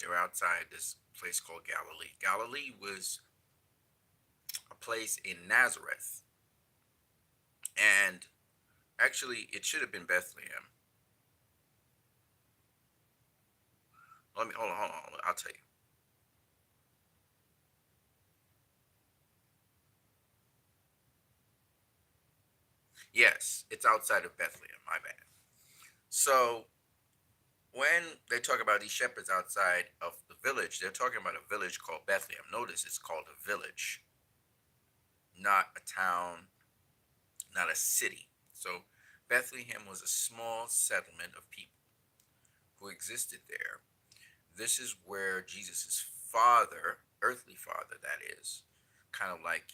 They were outside this place called Galilee. Galilee was a place in Nazareth, and actually, it should have been Bethlehem. Let me hold on. I'll tell you. Yes, it's outside of Bethlehem. My bad. So when they talk about these shepherds outside of the village, they're talking about a village called Bethlehem. Notice it's called a village, not a town, not a city. So Bethlehem was a small settlement of people who existed there. This is where Jesus' father, earthly father, that is, kind of like,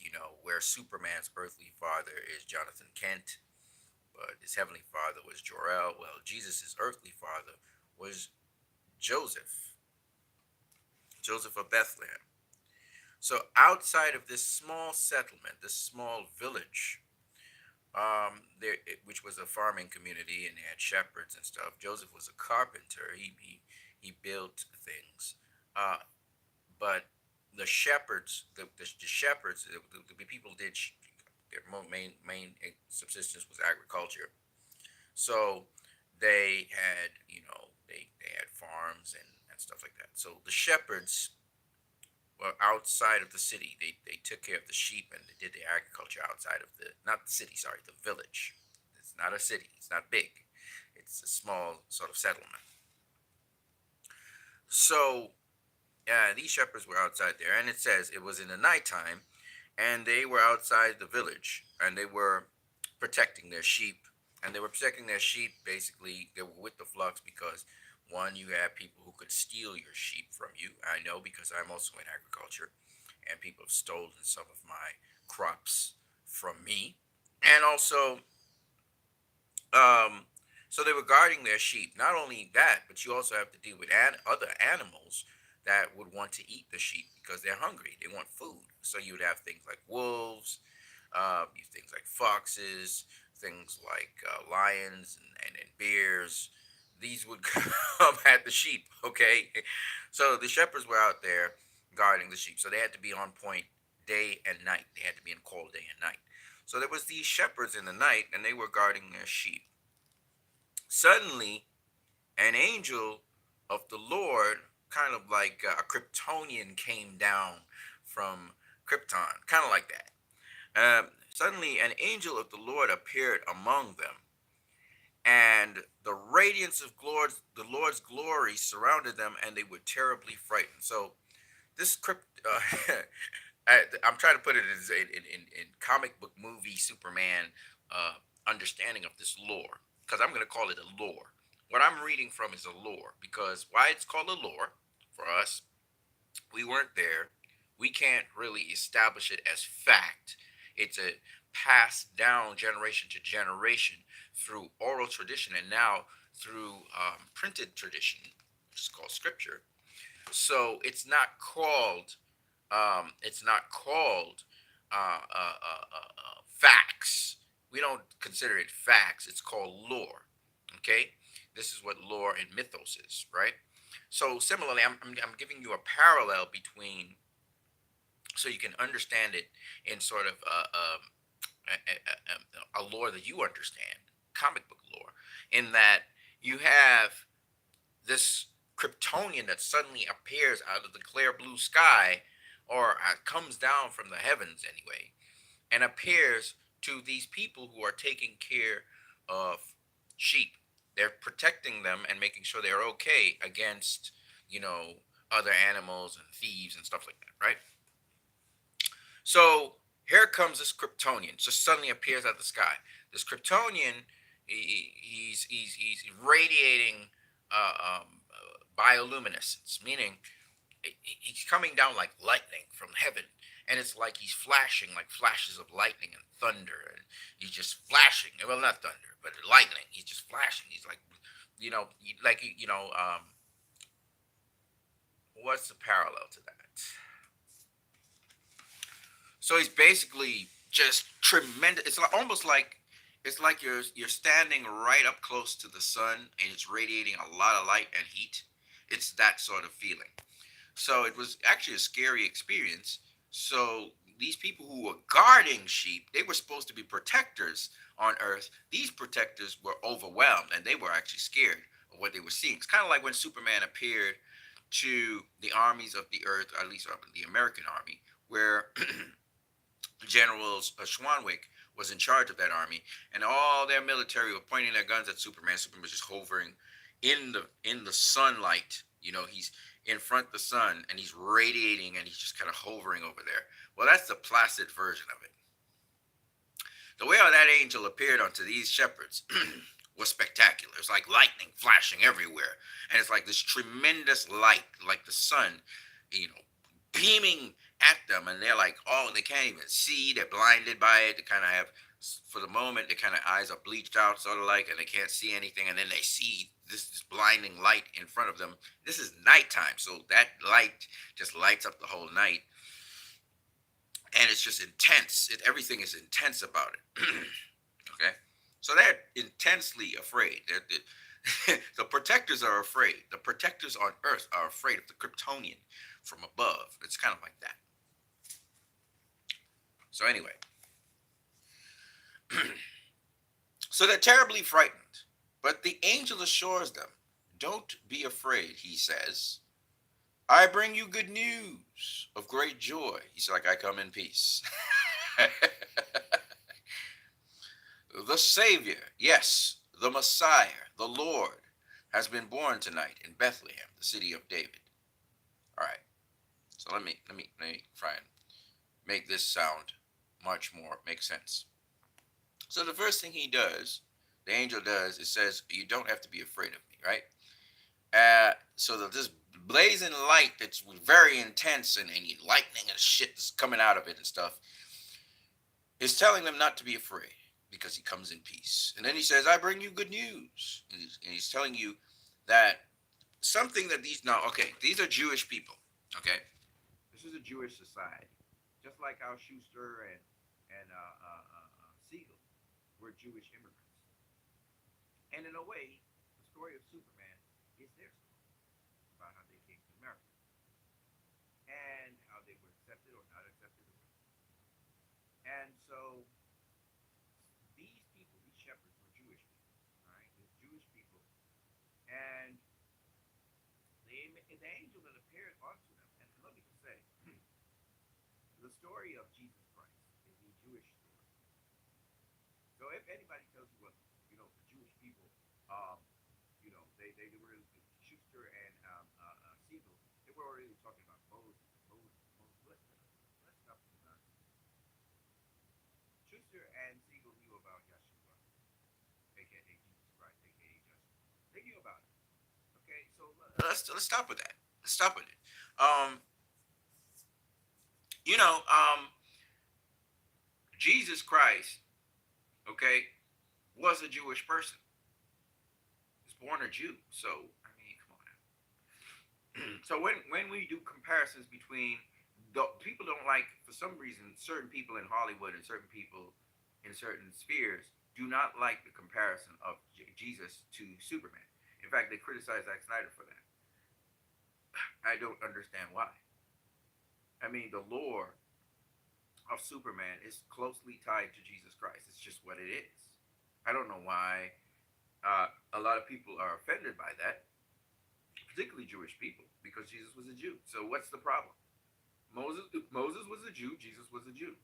where Superman's earthly father is Jonathan Kent, but his heavenly father was Jor-El. Well, Jesus' earthly father was Joseph, Joseph of Bethlehem. So outside of this small settlement, this small village, which was a farming community, and they had shepherds and stuff. Joseph was a carpenter. He built things, uh, but the shepherds, the shepherds, the people did their main subsistence was agriculture. So they had, they had farms and stuff like that. So the shepherds were outside of the city. They took care of the sheep and they did the agriculture outside of the, not the city, sorry, the village. It's not a city. It's not big. It's a small sort of settlement. So these shepherds were outside there, and it says it was in the nighttime, and they were outside the village, and they were protecting their sheep, and they were protecting their sheep. Basically, they were with the flocks because one, you have people who could steal your sheep from you. I know because I'm also in agriculture, and people have stolen some of my crops from me, and also, um, so they were guarding their sheep. Not only that, but you also have to deal with other animals that would want to eat the sheep because they're hungry. They want food. So you would have things like wolves, things like foxes, things like lions and bears. These would come at the sheep. Okay, so the shepherds were out there guarding the sheep. So they had to be on point day and night. They had to be in call day and night. So there was these shepherds in the night, and they were guarding their sheep. Suddenly, an angel of the Lord, kind of like a Kryptonian, came down from Krypton, kind of like that. Suddenly, an angel of the Lord appeared among them, and the radiance of the Lord's glory surrounded them, and they were terribly frightened. So, this crypt, I'm trying to put it as in comic book movie Superman uh, understanding of this lore, because I'm going to call it a lore. What I'm reading from is a lore, because why it's called a lore for us, we weren't there. We can't really establish it as fact. It's a passed down generation to generation through oral tradition and now through printed tradition, which is called scripture. So it's not called facts. We don't consider it facts. It's called lore. Okay, this is what lore and mythos is, right? So similarly, I'm giving you a parallel between, so you can understand it in sort of a lore that you understand, comic book lore, in that you have this Kryptonian that suddenly appears out of the clear blue sky, or comes down from the heavens anyway, and appears to these people who are taking care of sheep. They're protecting them and making sure they're okay against, you know, other animals and thieves and stuff like that, right? So here comes this Kryptonian, just suddenly appears out of the sky. This Kryptonian, he's radiating bioluminescence, meaning he's coming down like lightning from heaven, and it's like he's flashing like flashes of lightning and thunder, and he's just flashing. Well, not thunder, but lightning. He's just flashing. He's like, what's the parallel to that? So he's basically just tremendous. Almost like it's like you're standing right up close to the sun, and it's radiating a lot of light and heat. It's that sort of feeling. So it was actually a scary experience. So these people who were guarding sheep, they were supposed to be protectors on earth. These protectors were overwhelmed and they were actually scared of what they were seeing. It's kind of like when Superman appeared to the armies of the earth, at least the American army, where General Schwanwick was in charge of that army, and all their military were pointing their guns at Superman. Superman was just hovering in the sunlight. He's in front of the sun, and he's radiating, and he's just kind of hovering over there. Well, that's the placid version of it. The way how that angel appeared unto these shepherds was spectacular. It's like lightning flashing everywhere, and it's like this tremendous light, like the sun, you know, beaming at them, and they're like, oh, they can't even see. They're blinded by it. They kind of have, for the moment, their kind of eyes are bleached out, sort of like, and they can't see anything. And then they see this blinding light in front of them. This is nighttime, so that light just lights up the whole night, and it's just intense. Everything is intense about it. Okay, so they're intensely afraid. The protectors are afraid. The protectors on Earth are afraid of the Kryptonian from above. It's kind of like that. So anyway, so they're terribly frightened. But the angel assures them, "Don't be afraid," he says. "I bring you good news of great joy." He's like, "I come in peace." The Savior, yes, the Messiah, the Lord, has been born tonight in Bethlehem, the city of David. All right. So let me try and make this sound much more make sense. So the first thing the angel does, it says, "You don't have to be afraid of me," right? So that this blazing light that's very intense and lightning and shit is coming out of it and stuff is telling them not to be afraid because he comes in peace. And then he says, "I bring you good news," and he's telling you that something that these are Jewish people. Okay, this is a Jewish society, just like how Schuster and Siegel were Jewish immigrants. And in a way, the story of Superman is their story about how they came to America and how they were accepted or not accepted. And so these people, these shepherds, were Jewish people. All right, they're Jewish people, and the angel that appeared unto them. And let me just say, the story of Jesus Christ is a Jewish story. So if anybody tells you what, the Jewish people, um, they were Schuster and Siegel, they were already talking about Moses. Let's stop the nonsense. Schuster and Siegel knew about Yeshua, aka Jesus Christ, aka Joshua. They knew about it. Okay, so let's stop with that. Let's stop with it. Um, you know, um, Jesus Christ, okay, was a Jewish person. He was born a Jew. So I mean, come on now. So when we do comparisons between the people don't like, for some reason, certain people in Hollywood and certain people in certain spheres do not like the comparison of Jesus to Superman. In fact, they criticize Zack Snyder for that. I don't understand why. I mean, the lore of Superman is closely tied to Jesus Christ. It's just what it is. I don't know why a lot of people are offended by that, particularly Jewish people, because Jesus was a Jew. So what's the problem? Moses was a Jew. Jesus was a Jew.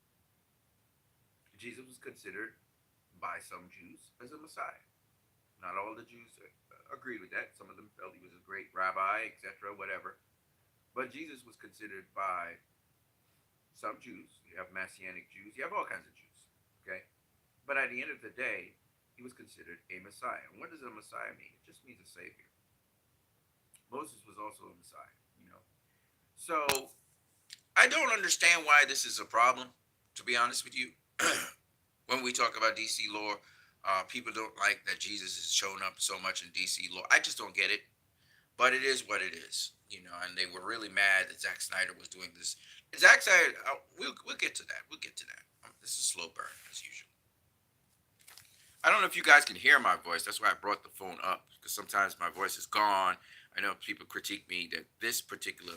Jesus was considered by some Jews as a Messiah. Not all the Jews agreed with that. Some of them felt he was a great rabbi, etc., whatever. But Jesus was considered by some Jews. You have Messianic Jews. You have all kinds of Jews. Okay? But at the end of the day, he was considered a Messiah. And what does a Messiah mean? It just means a Savior. Moses was also a Messiah. So I don't understand why this is a problem, to be honest with you. When we talk about DC lore, people don't like that Jesus is showing up so much in DC lore. I just don't get it. But it is what it is. And they were really mad that Zack Snyder was doing this. Zack Snyder, we'll get to that. We'll get to that. This is a slow burn, as usual. I don't know if you guys can hear my voice. That's why I brought the phone up, because sometimes my voice is gone. I know people critique me that this particular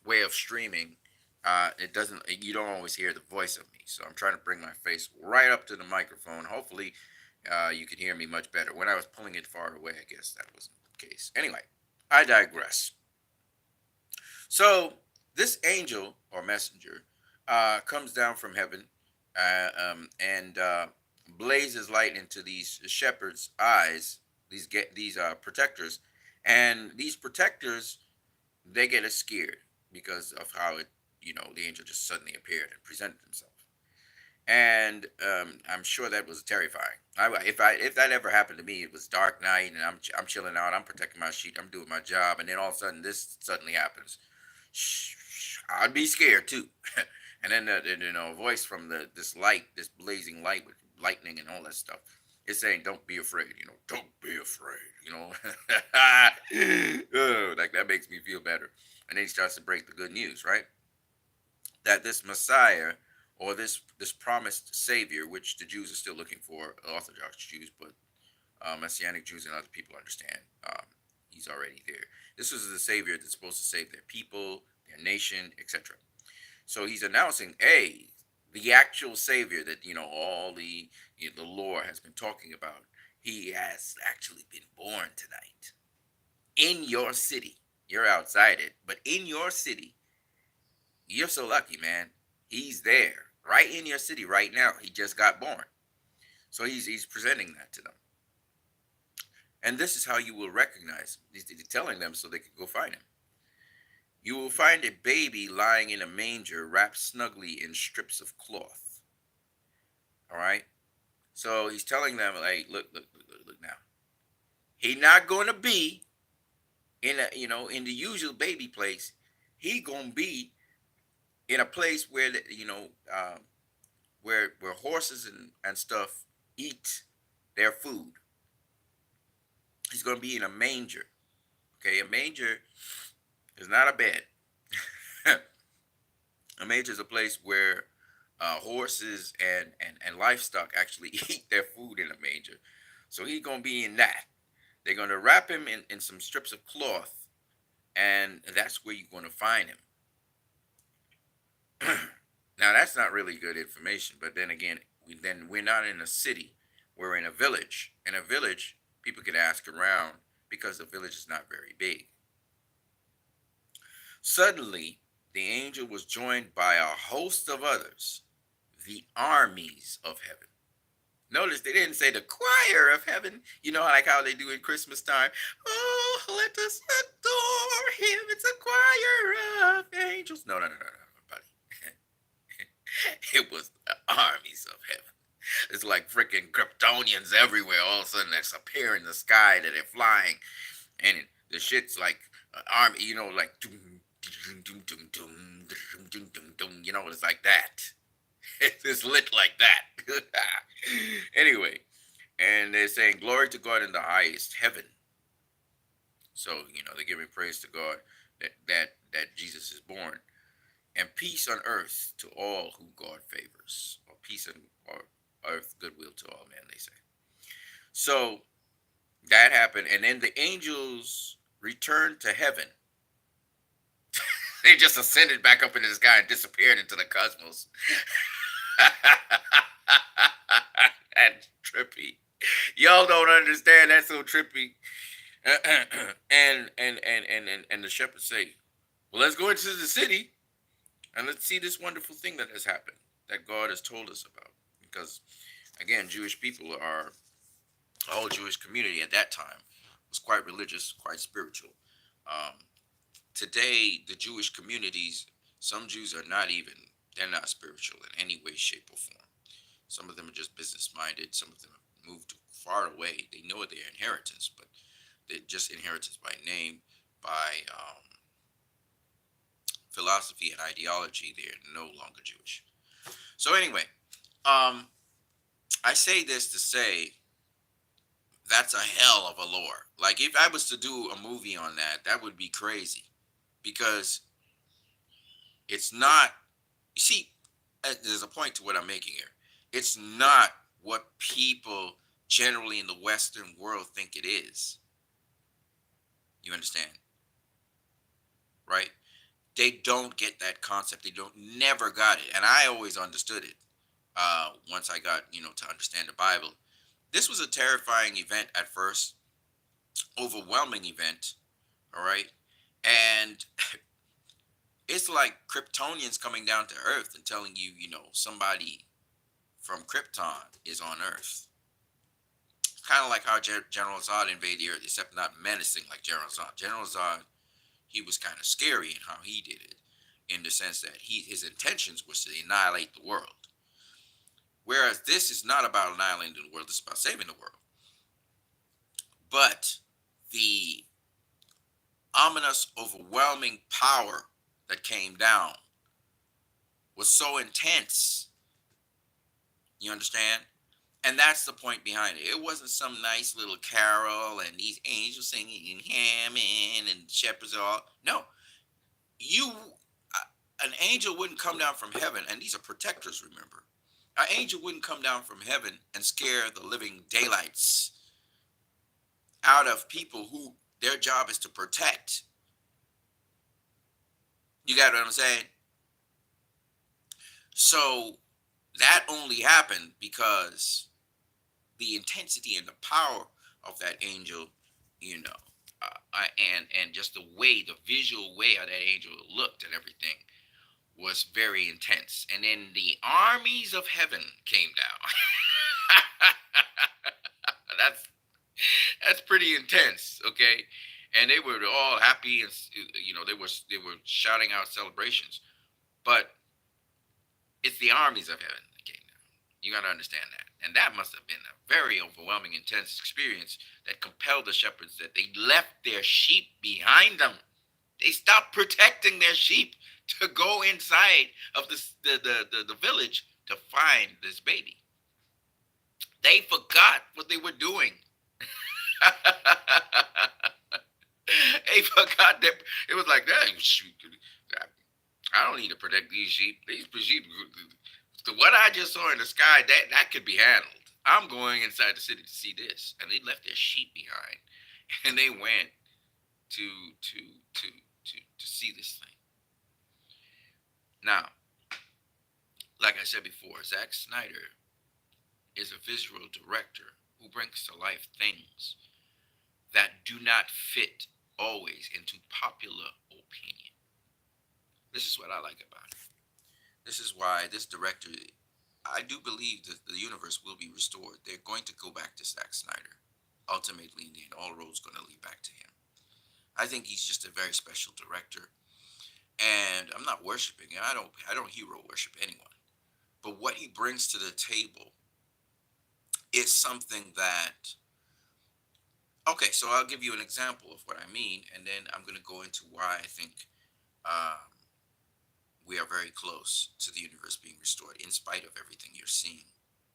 way of streaming, it doesn't. You don't always hear the voice of me, so I'm trying to bring my face right up to the microphone. Hopefully, you can hear me much better. When I was pulling it far away, I guess that wasn't the case. Anyway, I digress. So this angel or messenger comes down from heaven and blazes light into these shepherds' eyes. These protectors, and these protectors, they get us scared because of how it, the angel just suddenly appeared and presented himself. And I'm sure that was terrifying. If that ever happened to me, it was dark night and I'm chilling out, I'm protecting my sheep, I'm doing my job, and then all of a sudden this suddenly happens. I'd be scared too. And then a voice from this light, this blazing light with lightning and all that stuff, is saying, "Don't be afraid. Don't be afraid." Oh, like that makes me feel better. And then he starts to break the good news, right? That this Messiah or this promised Savior, which the Jews are still looking for, Orthodox Jews, but Messianic Jews and other people understand, he's already there. This is the Savior that's supposed to save their people, their nation, etc. So he's announcing, the actual Savior that all the lore has been talking about. He has actually been born tonight in your city. You're outside it, but in your city, you're so lucky, man. He's there, right in your city, right now. He just got born, so he's presenting that to them, and this is how you will recognize him. He's telling them so they can go find him. You will find a baby lying in a manger, wrapped snugly in strips of cloth. All right. So he's telling them, like, look now. He not going to be in in the usual baby place. He gonna be in a place where where horses and stuff eat their food. He's gonna be in a manger. Okay, a manger is not a bed. A manger is a place where horses and livestock actually eat their food in a manger. So he's gonna be in that. They're gonna wrap him in some strips of cloth, and that's where you're gonna find him. Now that's not really good information, but then again, we're not in a city. We're in a village. In a village, people can ask around because the village is not very big. Suddenly, the angel was joined by a host of others, the armies of heaven. Notice they didn't say the choir of heaven. You know, like how they do in Christmas time. Oh, let us adore him. It's a choir of angels. No, no, no, no, no, buddy. It was the armies of heaven. It's like freaking Kryptonians everywhere. All of a sudden, there's appear in the sky that they're flying, and the shit's like an army. Like it's like that. It's lit like that. Anyway, and they're saying glory to God in the highest heaven. So they're giving praise to God that Jesus is born, and peace on earth to all who God favors, or peace on or earth goodwill to all men. They say. So that happened, and then the angels returned to heaven. They just ascended back up into the sky and disappeared into the cosmos. That's trippy. Y'all don't understand. That's so trippy. And the shepherds say, "Well, let's go into the city and let's see this wonderful thing that has happened that God has told us about." Because again, Jewish people are the whole Jewish community at that time was quite religious, quite spiritual. Um, Today, the Jewish communities, some Jews are they're not spiritual in any way, shape, or form. Some of them are just business minded. Some of them have moved far away. They know their inheritance, but they're just inheritance by name, by philosophy and ideology. They're no longer Jewish. So anyway, I say this to say that's a hell of a lore. Like if I was to do a movie on that, that would be crazy because it's not. You see, there's a point to what I'm making here. It's not what people generally in the Western world think it is. You understand, right? They don't get that concept. They don't never got it, and I always understood it. Once I got to understand the Bible, this was a terrifying event at first, overwhelming event. All right, and it's like Kryptonians coming down to Earth and telling you, somebody from Krypton is on Earth. Kind of like how General Zod invaded the Earth, except not menacing like General Zod. General Zod, he was kind of scary in how he did it, in the sense that his intentions was to annihilate the world. Whereas this is not about annihilating the world; it's about saving the world. But the ominous, overwhelming power that came down was so intense. You understand? And that's the point behind it. It wasn't some nice little carol and these angels singing and Hammond and shepherds all. No, you, an angel wouldn't come down from heaven, and these are protectors. Remember, an angel wouldn't come down from heaven and scare the living daylights out of people who their job is to protect. You got what I'm saying? So that only happened because the intensity and the power of that angel, you know, and just the way, the visual way of that angel looked and everything was very intense. And then the armies of heaven came down. that's that's pretty intense, okay? And they were all happy, and they were shouting out celebrations. But it's the armies of heaven that came down. You got to understand that. And that must have been a very overwhelming, intense experience that compelled the shepherds that they left their sheep behind them. They stopped protecting their sheep to go inside of the village to find this baby. They forgot what they were doing. They forgot that it was like that. Shoot, I don't need to protect these sheep. These sheep, what I just saw in the sky, that could be handled. I'm going inside the city to see this, and they left their sheep behind, and they went to to to see this thing. Now, like I said before, Zack Snyder is a visual director who brings to life things that do not fit always into popular opinion. This is what I like about it. This is why this director, I do believe that the universe will be restored. They're going to go back to Zack Snyder. Ultimately, in the end, all roads going to lead back to him. I think he's just a very special director, and I'm not worshiping him. I don't hero worship anyone. But what he brings to the table is something that. Okay, so I'll give you an example of what I mean, and then I'm going to go into why I think um, we are very close to the universe being restored, in spite of everything you're seeing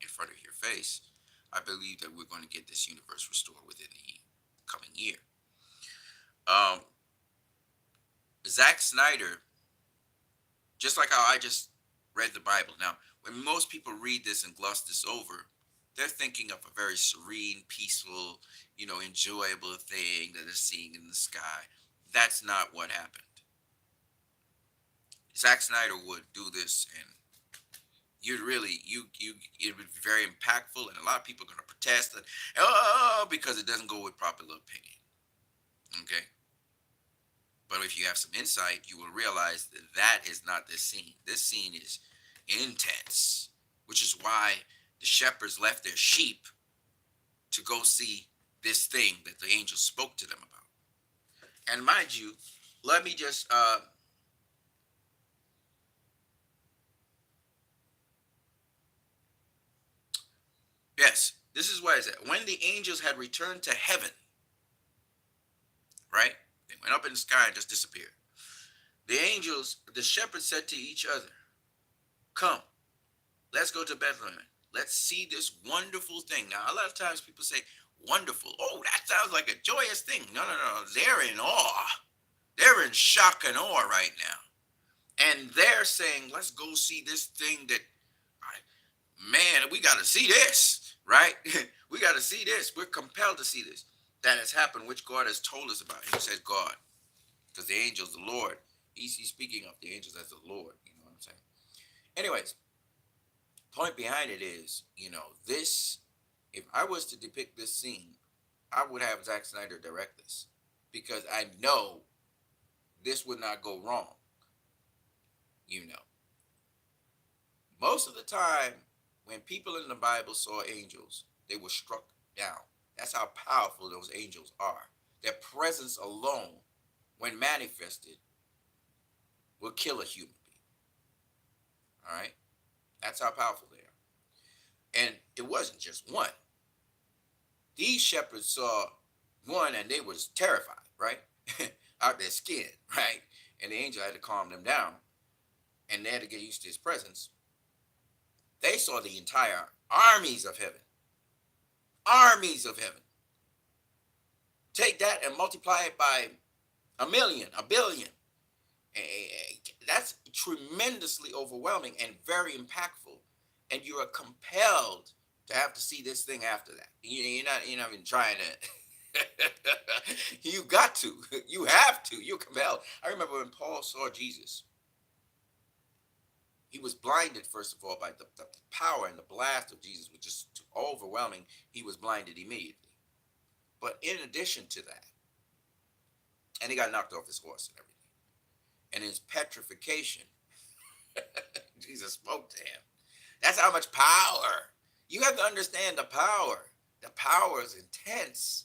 in front of your face. I believe that we're going to get this universe restored within the coming year. Um, Zack Snyder, just like how I just read the Bible. Now, when most people read this and gloss this over, they're thinking of a very serene, peaceful, enjoyable thing that they're seeing in the sky. That's not what happened. Zack Snyder would do this, and you'd really, it would be very impactful, and a lot of people are going to protest it, because it doesn't go with popular opinion. Okay, but if you have some insight, you will realize that that is not this scene. This scene is intense, which is why the shepherds left their sheep to go see this thing that the angel spoke to them about. And mind you, let me just yes, this is what it said. When the angels had returned to heaven, right? They went up in the sky and just disappeared. The shepherds said to each other, "Come, let's go to Bethlehem. Let's see this wonderful thing." Now, a lot of times people say, "Wonderful. Oh, that sounds like a joyous thing." No, no, no. They're in awe. They're in shock and awe right now. And they're saying, "Let's go see this thing that, man, we got to see this, right? We got to see this. We're compelled to see this." that has happened, which God has told us about. He says God, because the angels, the Lord, he's speaking of the angels as the Lord. You know what I'm saying? Anyways, point behind it is, this. If I was to depict this scene, I would have Zack Snyder direct this because I know this would not go wrong. You know, most of the time when people in the Bible saw angels, they were struck down. That's how powerful those angels are. Their presence alone, when manifested, will kill a human being. All right, that's how powerful they are. And it wasn't just one. These shepherds saw one and they was terrified, right? Out their skin, right? And the angel had to calm them down and they had to get used to his presence. They saw the entire armies of heaven. Armies of heaven. Take that and multiply it by a million, a billion. That's tremendously overwhelming and very impactful. And you are compelled to have to see this thing after that. You're not even trying to. You got to. You have to. You're compelled. I remember when Paul saw Jesus, he was blinded, first of all, by the power and the blast of Jesus, which is overwhelming. He was blinded immediately. But in addition to that, and he got knocked off his horse and everything. And his petrification, Jesus spoke to him. That's how much power. You have to understand the power. The power is intense.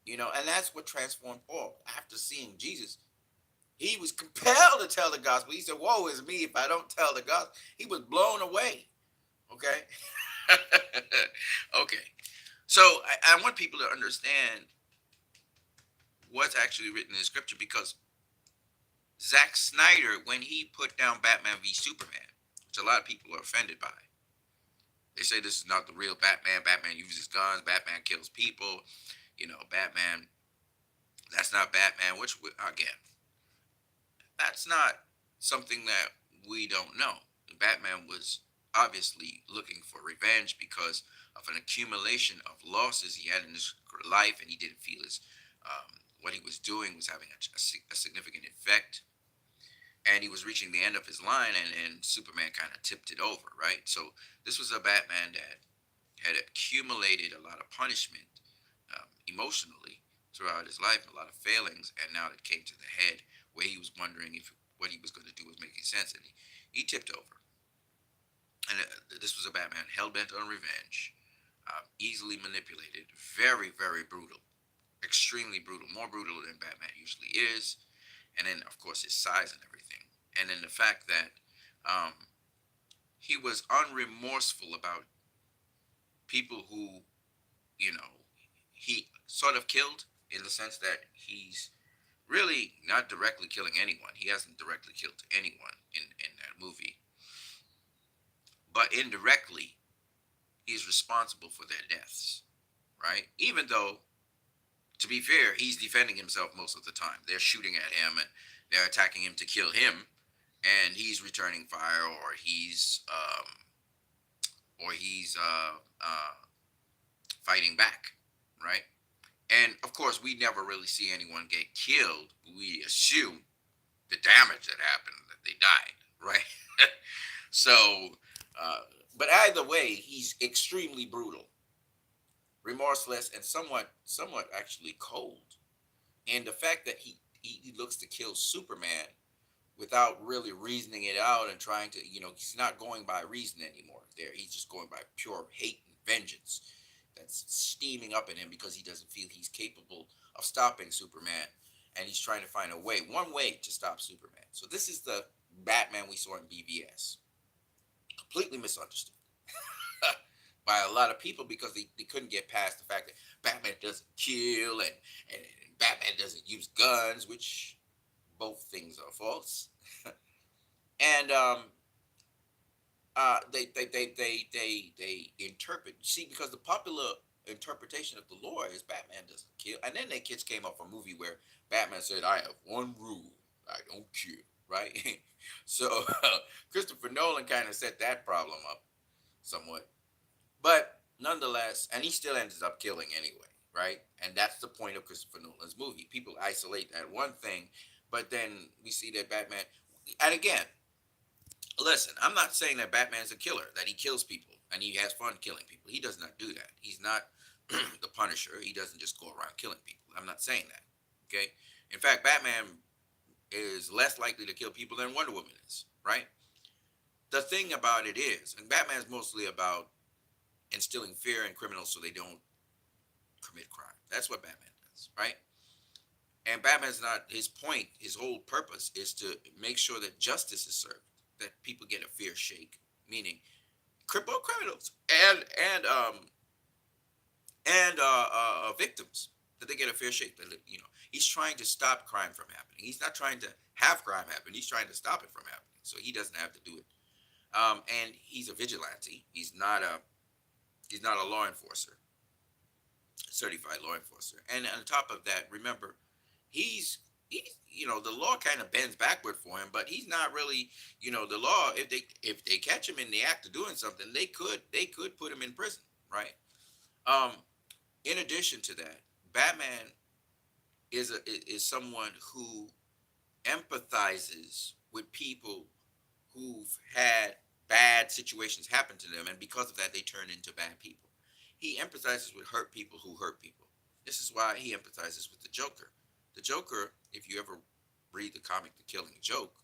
And that's what transformed Paul. After seeing Jesus, he was compelled to tell the gospel. He said, woe is me if I don't tell the gospel. He was blown away. Okay? Okay. So I want people to understand what's actually written in the scripture because Zack Snyder, when he put down Batman v Superman, which a lot of people are offended by, they say this is not the real Batman. Batman uses guns. Batman kills people. Batman, that's not Batman, which, again, that's not something that we don't know. Batman was obviously looking for revenge because of an accumulation of losses he had in his life, and he didn't feel what he was doing was having a significant effect, and he was reaching the end of his line, and Superman kind of tipped it over, right? So this was a Batman that had accumulated a lot of punishment emotionally throughout his life, a lot of failings, and now it came to the head where he was wondering if what he was going to do was making sense, and he tipped over. And this was a Batman hell bent on revenge, easily manipulated, very, very brutal, extremely brutal, more brutal than Batman usually is. And then, of course, his size and everything. And then the fact that um, he was unremorseful about people who, you know, he sort of killed in the sense that he's really not directly killing anyone. He hasn't directly killed anyone in that movie. But indirectly, he's responsible for their deaths, right? Even though, to be fair, he's defending himself most of the time. They're shooting at him and they're attacking him to kill him, and he's returning fire, or he's fighting back, right? And of course, we never really see anyone get killed. We assume the damage that happened, that they died, right? So, uh, but either way, he's extremely brutal, remorseless, and somewhat actually cold. And the fact that he looks to kill Superman without really reasoning it out and trying to, he's not going by reason anymore. There, he's just going by pure hate and vengeance that's steaming up in him because he doesn't feel he's capable of stopping Superman, and he's trying to find one way to stop Superman. So this is the Batman we saw in BVS, completely misunderstood by a lot of people because they couldn't get past the fact that Batman doesn't kill and Batman doesn't use guns, which both things are false. And they interpret, see, because the popular interpretation of the lore is Batman doesn't kill, and then the kids came up with a movie where Batman said, "I have one rule: I don't kill." Right? So Christopher Nolan kind of set that problem up somewhat, but nonetheless, and he still ends up killing anyway. right? And that's the point of Christopher Nolan's movie. People isolate that one thing, but then we see that Batman. And again, listen, I'm not saying that Batman's a killer, that he kills people and he has fun killing people. He does not do that. He's not the Punisher. He doesn't just go around killing people. I'm not saying that. Okay. In fact, Batman is less likely to kill people than Wonder Woman is, right? The thing about it is, and Batman is mostly about instilling fear in criminals so they don't commit crime. That's what Batman does, right? And Batman's not his point. His whole purpose is to make sure that justice is served, that people get a fair shake, meaning criminals and victims, that they get a fair shake. That, he's trying to stop crime from happening. He's not trying to have crime happen. He's trying to stop it from happening. So he doesn't have to do it. And he's a vigilante. He's not a law enforcer, certified law enforcer. And on top of that, remember, he's the law kind of bends backward for him, but he's not really, the law. If they catch him in the act of doing something, they could put him in prison, right? Um, in addition to that, Batman is someone who empathizes with people who've had bad situations happen to them, and because of that, they turn into bad people. He empathizes with hurt people who hurt people. This is why he empathizes with the Joker. The Joker, if you ever read the comic The Killing Joke,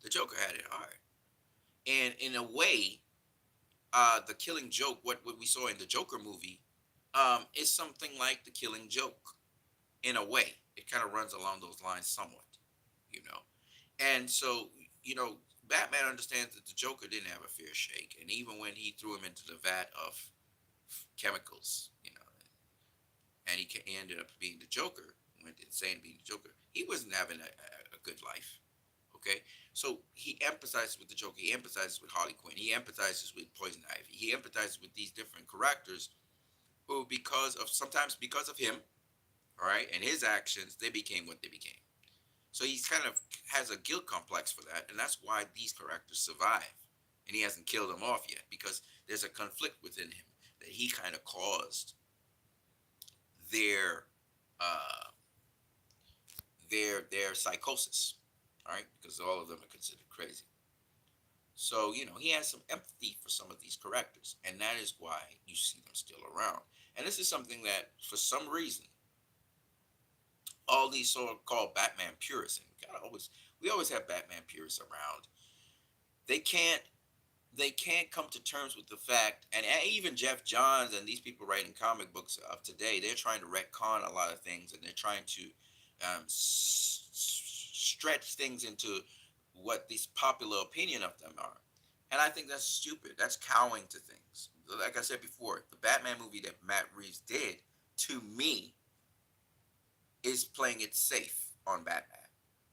the Joker had it hard. And in a way, the Killing Joke, what we saw in the Joker movie, is something like the Killing Joke in a way. It kind of runs along those lines somewhat, you know. And so, you know, Batman understands that the Joker didn't have a fair shake, and even when he threw him into the vat of chemicals, and he ended up being the Joker, went insane being the Joker, he wasn't having a good life. Okay, so he empathizes with the Joker. He empathizes with Harley Quinn. He empathizes with Poison Ivy. He empathizes with these different characters who, sometimes because of him, all right, and his actions, they became what they became. So he's kind of has a guilt complex for that, and that's why these characters survive. And he hasn't killed them off yet because there's a conflict within him that he kind of caused their uh, their psychosis. All right, because all of them are considered crazy. So he has some empathy for some of these characters, and that is why you see them still around. And this is something that, for some reason, all these so-called Batman purists, and we always have Batman purists around. They can't they can't come to terms with the fact, and even Jeff Johns and these people writing comic books of today, they're trying to retcon a lot of things, and they're trying to stretch things into what this popular opinion of them are. And I think that's stupid. That's cowing to things. Like I said before, the Batman movie that Matt Reeves did, to me, is playing it safe on Batman.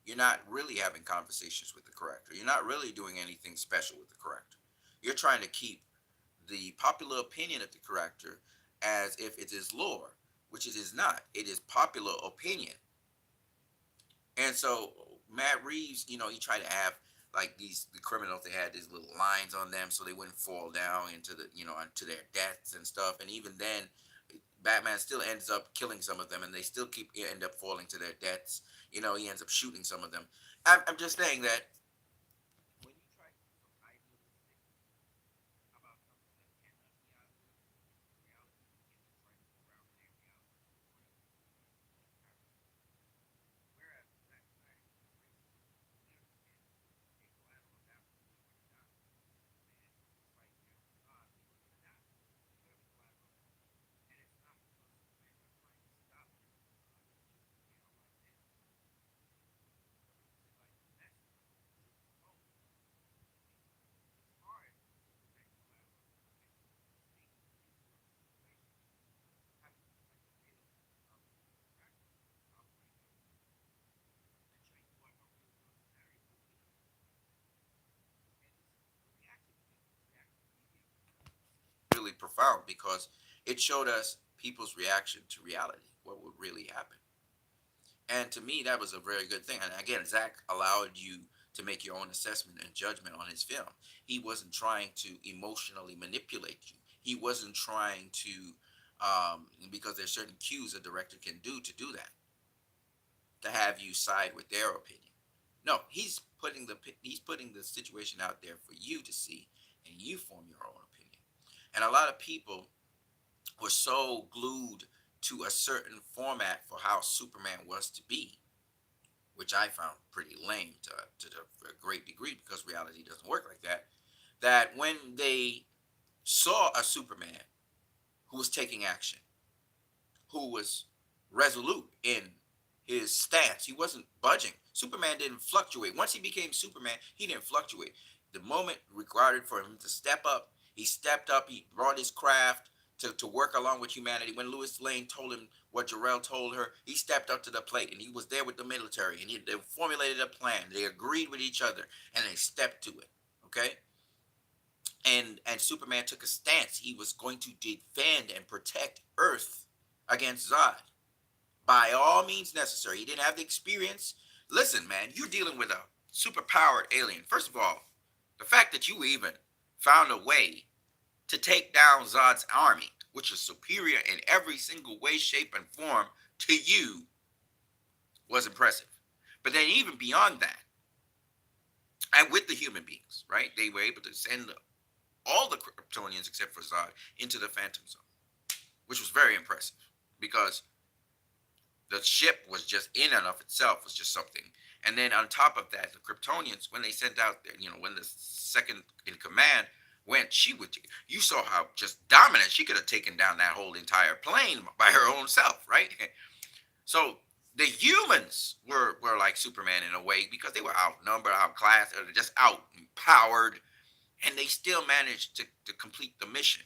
You're not really having conversations with the character. You're not really doing anything special with the character. You're trying to keep the popular opinion of the character as if it is lore, which it is not. It is popular opinion. And so Matt Reeves, he tried to have like the criminals. They had these little lines on them so they wouldn't fall down into into their deaths and stuff. And even then, Batman still ends up killing some of them, and they still end up falling to their deaths. He ends up shooting some of them. I'm just saying that when you try to be so idealistic about something that cannot be idealistic, reality begins to try to go around their reality for you. Whereas Zack Snyder, he's a racist. He understands a collateral damage is going to die. And just like John, people are going to die. There's going to be collateral damage. And it's not because Superman's not trying to stop him. He's just a hero like them. But when you say like that's the Joker's fault, it's hard to prevent collateral damage. You think in certain situations, how do you protect the feelings of the actors operating in the movie? And show you what a real world scenario would be. And the reaction people reaction immediately really profound because it showed us people's reaction to reality, what would really happen. And to me, that was a very good thing. And again, Zach allowed you to make your own assessment and judgment on his film. He wasn't trying to emotionally manipulate you. He wasn't trying to because there's certain cues a director can do that to have you side with their opinion. No, he's putting the situation out there for you to see, and you form your own opinion. And a lot of people were so glued to a certain format for how Superman was to be, which I found pretty lame to a great degree, because reality doesn't work like that. That when they saw a Superman who was taking action, who was resolute in his stance. He wasn't budging. Superman didn't fluctuate. Once he became Superman, he didn't fluctuate. The moment required for him to step up, he stepped up. He brought his craft to work along with humanity. When Lois Lane told him what Jarrell told her, he stepped up to the plate, and he was there with the military, and they formulated a plan. They agreed with each other, and they stepped to it. Okay? And Superman took a stance. He was going to defend and protect Earth against Zod by all means necessary. He didn't have the experience. Listen, man, you're dealing with a superpowered alien. First of all, the fact that you even found a way to take down Zod's army, which is superior in every single way, shape, and form to you, was impressive. But then, even beyond that, and with the human beings, right? They were able to send all the Kryptonians except for Zod into the Phantom Zone, which was very impressive, because the ship was just in and of itself was just something. And then on top of that, the Kryptonians, when they sent out, when the second in command went, you saw how just dominant she could have taken down that whole entire plane by her own self, right? So the humans were like Superman in a way, because they were outnumbered, outclassed, or just outpowered, and they still managed to complete the mission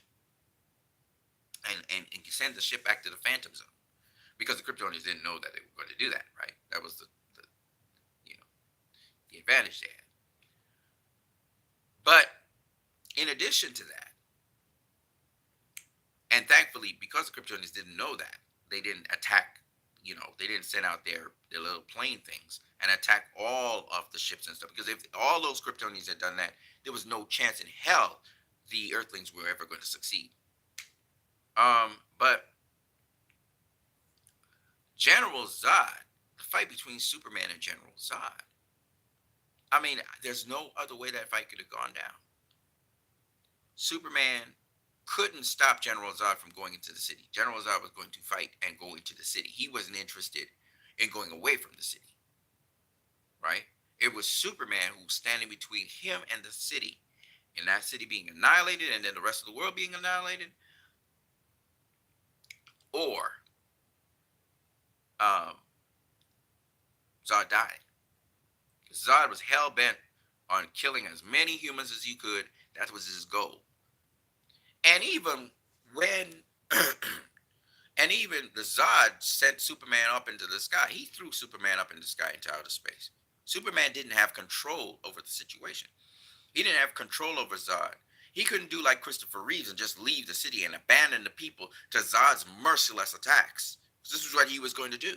and send the ship back to the Phantom Zone, because the Kryptonians didn't know that they were going to do that, right? That was you know the advantage they had. But in addition to that, and thankfully, because the Kryptonians didn't know that, they didn't attack. They didn't send out their little plane things and attack all of the ships and stuff. Because if all those Kryptonians had done that, there was no chance in hell the Earthlings were ever going to succeed. But General Zod, the fight between Superman and General Zod. I mean, there's no other way that fight could have gone down. Superman couldn't stop General Zod from going into the city. General Zod was going to fight and go into the city. He wasn't interested in going away from the city, right? It was Superman who was standing between him and the city, and that city being annihilated, and then the rest of the world being annihilated, or Zod died. Zod was hell bent on killing as many humans as he could. That was his goal. And even when, and even the Zod sent Superman up into the sky, he threw Superman up in the sky into outer space. Superman didn't have control over the situation. He didn't have control over Zod. He couldn't do like Christopher Reeves and just leave the city and abandon the people to Zod's merciless attacks. This is what he was going to do.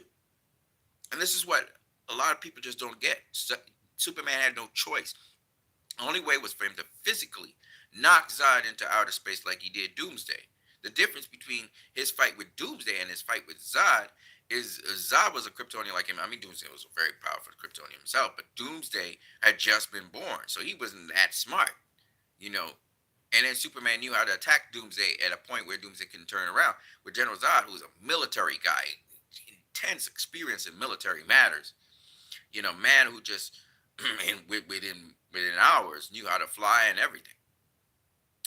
And this is what a lot of people just don't get. Superman had no choice. The only way was for him to physically knock Zod into outer space like he did Doomsday. The difference between his fight with Doomsday and his fight with Zod is Zod was a Kryptonian like him. I mean, Doomsday was a very powerful Kryptonian himself, but Doomsday had just been born, so he wasn't that smart, you know. And then Superman knew how to attack Doomsday at a point where Doomsday couldn't turn around. With General Zod, who was a military guy, intense experience in military matters, man who just within hours knew how to fly and everything.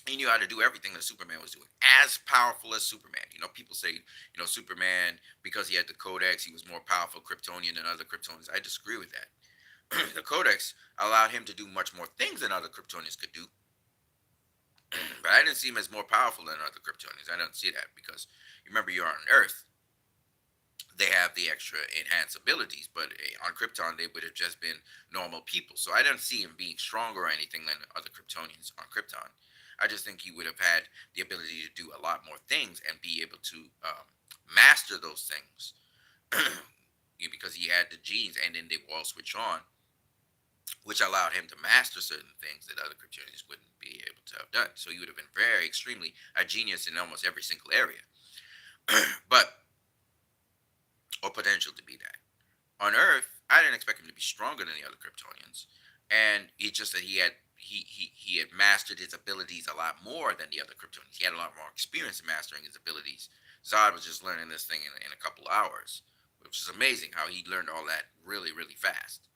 He knew how to do everything that Superman was doing. As powerful as Superman. People say, Superman, because he had the Codex, he was more powerful Kryptonian than other Kryptonians. I disagree with that. The Codex allowed him to do much more things than other Kryptonians could do. But I didn't see him as more powerful than other Kryptonians. I don't see that, because remember, you're on Earth. They have the extra enhanced abilities, but on Krypton, they would have just been normal people. So I don't see him being stronger or anything than other Kryptonians on Krypton. I just think he would have had the ability to do a lot more things and be able to master those things because he had the genes, and then they will all switch on, which allowed him to master certain things that other Kryptonians wouldn't be able to have done. So he would have been very extremely a genius in almost every single area. but or potential to be that. On Earth, I didn't expect him to be stronger than the other Kryptonians, and it's just that he had mastered his abilities a lot more than the other Kryptonians. He had a lot more experience in mastering his abilities. Zod was just learning this thing in a couple hours, which is amazing how he learned all that really really fast.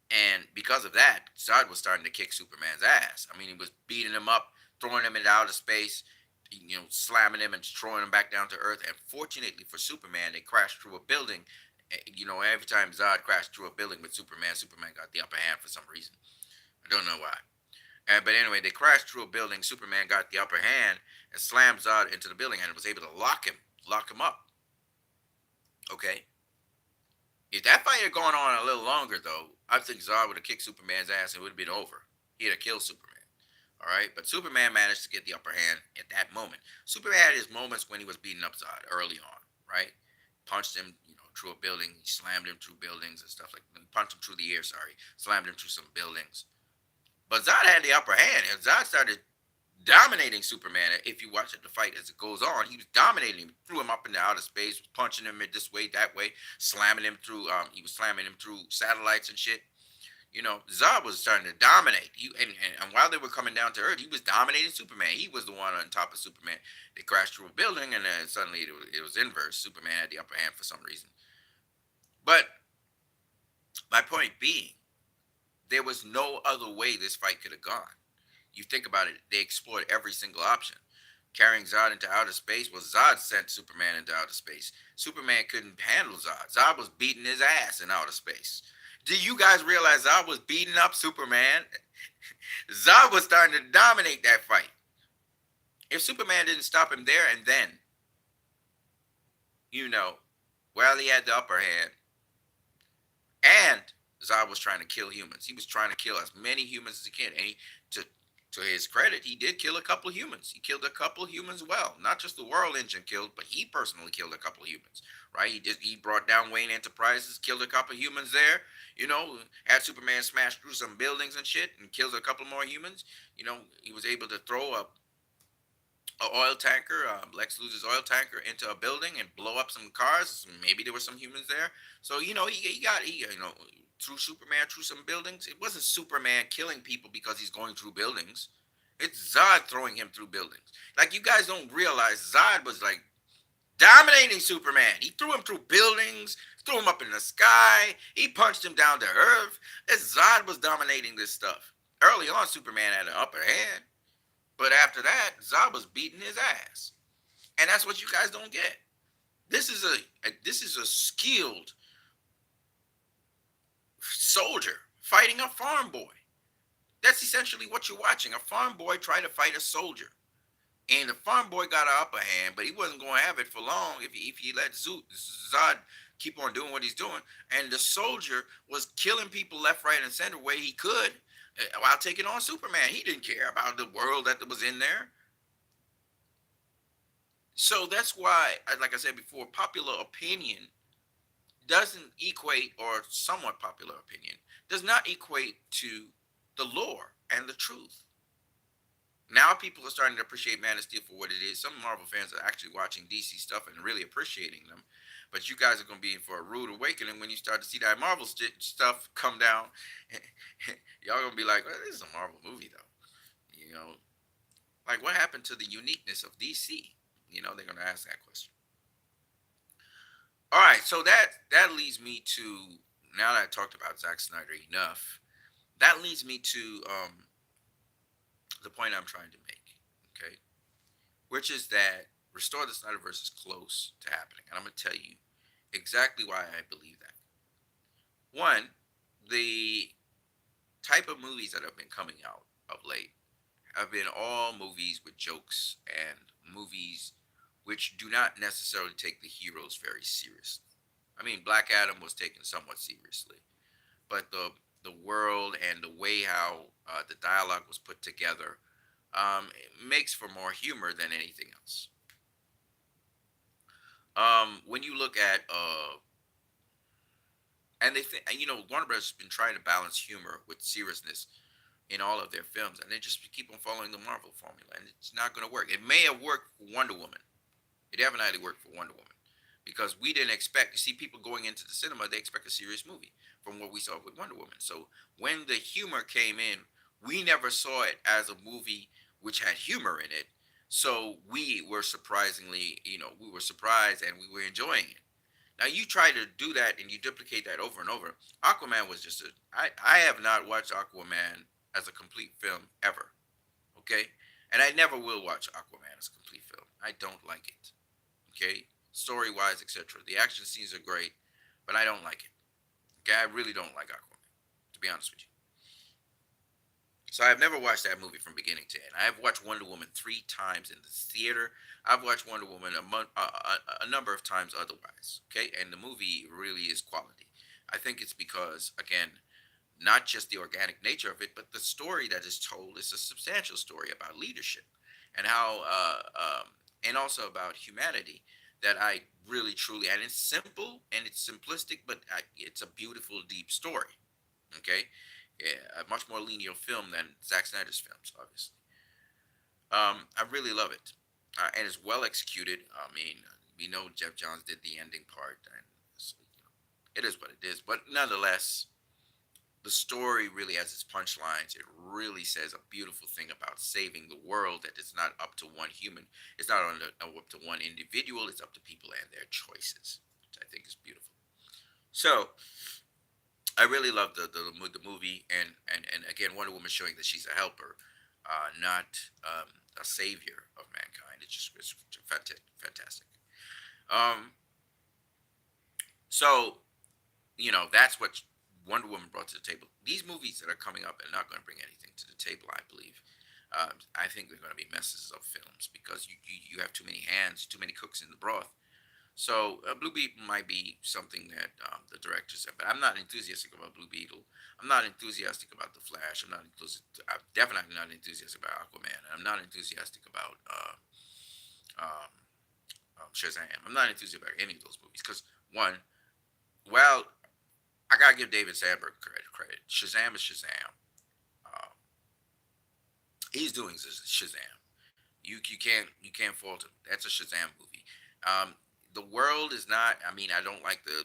And because of that, Zod was starting to kick Superman's ass. I mean, he was beating him up, throwing him into outer space, slamming him and throwing him back down to Earth. And fortunately for Superman, they crashed through a building. Every time Zod crashed through a building with Superman, Superman got the upper hand for some reason. I don't know why. But anyway, they crashed through a building. Superman got the upper hand and slammed Zod into the building and was able to lock him up. Okay. If that fight had gone on a little longer, though, I think Zod would have kicked Superman's ass and it would have been over. He'd have killed Superman. All right, but Superman managed to get the upper hand at that moment. Superman had his moments when he was beating up Zod early on, right? Punched him, through a building. He slammed him through buildings and stuff like that. Punched him through the air, sorry. Slammed him through some buildings. But Zod had the upper hand, and Zod started dominating Superman. If you watch it, the fight as it goes on, he was dominating him, threw him up into outer space, was punching him in this way, that way, slamming him through. He was slamming him through satellites and shit. Zod was starting to dominate. And while they were coming down to Earth, he was dominating Superman. He was the one on top of Superman. They crashed through a building, and then suddenly it was inverse. Superman had the upper hand for some reason. But my point being, there was no other way this fight could have gone. You think about it, they explored every single option. Carrying Zod into outer space, well, Zod sent Superman into outer space. Superman couldn't handle Zod. Zod was beating his ass in outer space. Do you guys realize Zod was beating up Superman? Zod was starting to dominate that fight. If Superman didn't stop him there and then, well, he had the upper hand, and Zod was trying to kill humans. He was trying to kill as many humans as he can. And to his credit, he did kill a couple of humans. He killed a couple of humans well. Not just the World Engine killed, but he personally killed a couple of humans. Right? He brought down Wayne Enterprises, killed a couple of humans there. Had Superman smash through some buildings and shit and killed a couple more humans. He was able to throw a oil tanker, Lex Luthor's oil tanker, into a building and blow up some cars. Maybe there were some humans there. So he threw Superman through some buildings. It wasn't Superman killing people because he's going through buildings. It's Zod throwing him through buildings. Like, you guys don't realize Zod was like dominating Superman. He threw him through buildings, threw him up in the sky. He punched him down to earth. Zod was dominating this stuff. Early on, Superman had an upper hand. But after that, Zod was beating his ass. And that's what you guys don't get. This is a skilled soldier fighting a farm boy. That's essentially what you're watching. A farm boy try to fight a soldier. And the farm boy got an upper hand, but he wasn't going to have it for long if he let Zod keep on doing what he's doing. And the soldier was killing people left, right, and center where he could while taking on Superman. He didn't care about the world that was in there. So that's why, like I said before, popular opinion doesn't equate, or somewhat popular opinion, does not equate to the lore and the truth. Now people are starting to appreciate Man of Steel for what it is. Some Marvel fans are actually watching DC stuff and really appreciating them. But you guys are going to be in for a rude awakening when you start to see that Marvel stuff come down. Y'all going to be like, well, this is a Marvel movie, though. Like, what happened to the uniqueness of DC? They're going to ask that question. All right, so that leads me to, now that I talked about Zack Snyder enough, that leads me to the point I'm trying to make, okay? Which is that Restore the Snyderverse is close to happening. And I'm going to tell you exactly why I believe that. One, the type of movies that have been coming out of late have been all movies with jokes and movies which do not necessarily take the heroes very seriously. I mean, Black Adam was taken somewhat seriously, but the world and the way how the dialogue was put together makes for more humor than anything else. When you look at and they think, Warner Bros. Has been trying to balance humor with seriousness in all of their films, and they just keep on following the Marvel formula, and it's not going to work. It may have worked for Wonder Woman, It definitely worked for Wonder Woman because we didn't expect. You see, people going into the cinema, they expect a serious movie from what we saw with Wonder Woman. So when the humor came in, we never saw it as a movie which had humor in it. So we were surprisingly, we were surprised and we were enjoying it. Now you try to do that and you duplicate that over and over. Aquaman was just a. I have not watched Aquaman as a complete film ever. Okay, and I never will watch Aquaman as a complete film. I don't like it. Okay, story wise, etc. The action scenes are great, but I don't like it. Okay, I really don't like Aquaman, to be honest with you. So I've never watched that movie from beginning to end. I have watched Wonder Woman 3 times in the theater. I've watched Wonder Woman a number of times otherwise. Okay, and the movie really is quality. I think it's because, again, not just the organic nature of it, but the story that is told is a substantial story about leadership and how, and also about humanity that I really truly, and it's simple and it's simplistic, but it's a beautiful, deep story. Okay, yeah, a much more linear film than Zack Snyder's films, obviously. I really love it, and it's well executed. I mean, we know Jeff Johns did the ending part, and so, it is what it is. But nonetheless, the story really has its punchlines. It really says a beautiful thing about saving the world. That it's not up to one human. It's not up to one individual. It's up to people and their choices, which I think is beautiful. So I really love the movie, and again, Wonder Woman showing that she's a helper, not a savior of mankind. It's fantastic. Um, so that's what Wonder Woman brought to the table. These movies that are coming up are not going to bring anything to the table, I believe. I think they're going to be messes of films because you have too many hands, too many cooks in the broth. So Blue Beetle might be something that the directors have, but I'm not enthusiastic about Blue Beetle. I'm not enthusiastic about the Flash. I'm definitely not enthusiastic about Aquaman. And I'm not enthusiastic about um, Shazam. I'm not enthusiastic about any of those movies because one, well, I gotta give David Sandberg credit. Shazam is Shazam. Um, he's doing Shazam. You can't fault him. That's a Shazam movie. Um, the world is not. I mean, I don't like the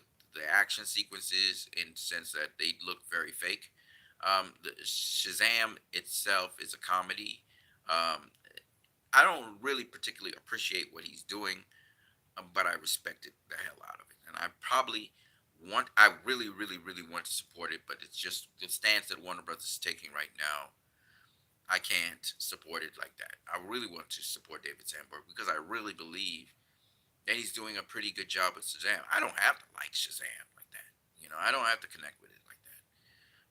action sequences in the sense that they look very fake. The Shazam itself is a comedy. Um, I don't really particularly appreciate what he's doing, but I respect it the hell out of it, and I really, really, really want to support it, but it's just the stance that Warner Brothers is taking right now. I can't support it like that. I really want to support David Sandberg because I really believe that he's doing a pretty good job with Shazam. I don't have to like Shazam like that. I don't have to connect with it like that.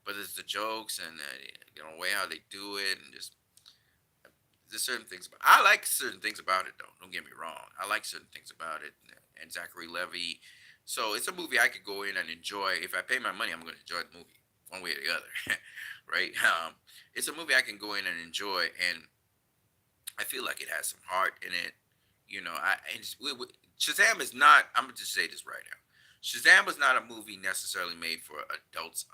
But it's the jokes and the way how they do it, and just there's certain things about. I like certain things about it though. Don't get me wrong. I like certain things about it, and Zachary Levy. So it's a movie I could go in and enjoy. If I pay my money, I'm going to enjoy the movie one way or the other, right? It's a movie I can go in and enjoy, and I feel like it has some heart in it. Shazam is not. I'm gonna just say this right now. Shazam was not a movie necessarily made for adults,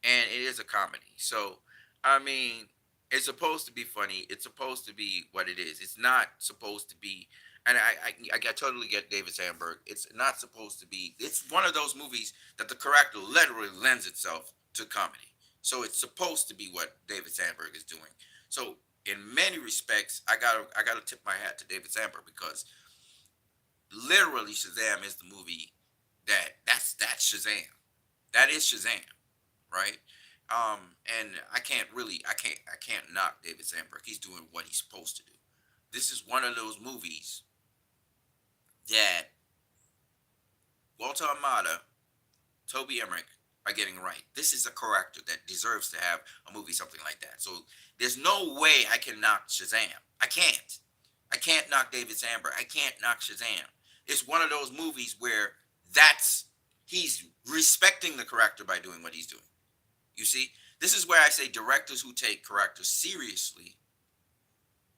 and it is a comedy. So, I mean, it's supposed to be funny. It's supposed to be what it is. It's not supposed to be. And I totally get David Sandberg. It's not supposed to be. It's one of those movies that the character literally lends itself to comedy. So it's supposed to be what David Sandberg is doing. So in many respects, I gotta tip my hat to David Sandberg because literally Shazam is the movie that's Shazam. That is Shazam, right? And I can't knock David Sandberg. He's doing what he's supposed to do. This is one of those movies that Walter Amada, Toby Emmerich are getting right. This is a character that deserves to have a movie something like that. So there's no way I can knock Shazam. I can't. I can't knock David Sandberg. I can't knock Shazam. It's one of those movies where that's he's respecting the character by doing what he's doing. You see, this is where I say directors who take characters seriously,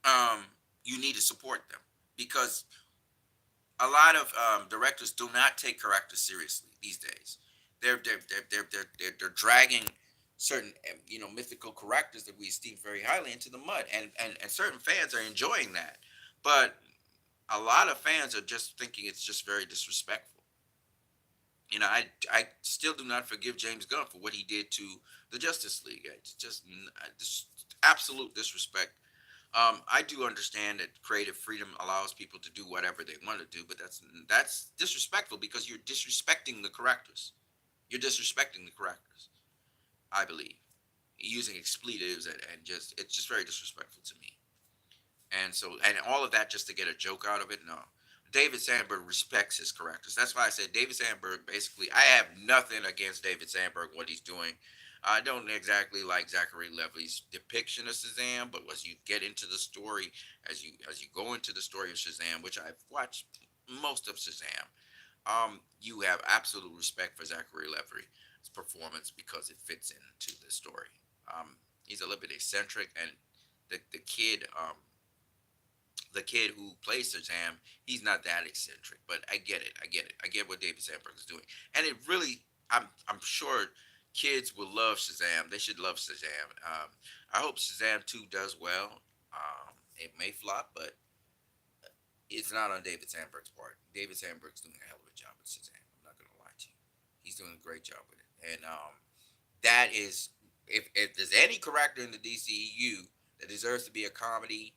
um, you need to support them because a lot of directors do not take characters seriously these days. They're dragging certain mythical characters that we esteem very highly into the mud, and certain fans are enjoying that. But a lot of fans are just thinking it's just very disrespectful. I still do not forgive James Gunn for what he did to the Justice League. It's just absolute disrespect. I do understand that creative freedom allows people to do whatever they want to do, but that's disrespectful because you're disrespecting the characters. You're disrespecting the characters. I believe using expletives and just it's just very disrespectful to me. And all of that just to get a joke out of it. No, David Sandberg respects his characters. That's why I said David Sandberg. Basically, I have nothing against David Sandberg, what he's doing. I don't exactly like Zachary Levi's depiction of Shazam, but as you get into the story, as you go into the story of Shazam, which I've watched most of Shazam, you have absolute respect for Zachary Levi's performance because it fits into the story. He's a little bit eccentric, and the kid who plays Shazam, he's not that eccentric, but I get it. I get it. I get what David Sandberg is doing, and it really, I'm sure kids will love Shazam. They should love Shazam. I hope Shazam 2 does well. It may flop, but it's not on David Sandberg's part. David Sandberg's doing a hell of a job with Shazam. I'm not gonna lie to you. He's doing a great job with it, and that is if there's any character in the DCEU that deserves to be a comedy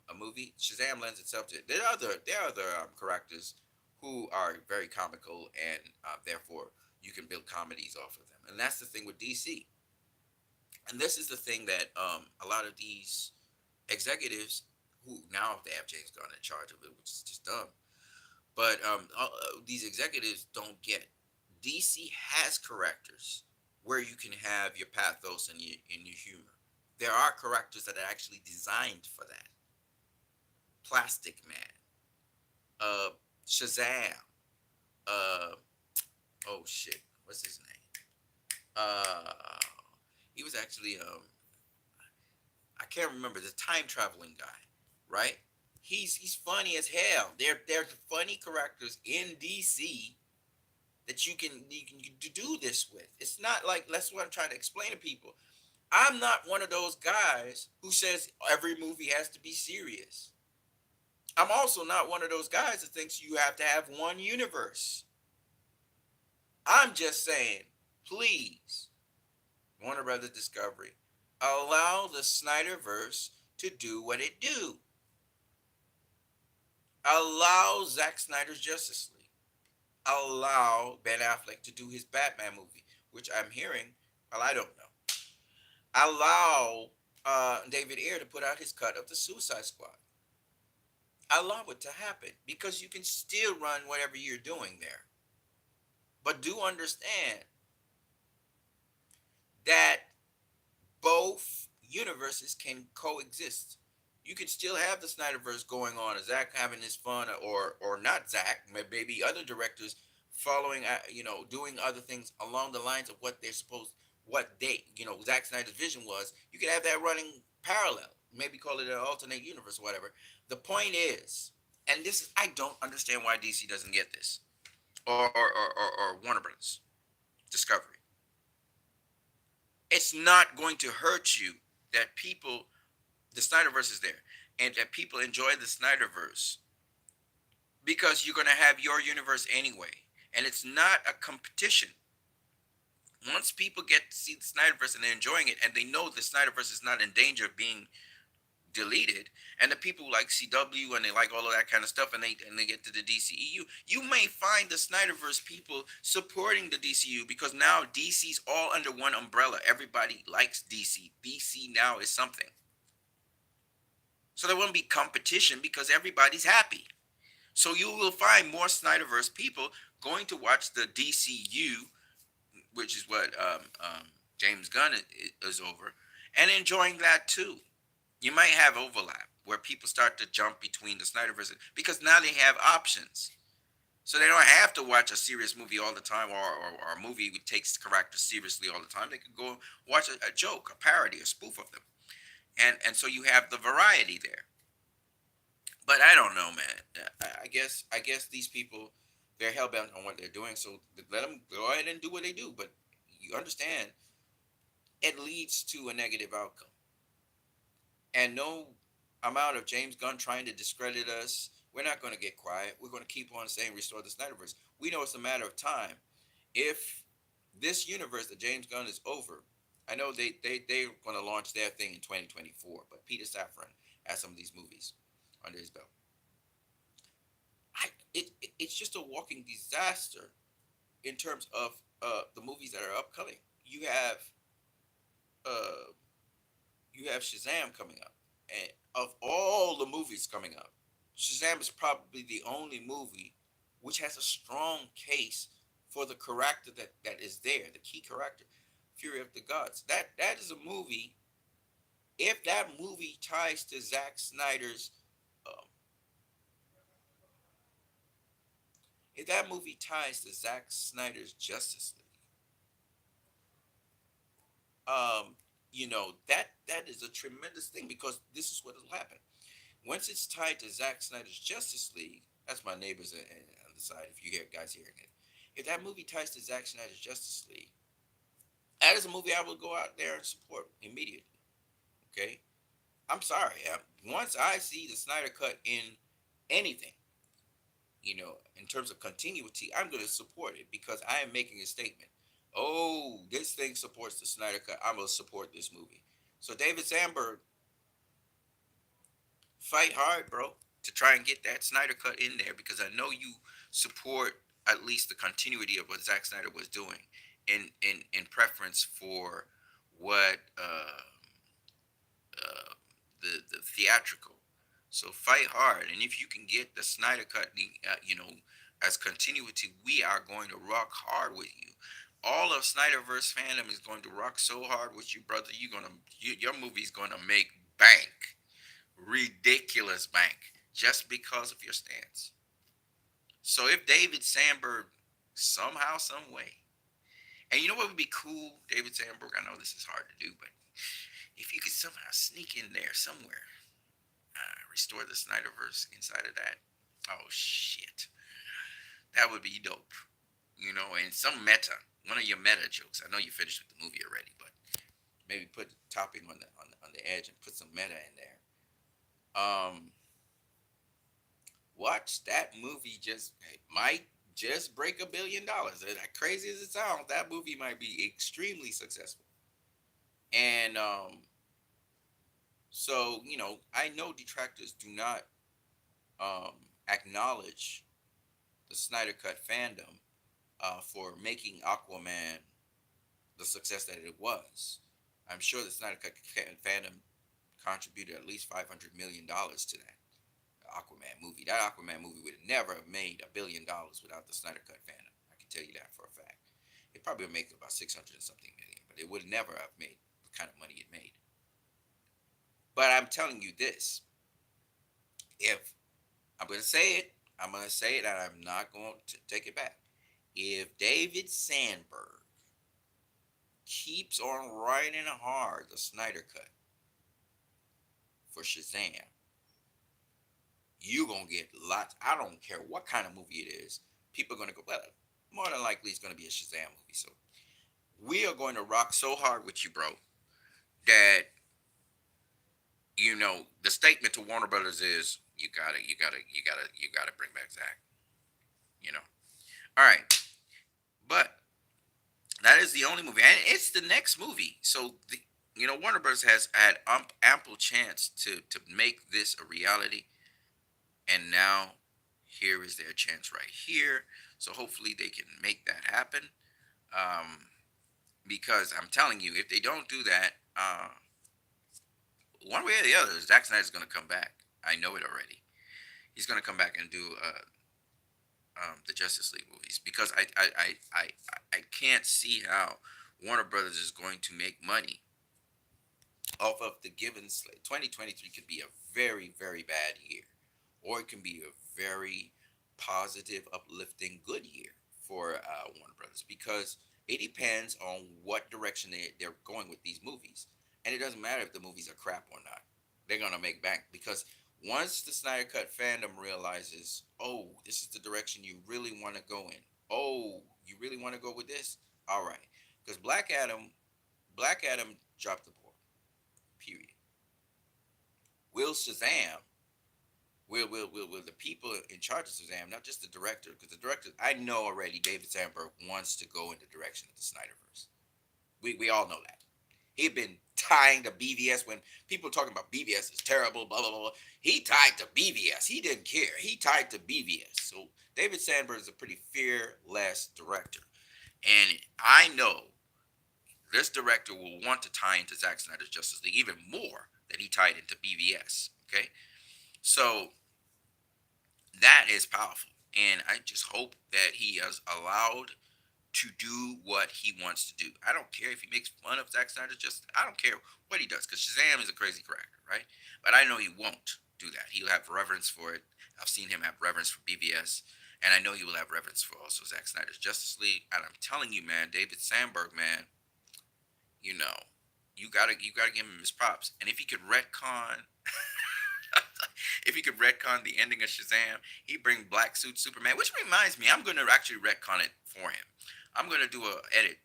a movie, Shazam lends itself to it. There are other characters who are very comical, and therefore you can build comedies off of them. And that's the thing with DC. And this is the thing that a lot of these executives, who now they have James Gunn in charge of it, which is just dumb. But these executives don't get. DC has characters where you can have your pathos and your humor. There are characters that are actually designed for that. Plastic Man, uh, Shazam, uh, oh shit, what's his name? Uh, he was actually I can't remember the time traveling guy, right? He's funny as hell. They're funny characters in DC that you can do this with. It's not like that's what I'm trying to explain to people. I'm not one of those guys who says every movie has to be serious. I'm also not one of those guys that thinks you have to have one universe. I'm just saying, please, Warner Brothers Discovery, allow the Snyderverse to do what it do. Allow Zack Snyder's Justice League. Allow Ben Affleck to do his Batman movie, which I'm hearing, well, I don't know. Allow David Ayer to put out his cut of the Suicide Squad. Allow it to happen because you can still run whatever you're doing there. But do understand that both universes can coexist. You could still have the Snyderverse going on, Zach having his fun, or not Zach, maybe other directors following, doing other things along the lines of what they're supposed, what Zack Snyder's vision was. You could have that running parallel, maybe call it an alternate universe or whatever. The point is, and this is, I don't understand why DC doesn't get this, or Warner Brothers Discovery. It's not going to hurt you that the Snyderverse is there, and that people enjoy the Snyderverse because you're going to have your universe anyway, and it's not a competition. Once people get to see the Snyderverse and they're enjoying it, and they know the Snyderverse is not in danger of being deleted, and the people who like CW and they like all of that kind of stuff, and they get to the DCEU, you may find the Snyderverse people supporting the DCU because now DC's all under one umbrella. Everybody likes DC. DC now is something. So there won't be competition because everybody's happy. So you will find more Snyderverse people going to watch the DCU, which is what James Gunn is over, and enjoying that too. You might have overlap where people start to jump between the Snyderverse because now they have options. So they don't have to watch a serious movie all the time, or a movie that takes characters seriously all the time. They could go watch a joke, a parody, a spoof of them. And so you have the variety there. But I don't know, man. I guess these people, they're hell bent on what they're doing. So let them go ahead and do what they do. But you understand, it leads to a negative outcome. And no amount of James Gunn trying to discredit us, we're not going to get quiet. We're going to keep on saying restore the Snyderverse. We know it's a matter of time. If this universe that James Gunn is over, I know they're going to launch their thing in 2024, but Peter Safran has some of these movies under his belt. It's just a walking disaster in terms of the movies that are upcoming. Uh, you have Shazam coming up, and of all the movies coming up, Shazam is probably the only movie which has a strong case for the character that is there, the key character, Fury of the Gods. That is a movie. If that movie ties to Zack Snyder's, um, if that movie ties to Zack Snyder's Justice League, um, that is a tremendous thing because this is what will happen. Once it's tied to Zack Snyder's Justice League, that's my neighbors on the side. If you hear guys hearing it, if that movie ties to Zack Snyder's Justice League, that is a movie I would go out there and support immediately. Okay, I'm sorry. Once I see the Snyder cut in anything, in terms of continuity, I'm going to support it because I am making a statement. Oh, this thing supports the Snyder cut. I'm going to support this movie. So David Sandberg, fight hard, bro, to try and get that Snyder cut in there because I know you support at least the continuity of what Zack Snyder was doing in preference for what uh, the theatrical. So fight hard, and if you can get the Snyder cut, as continuity, we are going to rock hard with you. All of Snyderverse fandom is going to rock so hard with you, brother. Your movie's gonna make bank, ridiculous bank, just because of your stance. So if David Sandberg somehow, some way, and you know what would be cool, David Sandberg? I know this is hard to do, but if you could somehow sneak in there somewhere, restore the Snyderverse inside of that, oh shit, that would be dope. And some meta, one of your meta jokes. I know you finished with the movie already, but maybe put the topping on the edge and put some meta in there. Watch that movie just it might just break $1 billion. As crazy as it sounds, that movie might be extremely successful. And so I know detractors do not um, acknowledge the Snyder Cut fandom for making Aquaman the success that it was. I'm sure the Snyder Cut fandom contributed at least $500 million to that Aquaman movie. That Aquaman movie would have never have made $1 billion without the Snyder Cut fandom. I can tell you that for a fact. It probably would make about 600 and something million, but it would never have made the kind of money it made. But I'm telling you this: if I'm going to say it, I'm going to say it, and I'm not going to take it back. If David Sandberg keeps on writing hard the Snyder Cut for Shazam, you're gonna get lots. I don't care what kind of movie it is. People are gonna go, well, more than likely it's gonna be a Shazam movie. So we are going to rock so hard with you, bro, that the statement to Warner Brothers is you gotta bring back Zach. You know. All right. But that is the only movie. And it's the next movie. So Warner Brothers has had ample chance to make this a reality. And now here is their chance right here. So hopefully they can make that happen. Um, because I'm telling you, if they don't do that, one way or the other, Zack Snyder's going to come back. I know it already. He's going to come back and do the Justice League movies because I can't see how Warner Brothers is going to make money off of the given slate. 2023 could be a very, very bad year, or it can be a very positive, uplifting, good year for Warner Brothers because it depends on what direction they're going with these movies. And it doesn't matter if the movies are crap or not. They're going to make bank because once the Snyder Cut fandom realizes, oh, this is the direction you really want to go in. Oh, you really want to go with this? All right. Because Black Adam dropped the ball. Period. will Shazam, will the people in charge of Shazam, not just the director, because the director, I know already David Sandberg wants to go in the direction of the Snyderverse. We all know that. He'd been tying to BVS when people were talking about BVS is terrible, blah blah blah. He tied to BVS. He didn't care. He tied to BVS. So David Sandberg is a pretty fearless director, and I know this director will want to tie into Zack Snyder's Justice League even more than he tied into BVS. Okay, so that is powerful, and I just hope that he is allowed to do what he wants to do. I don't care if he makes fun of Zack Snyder. Just I don't care what he does because Shazam is a crazy character, right? But I know he won't do that. He'll have reverence for it. I've seen him have reverence for BVS, and I know he will have reverence for also Zack Snyder's Justice League. And I'm telling you, man, David Sandberg, man, you know, you gotta give him his props. And if he could retcon, if he could retcon the ending of Shazam, he bring Black Suit Superman. Which reminds me, I'm gonna actually retcon it for him. I'm gonna do a edit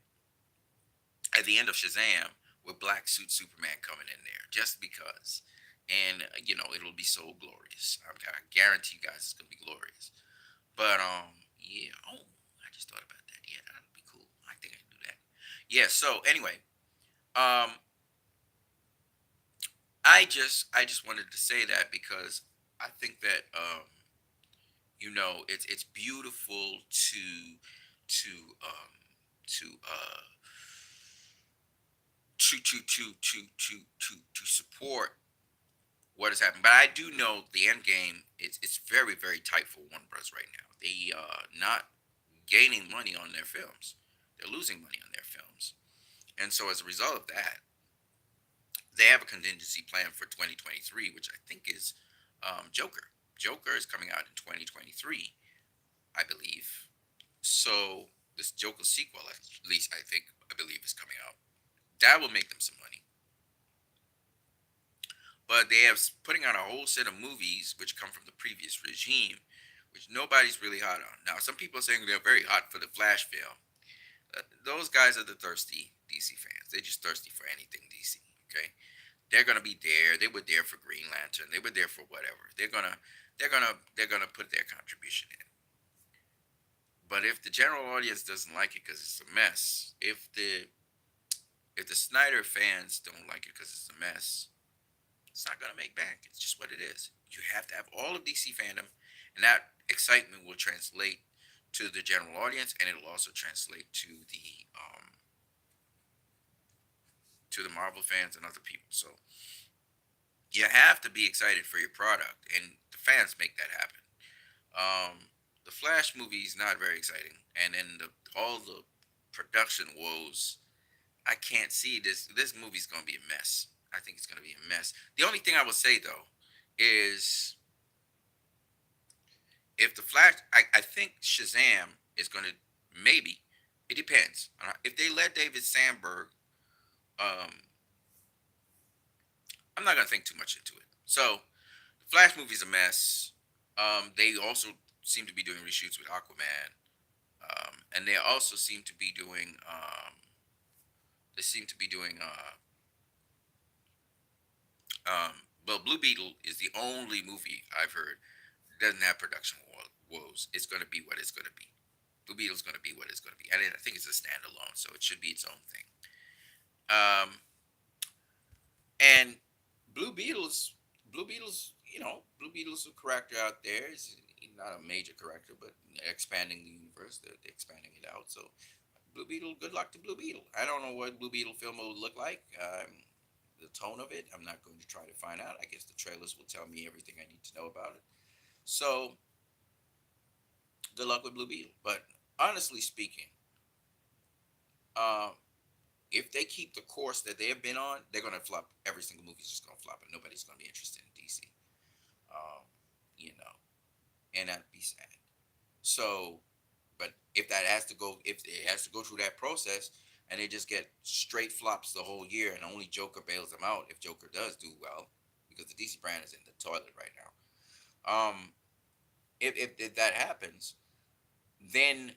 at the end of Shazam with Black Suit Superman coming in there, just because. And it'll be so glorious. I guarantee you guys it's gonna be glorious. But yeah. Oh, I just thought about that. Yeah, that'd be cool. I think I can do that. Yeah. So anyway, um, I just wanted to say that because I think that it's beautiful to um to to support what is happening. But I do know the end game. It's very very tight for Warner Bros. Right now. They not gaining money on their films. They're losing money on their films, and so as a result of that, they have a contingency plan for 2023, which I think is Joker. Joker is coming out in 2023, I believe. So this Joker sequel, at least I believe, is coming out. That will make them some money. But they have putting out a whole set of movies which come from the previous regime, which nobody's really hot on. Now, some people are saying they're very hot for the Flash film. Those guys are the thirsty DC fans. They're just thirsty for anything DC. Okay, they're gonna be there. They were there for Green Lantern. They were there for whatever. They're gonna put their contribution in. But if the general audience doesn't like it because it's a mess, if the Snyder fans don't like it because it's a mess, it's not gonna make bank. It's just what it is. You have to have all of DC fandom, and that excitement will translate to the general audience, and it'll also translate to the Marvel fans and other people. So you have to be excited for your product, and the fans make that happen. The Flash movie is not very exciting, and then all the production woes. I can't see this movie's gonna be a mess. I think it's gonna be a mess. The only thing I will say though is if the Flash, I think Shazam is gonna maybe. It depends. If they let David Sandberg, um, I'm not gonna think too much into it. So the Flash movie's a mess. They also seem to be doing reshoots with Aquaman, and they also seem to be doing. They seem to be doing. Well, Blue Beetle is the only movie I've heard doesn't have production woes. It's going to be what it's going to be. Blue Beetle's going to be what it's going to be, and I think it's a standalone, so it should be its own thing. Um, and Blue Beetle's Blue Beetle's Blue Beetle's a character out there. He's not a major character, but expanding the universe. They're expanding it out. So Blue Beetle, good luck to Blue Beetle. I don't know what Blue Beetle film would look like. The tone of it, I'm not going to try to find out. I guess the trailers will tell me everything I need to know about it. So good luck with Blue Beetle. But honestly speaking, uh, if they keep the course that they have been on, they're going to flop. Every single movie's just going to flop, and nobody's going to be interested in DC. Um, you know, and that'd be sad. So, but if it has to go through that process, and they just get straight flops the whole year, and only Joker bails them out if Joker does do well, because the DC brand is in the toilet right now. If that happens, then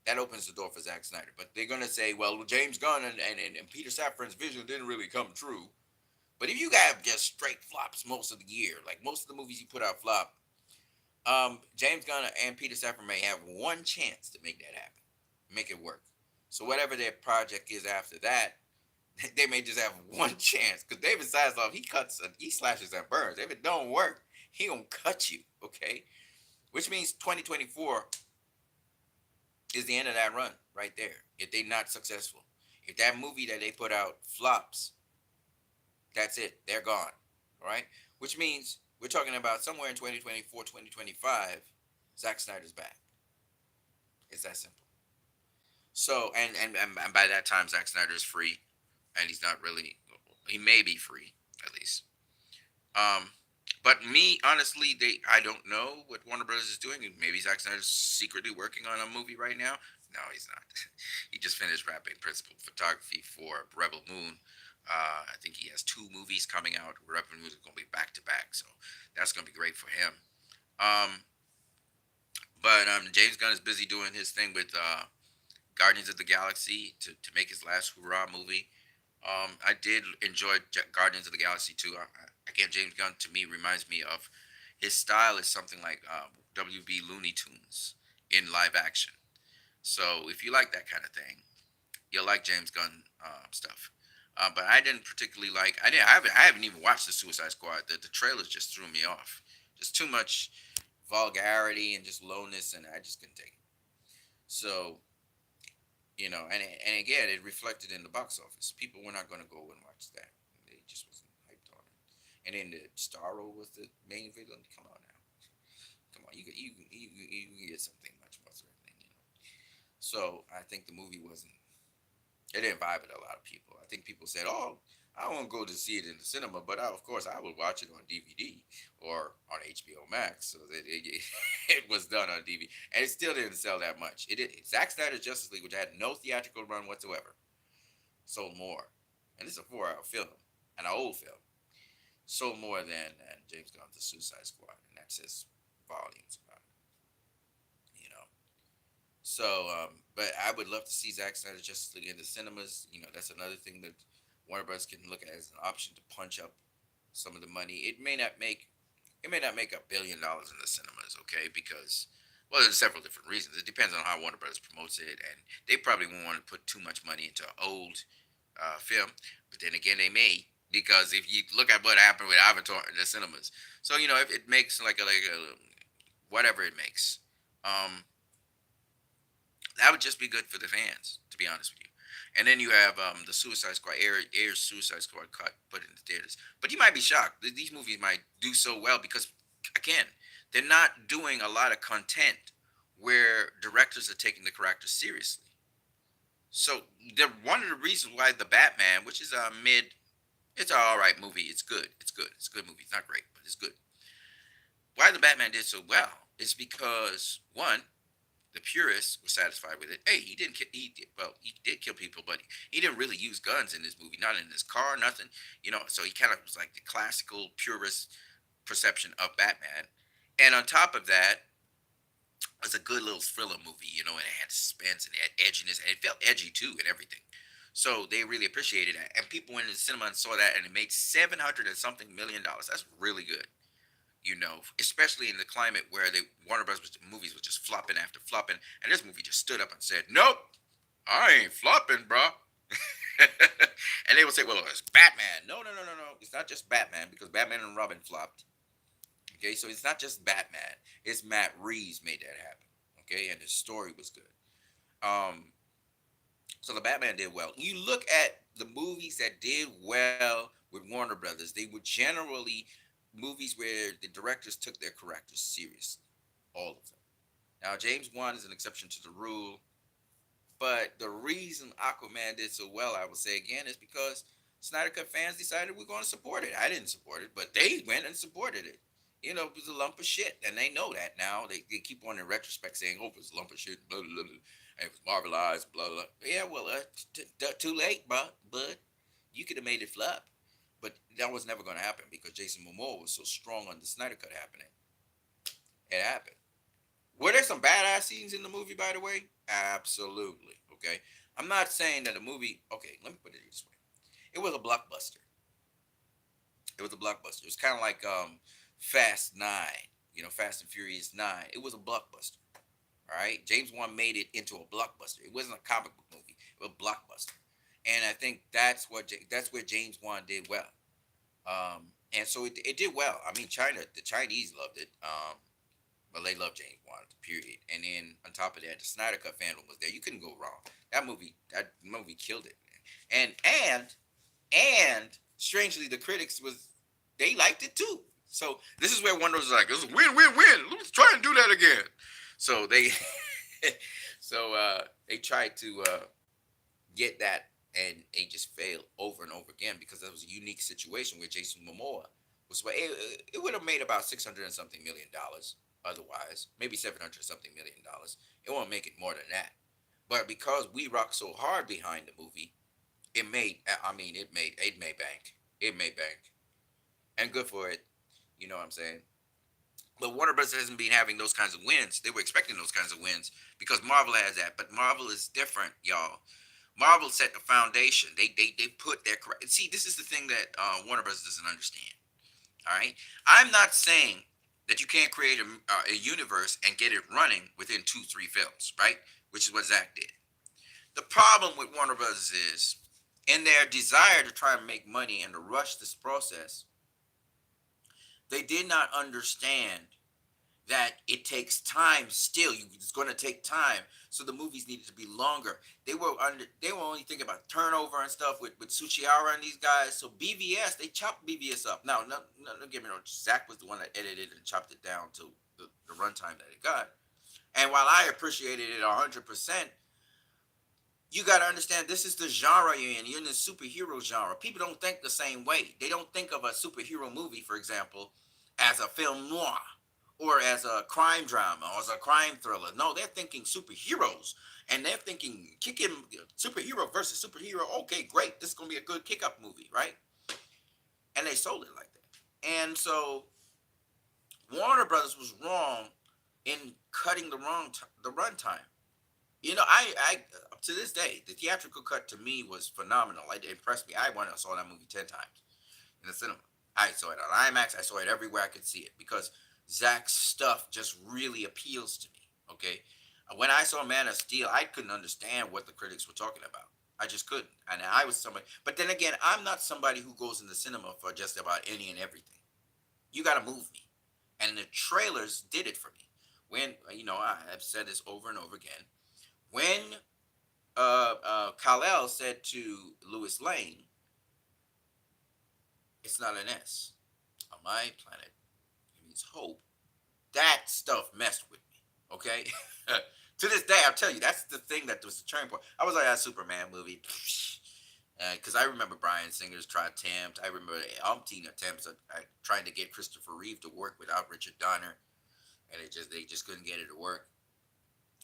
that opens the door for Zack Snyder. But they're gonna say, well, James Gunn and Peter Safran's vision didn't really come true. But if you got just straight flops most of the year, like most of the movies you put out flop, James Gunn and Peter Safran may have one chance to make that happen, make it work. So whatever their project is after that, they may just have one chance. Because David Zaslav, he slashes and burns. If it don't work, he gonna cut you. Okay, which means 2024 is the end of that run right there. If they're not successful, if that movie that they put out flops, that's it. They're gone. All right, which means we're talking about somewhere in 2024, 2025, Zack Snyder's back. It's that simple. So, and by that time, Zack Snyder is free, and he's not really. He may be free at least. Um, but me, honestly, I don't know what Warner Brothers is doing. Maybe Zack Snyder's secretly working on a movie right now. No, he's not. He just finished wrapping principal photography for Rebel Moon. I think he has two movies coming out. Rebel Moon is going to be back to back, so that's going to be great for him. Um, but James Gunn is busy doing his thing with Guardians of the Galaxy to make his last hurrah movie. I did enjoy Guardians of the Galaxy too. Again, James Gunn to me reminds me of his style is something like WB Looney Tunes in live action. So if you like that kind of thing, you'll like James Gunn stuff. But I didn't particularly like. I haven't even watched the Suicide Squad. The trailers just threw me off. Just too much vulgarity and just lowness, and I just couldn't take it. So and again, it reflected in the box office. People were not going to go and watch that. They just wasn't hyped on it. And then the Starro was the main villain. Come on now, come on. You get something much more threatening. So I think the movie wasn't. It didn't vibe with a lot of people. I think people said, "Oh, I won't go to see it in the cinema, but of course I will watch it on DVD or on HBO Max." So that it was done on DVD, and it still didn't sell that much. It did. Zack Snyder's Justice League, which had no theatrical run whatsoever, sold more, and it's a 4-hour film, an old film, sold more than James Gunn's The Suicide Squad, and that says volumes about it. So, but I would love to see Zack Snyder Justice League in the cinemas. That's another thing that Warner Bros. Can look at as an option to punch up some of the money. It may not make $1 billion in the cinemas, okay? Because there's several different reasons. It depends on how Warner Bros. Promotes it, and they probably won't want to put too much money into an old film. But then again, they may, because if you look at what happened with Avatar in the cinemas, so if it makes like a whatever it makes. That would just be good for the fans, to be honest with you. And then you have the Suicide Squad, Air Suicide Squad cut put in the theaters. But you might be shocked. These movies might do so well because, again, they're not doing a lot of content where directors are taking the characters seriously. So they're one of the reasons why the Batman, which is a it's an all right movie. It's good. It's good. It's a good movie. It's not great, but it's good. Why the Batman did so well is because one, the purists were satisfied with it. Hey, he didn't. He did kill people, but he didn't really use guns in this movie. Not in his car, nothing. So he kind of was like the classical purist perception of Batman. And on top of that, it was a good little thriller movie. And it had suspense and it had edginess, and it felt edgy too, and everything. So they really appreciated that, and people went to the cinema and saw that, and it made $700 and something million. That's really good, especially in the climate where the Warner Bros. Movies were just flopping after flopping, and this movie just stood up and said, "Nope, I ain't flopping, bro." And they would say, "Well, it's Batman." No, no, no, no, no. It's not just Batman because Batman and Robin flopped. Okay, so it's not just Batman. It's Matt Reeves made that happen. Okay, and the story was good. Um, so the Batman did well. You look at the movies that did well with Warner Brothers, they were generally movies where the directors took their characters seriously. All of them. Now, James Wan is an exception to the rule, but the reason Aquaman did so well, I would say again, is because Snyder Cut fans decided we're going to support it. I didn't support it, but they went and supported it. It was a lump of shit, and they know that now. They keep on in retrospect saying, "Oh, it's a lump of shit, blah, blah, blah. And it was marvelized, blah blah." Yeah, well, too late, bud. You could have made it flop, but that was never going to happen because Jason Momoa was so strong on the Snyder Cut happening. It happened. Were there some badass scenes in the movie, by the way? Absolutely. Okay. I'm not saying that the movie. Okay, let me put it this way. It was a blockbuster. It was a blockbuster. It was kind of like Fast Nine, Fast and Furious Nine. It was a blockbuster. All right, James Wan made it into a blockbuster. It wasn't a comic book movie. It was a blockbuster, and I think that's where James Wan did well. And so it did well. I mean, the Chinese loved it. But they loved James Wan, period. And then on top of that, the Snyder Cut fandom was there. You couldn't go wrong. That movie killed it. And and and strangely, the critics they liked it too. So this is where Wonder was like, "It's a win, win, win. Let's try and do that again." So they tried to get that, and they just failed over and over again because that was a unique situation where Jason Momoa was. It would have made about 600 and something $1 million. Otherwise, maybe 700 something $1 million. It won't make it more than that. But because we rocked so hard behind the movie, it made. I mean, it made bank. It made bank, and good for it. You know what I'm saying? But Warner Bros. Hasn't been having those kinds of wins. They were expecting those kinds of wins because Marvel has that. But Marvel is different, y'all. Marvel set the foundation. They put their see. This is the thing that Warner Bros. Doesn't understand. All right, I'm not saying that you can't create a universe and get it running within 2-3 films, right? Which is what Zach did. The problem with Warner Bros. Is in their desire to try and make money and to rush this process, they did not understand that it takes time still. It's going to take time. So the movies needed to be longer. They were only thinking about turnover and stuff with Suchiara and these guys. So BVS, they chopped BVS up. Now, no, don't get me wrong. Zach was the one that edited and chopped it down to the runtime that it got. And while I appreciated it 100%, you got to understand this is the genre you're in. You're in the superhero genre. People don't think the same way. They don't think of a superhero movie, for example, as a film noir or as a crime drama or as a crime thriller. No, they're thinking superheroes, and they're thinking kicking superhero versus superhero. Okay, great. This is going to be a good kick up movie, right? And they sold it like that. And so Warner Brothers was wrong in cutting the runtime. I to this day, the theatrical cut to me was phenomenal. It impressed me. I went and saw that movie 10 times in the cinema. I saw it on IMAX. I saw it everywhere I could see it because Zach's stuff just really appeals to me. Okay, when I saw Man of Steel, I couldn't understand what the critics were talking about. I just couldn't, and I was somebody. But then again, I'm not somebody who goes in the cinema for just about any and everything. You got to move me, and the trailers did it for me. When I've said this over and over again. When Kal-El said to Louis Lane, "It's not an S. On my planet, it means hope." That stuff messed with me. Okay, to this day, I'll tell you that's the thing that was the turning point. I was like that Superman movie because I remember Bryan Singer's attempt. I remember umpteen attempts at trying to get Christopher Reeve to work without Richard Donner, and they just couldn't get it to work.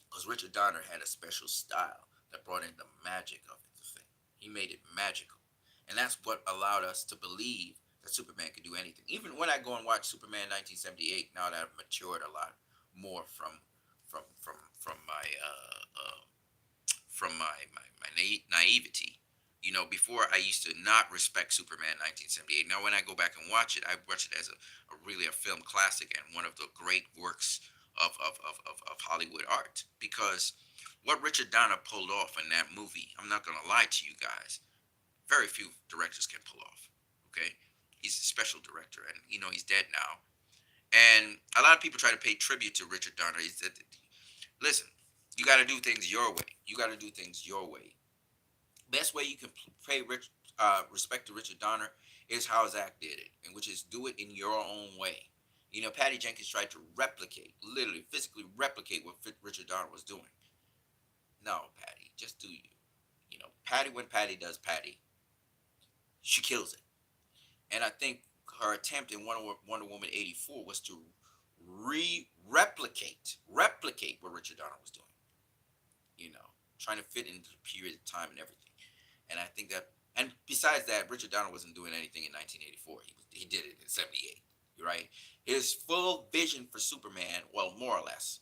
Because Richard Donner had a special style that brought in the magic of the thing. He made it magical. And that's what allowed us to believe that Superman could do anything. Even when I go and watch Superman 1978, now that I've matured a lot more from my naivety. Before I used to not respect Superman 1978. Now when I go back and watch it, I watch it as really a film classic and one of the great works of Hollywood art. Because what Richard Donner pulled off in that movie, I'm not going to lie to you guys, very few directors can pull off. Okay? He's a special director, and he's dead now. And a lot of people try to pay tribute to Richard Donner. He said, listen, you got to do things your way. You got to do things your way. Best way you can pay respect to Richard Donner is how Zach did it, and which is do it in your own way. Patty Jenkins tried to replicate, literally, physically replicate what Richard Donner was doing. No, Patty, just do you. Patty, when Patty does Patty, she kills it. And I think her attempt in Wonder Woman 84 was to replicate what Richard Donner was doing. Trying to fit into the period of time and everything. And I think that, and besides that, Richard Donner wasn't doing anything in 1984. He did it in 78. Right? His full vision for Superman, well, more or less,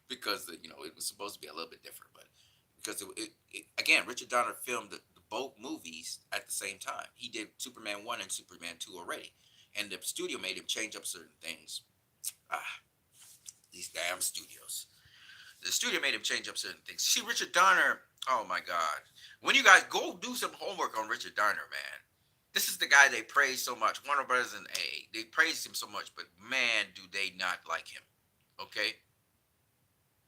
because it was supposed to be a little bit different, but because again, Richard Donner filmed the both movies at the same time. He did Superman 1 and Superman 2 already. And the studio made him change up certain things. Ah, these damn studios. The studio made him change up certain things. See, Richard Donner, oh my God. When you guys go do some homework on Richard Donner, man, this is the guy they praise so much. Warner Brothers and they praise him so much, but man, do they not like him. Okay?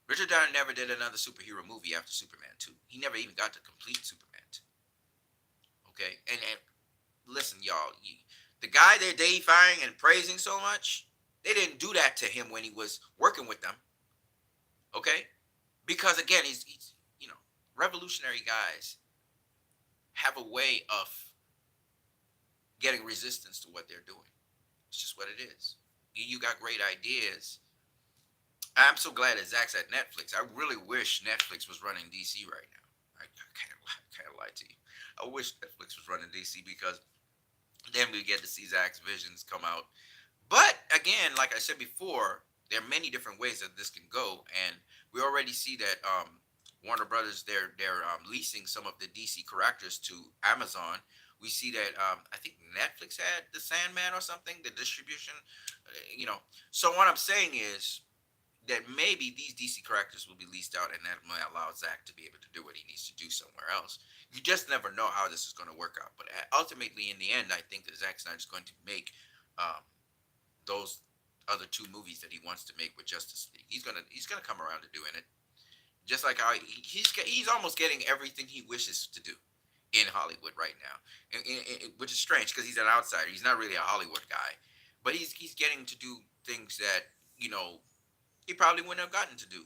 Richard Donner never did another superhero movie after Superman 2. He never even got to complete Superman 2. Okay? And listen, y'all, the guy they're deifying and praising so much, they didn't do that to him when he was working with them. Okay? Because again, he's revolutionary guys have a way of getting resistance to what they're doing. It's just what it is. You got great ideas. I'm so glad that Zach's at Netflix. I really wish Netflix was running DC right now. I can't lie to you. I wish Netflix was running DC because then we get to see Zach's visions come out. But again, like I said before, there are many different ways that this can go, and we already see that Warner Brothers they're leasing some of the DC characters to Amazon. We see that I think Netflix had the Sandman or something, the distribution. So what I'm saying is that maybe these DC characters will be leased out, and that might allow Zach to be able to do what he needs to do somewhere else. You just never know how this is going to work out. But ultimately, in the end, I think that Zack Snyder is going to make um, those other two movies that he wants to make with Justice League. He's gonna come around to doing it. Just like how he's almost getting everything he wishes to do in Hollywood right now, which is strange because he's an outsider. He's not really a Hollywood guy, but he's getting to do things that he probably wouldn't have gotten to do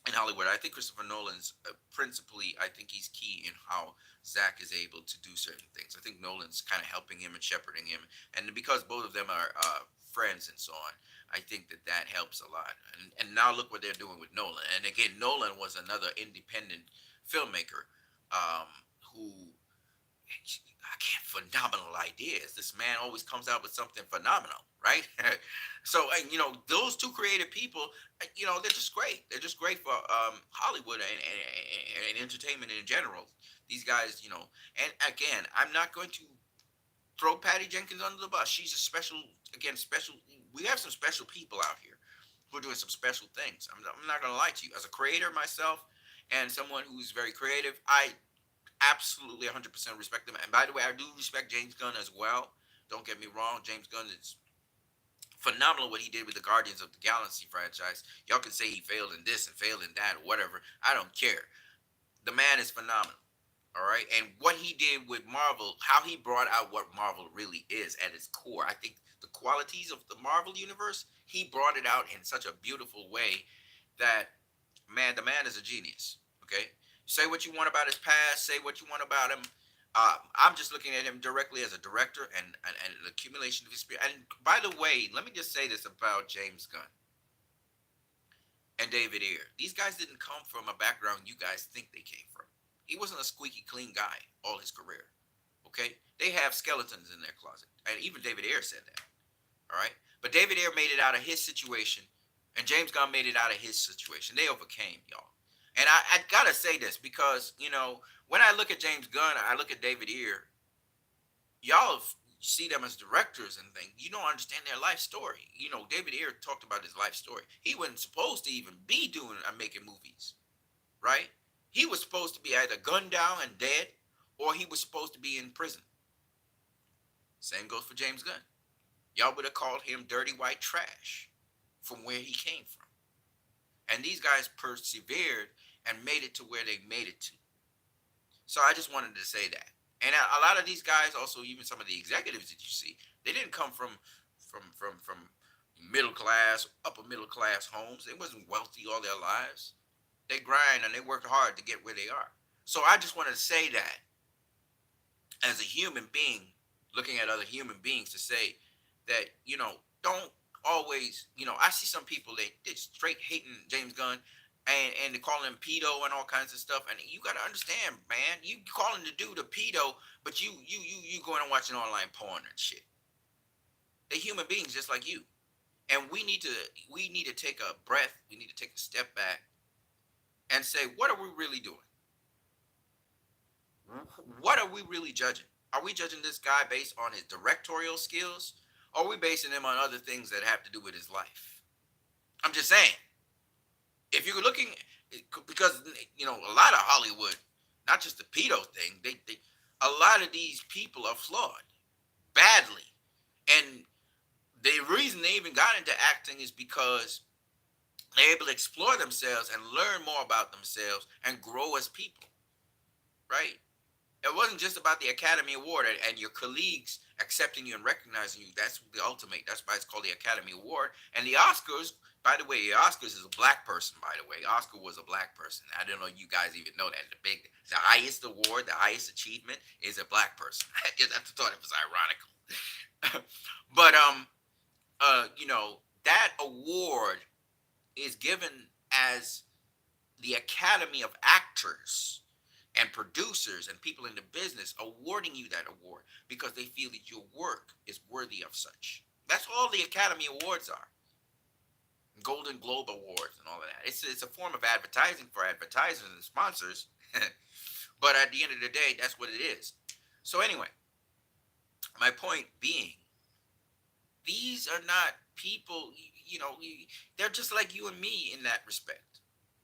in Hollywood. I think Christopher Nolan's principally, I think he's key in how Zach is able to do certain things. I think Nolan's kind of helping him and shepherding him, and because both of them are friends and so on, I think that that helps a lot. And now look what they're doing with Nolan. And again, Nolan was another independent filmmaker who phenomenal ideas. This man always comes out with something phenomenal, right? So, those two creative people, they're just great. They're just great for Hollywood and entertainment in general. These guys, and again, I'm not going to throw Patty Jenkins under the bus. She's a special. We have some special people out here who are doing some special things. I'm not going to lie to you. As a creator myself and someone who's very creative, I absolutely 100% respect them. And by the way, I do respect James Gunn as well. Don't get me wrong. James Gunn is phenomenal what he did with the Guardians of the Galaxy franchise. Y'all can say he failed in this and failed in that or whatever. I don't care. The man is phenomenal. All right. And what he did with Marvel, how he brought out what Marvel really is at its core. I think the qualities of the Marvel universe, he brought it out in such a beautiful way that, man, the man is a genius. Okay. Say what you want about his past, say what you want about him. I'm just looking at him directly as a director and an accumulation of experience. And by the way, let me just say this about James Gunn and David Ayer. These guys didn't come from a background you guys think they came from. He wasn't a squeaky clean guy all his career. Okay? They have skeletons in their closet. And even David Ayer said that. All right? But David Ayer made it out of his situation, and James Gunn made it out of his situation. They overcame, y'all. And I gotta say this because, when I look at James Gunn, I look at David Ayer, y'all see them as directors and things. You don't understand their life story. David Ayer talked about his life story. He wasn't supposed to even be doing making movies, right? He was supposed to be either gunned down and dead, or he was supposed to be in prison. Same goes for James Gunn. Y'all would have called him dirty white trash from where he came from. And these guys persevered and made it to where they made it to. So I just wanted to say that. And a lot of these guys, also even some of the executives that you see, they didn't come from middle class, upper middle class homes. They wasn't wealthy all their lives. They grind and they worked hard to get where they are. So I just wanted to say that as a human being, looking at other human beings, to say that, don't always, I see some people, they straight hating James Gunn and they call him pedo and all kinds of stuff. And you got to understand, man, you calling the dude a pedo, but you going and watching online porn and shit. They're human beings just like you. And we need to take a breath. We need to take a step back and say, what are we really doing? What are we really judging? Are we judging this guy based on his directorial skills? Or are we basing him on other things that have to do with his life? I'm just saying, if you're looking, because a lot of Hollywood, not just the pedo thing, they a lot of these people are flawed badly, and the reason they even got into acting is because they're able to explore themselves and learn more about themselves and grow as people, right? It wasn't just about the Academy Award and your colleagues accepting you and recognizing you. That's the ultimate. That's why it's called the Academy Award. And the Oscars, by the way, the Oscars is a black person, by the way. Oscar was a black person. I don't know if you guys even know that. The highest award, the highest achievement is a black person. I just thought it was ironical. But that award is given as the Academy of Actors and producers and people in the business awarding you that award because they feel that your work is worthy of such. That's all the Academy Awards are. Golden Globe Awards and all of that. It's a form of advertising for advertisers and sponsors. But at the end of the day, that's what it is. So anyway, my point being, these are not people, they're just like you and me in that respect.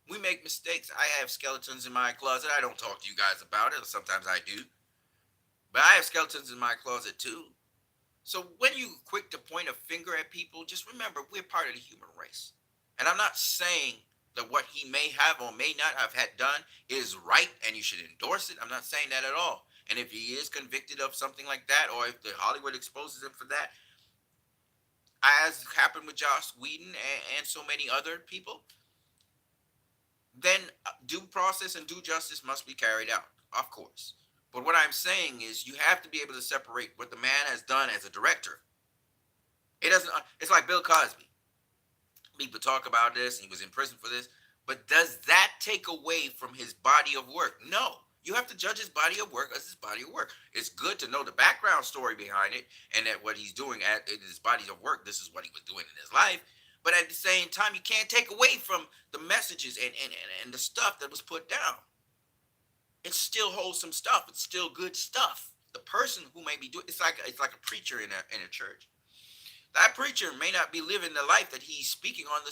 We make mistakes. I have skeletons in my closet. I don't talk to you guys about it. Sometimes I do. But I have skeletons in my closet too. So when you quick to point a finger at people, just remember we're part of the human race. And I'm not saying that what he may have or may not have had done is right and you should endorse it. I'm not saying that at all. And if he is convicted of something like that, or if the Hollywood exposes him for that, as happened with Joss Whedon and so many other people, then due process and due justice must be carried out, of course. But what I'm saying is you have to be able to separate what the man has done as a director. It doesn't. It's like Bill Cosby. People talk about this, and he was in prison for this. But does that take away from his body of work? No. You have to judge his body of work as his body of work. It's good to know the background story behind it, and that what he's doing in his body of work, this is what he was doing in his life. But at the same time, you can't take away from the messages and the stuff that was put down. It's still wholesome stuff. It's still good stuff. The person who may be doing it's like a preacher in a church. That preacher may not be living the life that he's speaking on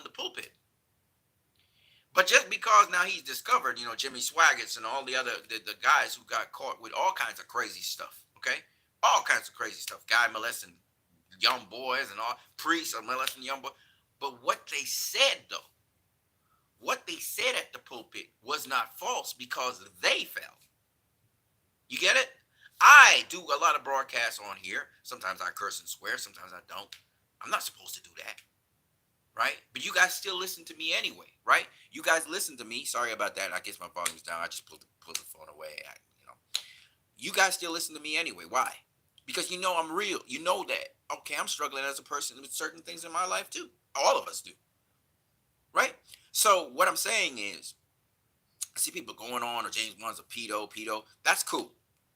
the pulpit. But just because now he's discovered, Jimmy Swaggart and all the guys who got caught with all kinds of crazy stuff, okay? All kinds of crazy stuff. Guy molesting young boys and all priests are molesting young boys. But what they said though, what they said at the pulpit was not false because they fell. You get it? I do a lot of broadcasts on here. Sometimes I curse and swear, sometimes I don't. I'm not supposed to do that, right? But you guys still listen to me anyway, right? You guys listen to me. Sorry about that. I guess my volume's down. I just pulled the phone away. You guys still listen to me anyway. Why? Because I'm real. You know that. Okay, I'm struggling as a person with certain things in my life too. All of us do, right? So what I'm saying is, I see people going on, or James Bond's a pedo. That's cool.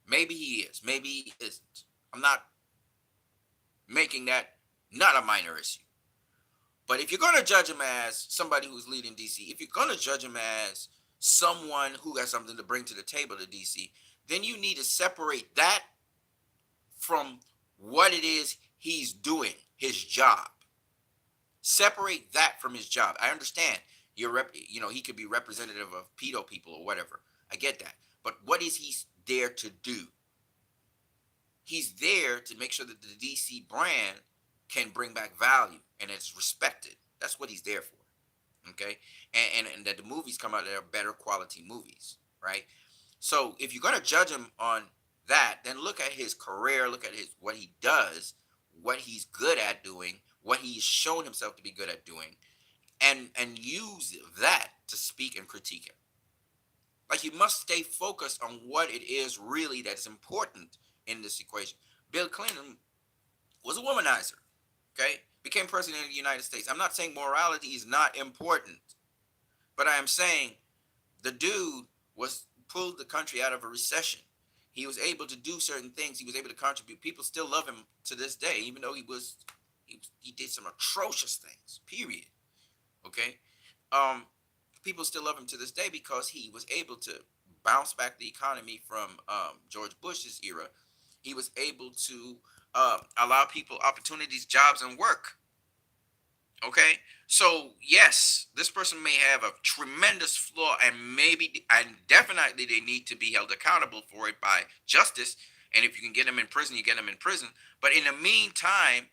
Maybe he is. Maybe he isn't. I'm not making that not a minor issue. But if you're going to judge him as somebody who's leading DC, if you're going to judge him as someone who has something to bring to the table to DC, then you need to separate that from what it is he's doing, his job. Separate that from his job. I understand he could be representative of pedo people or whatever. I get that. But what is he there to do? He's there to make sure that the DC brand can bring back value and it's respected. That's what he's there for. Okay? And that the movies come out that are better quality movies, right? So if you're gonna judge him on that, then look at his career, look at what he does, what he's good at doing, what he's shown himself to be good at doing, and use that to speak and critique him. Like, you must stay focused on what it is really that's important in this equation. Bill Clinton was a womanizer, okay? Became president of the United States. I'm not saying morality is not important, but I am saying the dude pulled the country out of a recession. He was able to do certain things. He was able to contribute. People still love him to this day, even though he did some atrocious things. Period. Okay, people still love him to this day because he was able to bounce back the economy from George Bush's era. He was able to allow people opportunities, jobs, and work. Okay, so yes, this person may have a tremendous flaw, and maybe and definitely they need to be held accountable for it by justice. And if you can get them in prison, you get them in prison. But in the meantime,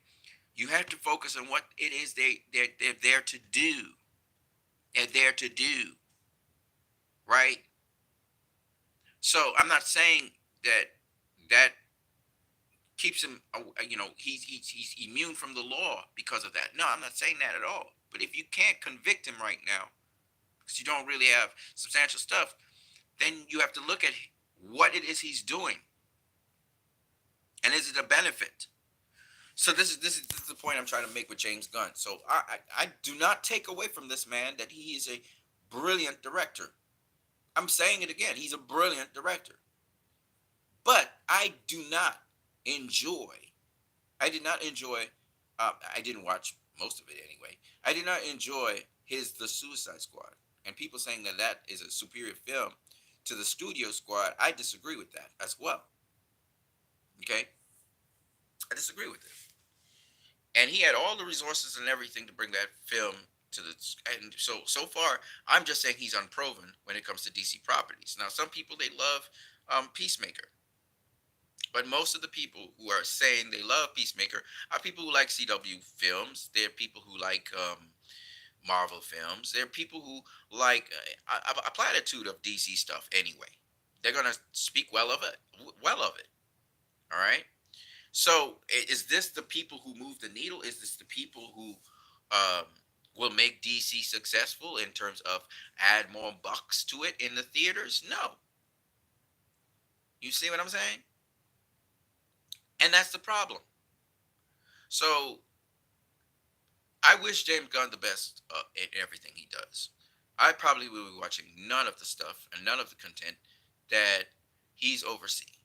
you have to focus on what it is they're there to do. They're there to do, right? So I'm not saying that that keeps him, he's immune from the law because of that. No, I'm not saying that at all. But if you can't convict him right now because you don't really have substantial stuff, then you have to look at what it is he's doing, and is it a benefit? So this is the point I'm trying to make with James Gunn. So I do not take away from this man that he is a brilliant director. I'm saying it again. He's a brilliant director. But I do not enjoy. I did not enjoy. I didn't watch most of it anyway. I did not enjoy his The Suicide Squad, and people saying that that is a superior film to the Studio Squad. I disagree with that as well. Okay, I disagree with it. And he had all the resources and everything to bring that film to the. And so far, I'm just saying he's unproven when it comes to DC properties. Now, some people they love Peacemaker. But most of the people who are saying they love Peacemaker are people who like CW films. They're people who like Marvel films. They're people who like a platitude of DC stuff anyway. They're gonna speak well of it. Well of it. All right. So is this the people who move the needle? Is this the people who um, will make DC successful in terms of add more bucks to it in the theaters? No. You see what I'm saying? And that's the problem. So I wish James Gunn the best in everything he does. I probably will be watching none of the stuff and none of the content that he's overseeing.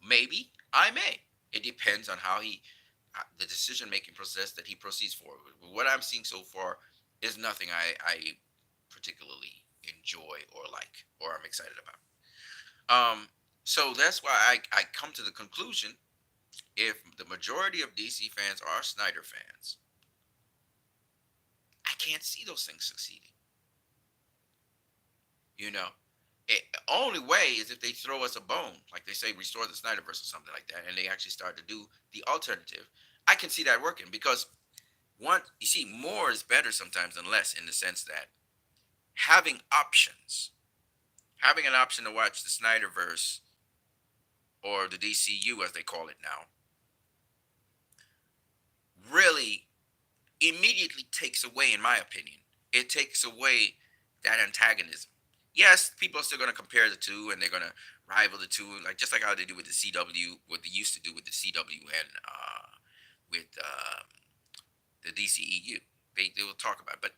Maybe I may. It depends on how the decision making process that he proceeds forward with. What I'm seeing so far is nothing I particularly enjoy or like or I'm excited about. So that's why I come to the conclusion if the majority of DC fans are Snyder fans, I can't see those things succeeding. You know, only way is if they throw us a bone, like they say, restore the Snyderverse or something like that, and they actually start to do the alternative. I can see that working because one, you see, more is better sometimes than less in the sense that having options, having an option to watch the Snyderverse or the DCU as they call it now, really immediately takes away, in my opinion, it takes away that antagonism. Yes, people are still going to compare the two, and they're going to rival the two, like just like how they do with the CW, what they used to do with the CW and with the DCEU. They will talk about it, but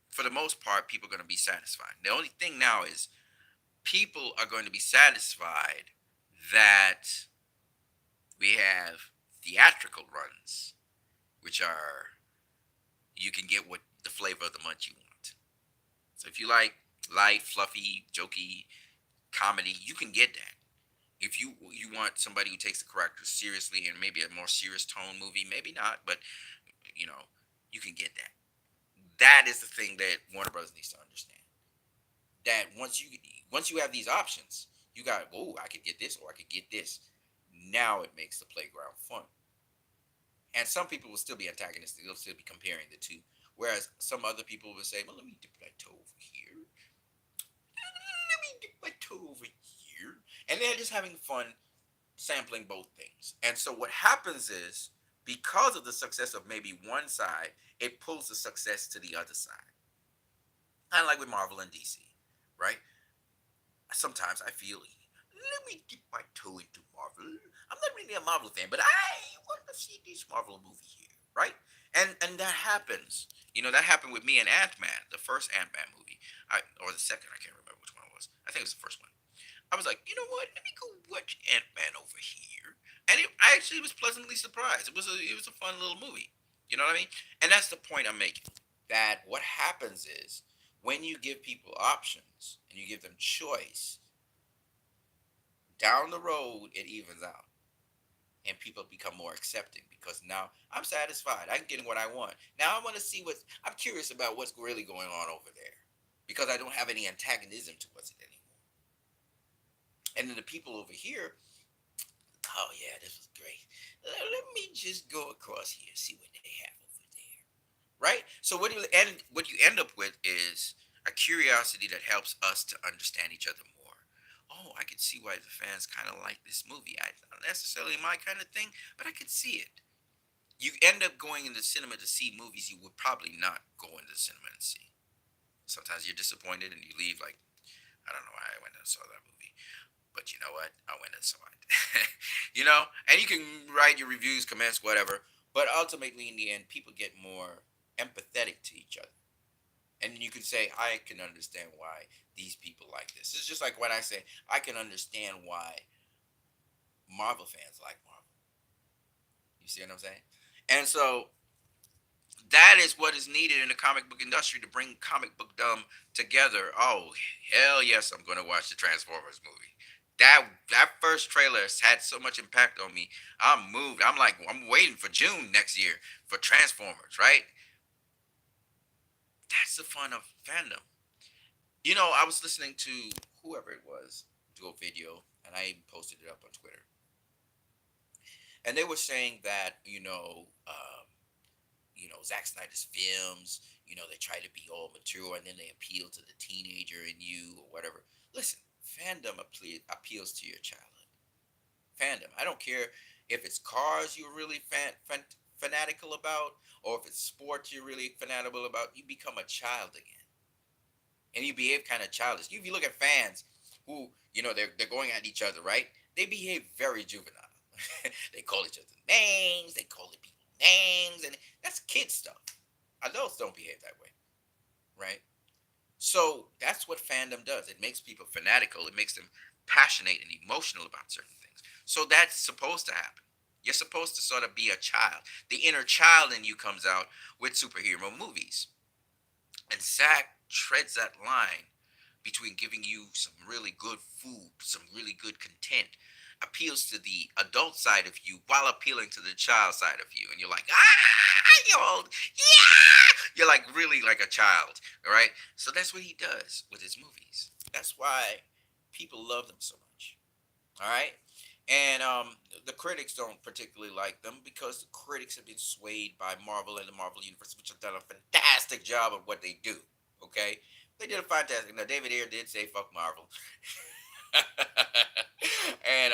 for the most part, people are going to be satisfied. The only thing now is people are going to be satisfied that we have theatrical runs, which are you can get what the flavor of the month you want. So if you like light, fluffy, jokey comedy, you can get that. If you want somebody who takes the characters seriously and maybe a more serious tone movie, maybe not, but you know, you can get that. That is the thing that Warner Brothers needs to understand. That once you have these options, you got, oh, I could get this or I could get this. Now it makes the playground fun. And some people will still be antagonistic. They'll still be comparing the two. Whereas some other people will say, well, let me dip my toe over here. Let me dip my toe over here. And they're just having fun sampling both things. And so what happens is, because of the success of maybe one side, it pulls the success to the other side. Kind of like with Marvel and DC, right? Sometimes I feel, let me dip my toe into Marvel. I'm not really a Marvel fan, but I want to see this Marvel movie here, right? And that happens. That happened with me and Ant Man, the first Ant Man movie, or the second. I can't remember which one it was. I think it was the first one. I was like, you know what? Let me go watch Ant Man over here, and I actually was pleasantly surprised. It was a fun little movie. You know what I mean? And that's the point I'm making. That what happens is when you give people options and you give them choice, Down the road, it evens out, and people become more accepting because now I'm satisfied. I'm getting what I want. Now I want to see what's. I'm curious about what's really going on over there because I don't have any antagonism towards it anymore. And then the people over here, oh yeah, this was great. Let me just go across here, see what they have over there. Right? So what you end up with is a curiosity that helps us to understand each other more. Oh, I could see why the fans kind of like this movie. It's not necessarily my kind of thing, but I could see it. You end up going into the cinema to see movies you would probably not go into the cinema and see. Sometimes you're disappointed and you leave like, I don't know why I went and saw that movie. But you know what? I went and saw it. And you can write your reviews, comments, whatever. But ultimately, in the end, people get more empathetic to each other. And you can say, I can understand why these people like this. It's just like when I say, I can understand why Marvel fans like Marvel. You see what I'm saying? And so that is what is needed in the comic book industry to bring comic book dumb together. Oh, hell yes, I'm going to watch the Transformers movie. That first trailer has had so much impact on me. I'm moved. I'm like, I'm waiting for June next year for Transformers, right? That's the fun of fandom. I was listening to whoever it was do a video, and I even posted it up on Twitter, and they were saying that Zack Snyder's films, they try to be all mature and then they appeal to the teenager in you or whatever. Listen, fandom appeals to your childhood. Fandom. I don't care if it's cars you're really fanatical about or if it's sports you're really fanatical about. You become a child again. And you behave kind of childish. If you look at fans who, they're going at each other, right? They behave very juvenile. They call each other names, they call it people names, and that's kid stuff. Adults don't behave that way, right? So that's what fandom does. It makes people fanatical. It makes them passionate and emotional about certain things. So that's supposed to happen. You're supposed to sort of be a child. The inner child in you comes out with superhero movies. And Zach treads that line between giving you some really good food, some really good content, appeals to the adult side of you while appealing to the child side of you. And you're like, you're yeah! You're like really like a child, all right? So that's what he does with his movies. That's why people love them so much, all right? And the critics don't particularly like them because the critics have been swayed by Marvel and the Marvel Universe, which have done a fantastic job of what they do. Okay, they did a fantastic. Now David Ayer did say "fuck Marvel," and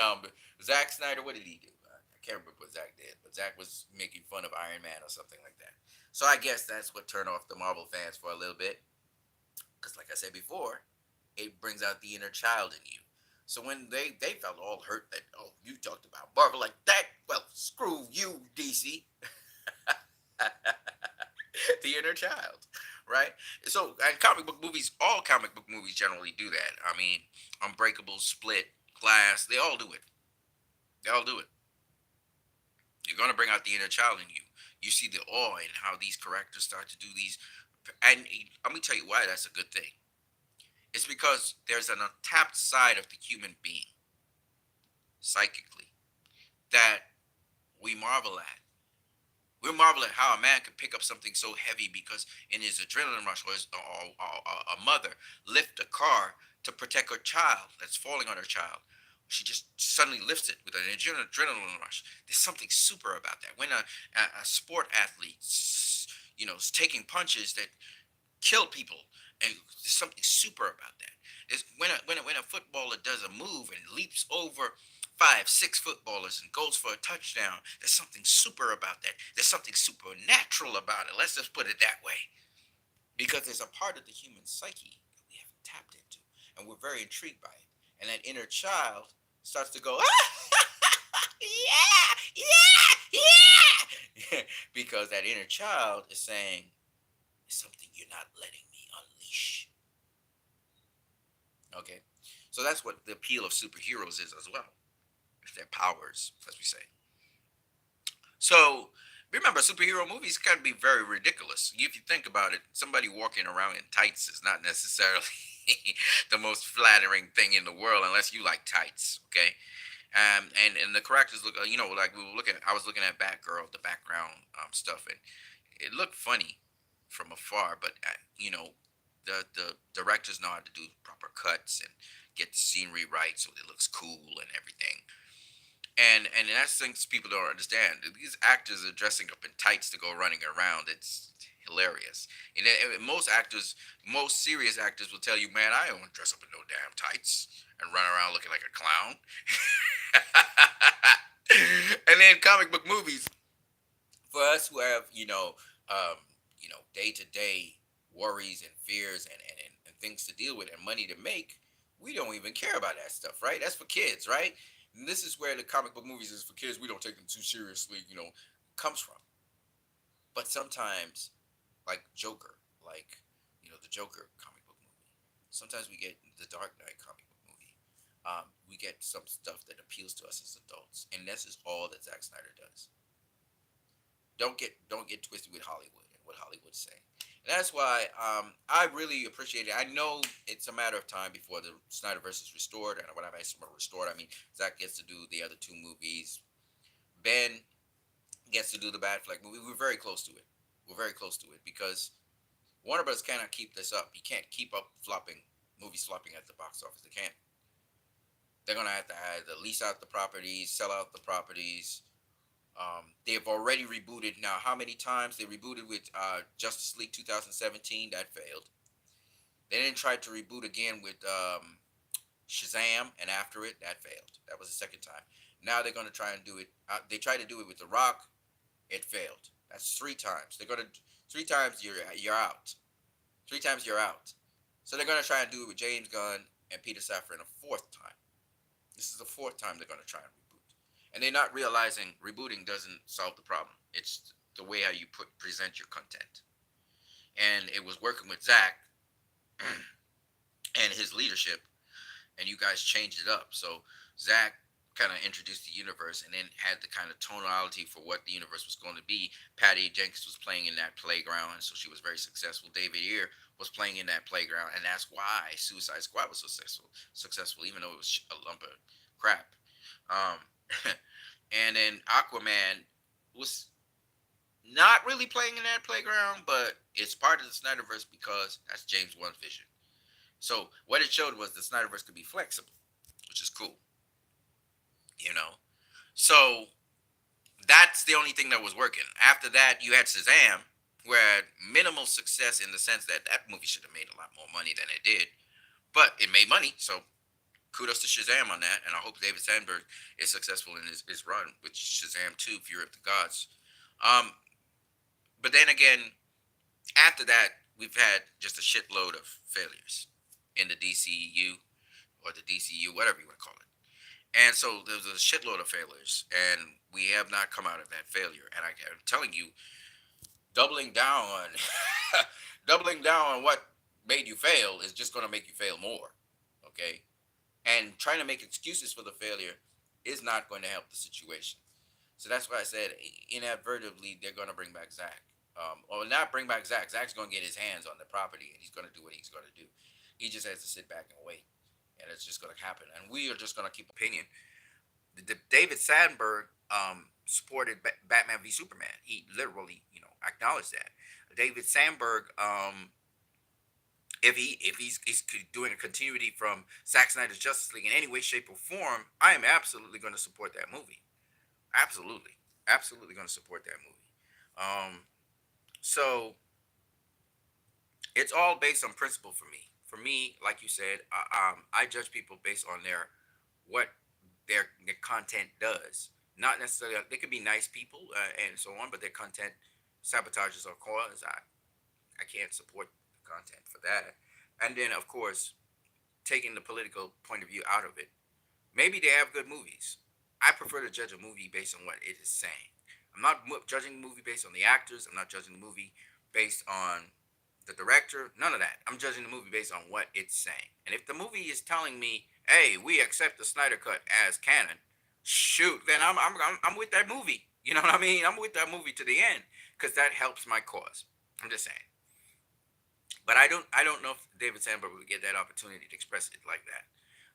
Zack Snyder, what did he do? I can't remember what Zack did, but Zack was making fun of Iron Man or something like that. So I guess that's what turned off the Marvel fans for a little bit, because like I said before, it brings out the inner child in you. So when they felt all hurt that, oh, you talked about Marvel like that, well, screw you, DC. The inner child, right? So and comic book movies, all comic book movies generally do that. I mean, Unbreakable, Split, Glass, they all do it. They all do it. You're gonna bring out the inner child in you. You see the awe in how these characters start to do these, and let me tell you why that's a good thing. It's because there's an untapped side of the human being, psychically, that we marvel at. We marvel at how a man could pick up something so heavy because in his adrenaline rush, or a mother lift a car to protect her child that's falling on her child. She just suddenly lifts it with an adrenaline rush. There's something super about that. When a sport athlete, is taking punches that kill people, and there's something super about that. Is when a footballer does a move and leaps over 5, 6 footballers and goes for a touchdown. There's something super about that. There's something supernatural about it. Let's just put it that way. Because there's a part of the human psyche that we haven't tapped into. And we're very intrigued by it. And that inner child starts to go, yeah, yeah, yeah. Because that inner child is saying, it's something you're not letting me unleash. Okay? So that's what the appeal of superheroes is as well. It's their powers, as we say. So remember, superhero movies can be very ridiculous. If you think about it, somebody walking around in tights is not necessarily the most flattering thing in the world, unless you like tights. Okay. And the characters look, like we were looking. I was looking at Batgirl, the background stuff, and it looked funny from afar. But the directors know how to do proper cuts and get the scenery right so it looks cool and everything. And that's things people don't understand. These actors are dressing up in tights to go running around. It's hilarious. And most actors, most serious actors, will tell you, "Man, I don't want to dress up in no damn tights and run around looking like a clown." And then comic book movies, for us who have day to day worries and fears and things to deal with and money to make, we don't even care about that stuff, right? That's for kids, right? And this is where the comic book movies is for kids. We don't take them too seriously, comes from. But sometimes, like Joker, like the Joker comic book movie. Sometimes we get the Dark Knight comic book movie. We get some stuff that appeals to us as adults, and this is all that Zack Snyder does. Don't get twisted with Hollywood and what Hollywood's saying. And that's why I really appreciate it. I know it's a matter of time before the Snyderverse is restored, and when I say restored, I mean Zach gets to do the other two movies. Ben gets to do the Bad Flag movie. We're very close to it. We're very close to it because Warner Bros. Cannot keep this up. You can't keep up flopping movies flopping at the box office. They can't. They're gonna have to either lease out the properties, sell out the properties. They've already rebooted now. How many times they rebooted with Justice League 2017? That failed. They didn't try to reboot again with Shazam, and after it, that failed. That was the second time. Now they're going to try and do it. They tried to do it with The Rock. It failed. That's three times. They're going to 3 times you're out. 3 times you're out. So they're going to try and do it with James Gunn and Peter Safran a fourth time. This is the fourth time they're going to try and reboot. And they're not realizing rebooting doesn't solve the problem. It's the way how you present your content. And it was working with Zach and his leadership, and you guys changed it up. So Zach kind of introduced the universe and then had the kind of tonality for what the universe was going to be. Patty Jenkins was playing in that playground, and so she was very successful. David Ayer was playing in that playground, and that's why Suicide Squad was so successful, even though it was a lump of crap. Um, and then Aquaman was not really playing in that playground, but it's part of the Snyderverse because that's James Wan's vision. So what it showed was the Snyderverse could be flexible, which is cool, you know. So that's the only thing that was working. After that, you had Shazam, who had minimal success in the sense that that movie should have made a lot more money than it did, but it made money. So kudos to Shazam on that, and I hope David Sandberg is successful in his run with Shazam 2, Fury of the Gods. Um, but then again, after that, we've had just a shitload of failures in the DCU or the DCU, whatever you want to call it. And so there's a shitload of failures, and we have not come out of that failure. And I'm telling you, doubling down on doubling down on what made you fail is just going to make you fail more. Okay, and trying to make excuses for the failure is not going to help the situation. So that's why I said inadvertently they're going to bring back Zach. Or not bring back Zach. Zach's going to get his hands on the property and he's going to do what he's going to do. He just has to sit back and wait. And it's just going to happen. And we are just going to keep opinion. David Sandberg supported Batman v Superman. He literally, acknowledged that. David Sandberg, if he's doing a continuity from Zack Snyder's Justice League in any way, shape, or form, I am absolutely going to support that movie. Absolutely, absolutely going to support that movie. Um, so it's all based on principle for me. For me, like you said, I judge people based on what their content does. Not necessarily they could be nice people and so on, but their content sabotages our cause. I can't support the content for that. And then of course, taking the political point of view out of it, maybe they have good movies. I prefer to judge a movie based on what it is saying. I'm not judging the movie based on the actors. I'm not judging the movie based on the director. None of that. I'm judging the movie based on what it's saying. And if the movie is telling me, "Hey, we accept the Snyder Cut as canon," shoot, then I'm with that movie. You know what I mean? I'm with that movie to the end because that helps my cause. I'm just saying. But I don't know if David Sandberg would get that opportunity to express it like that.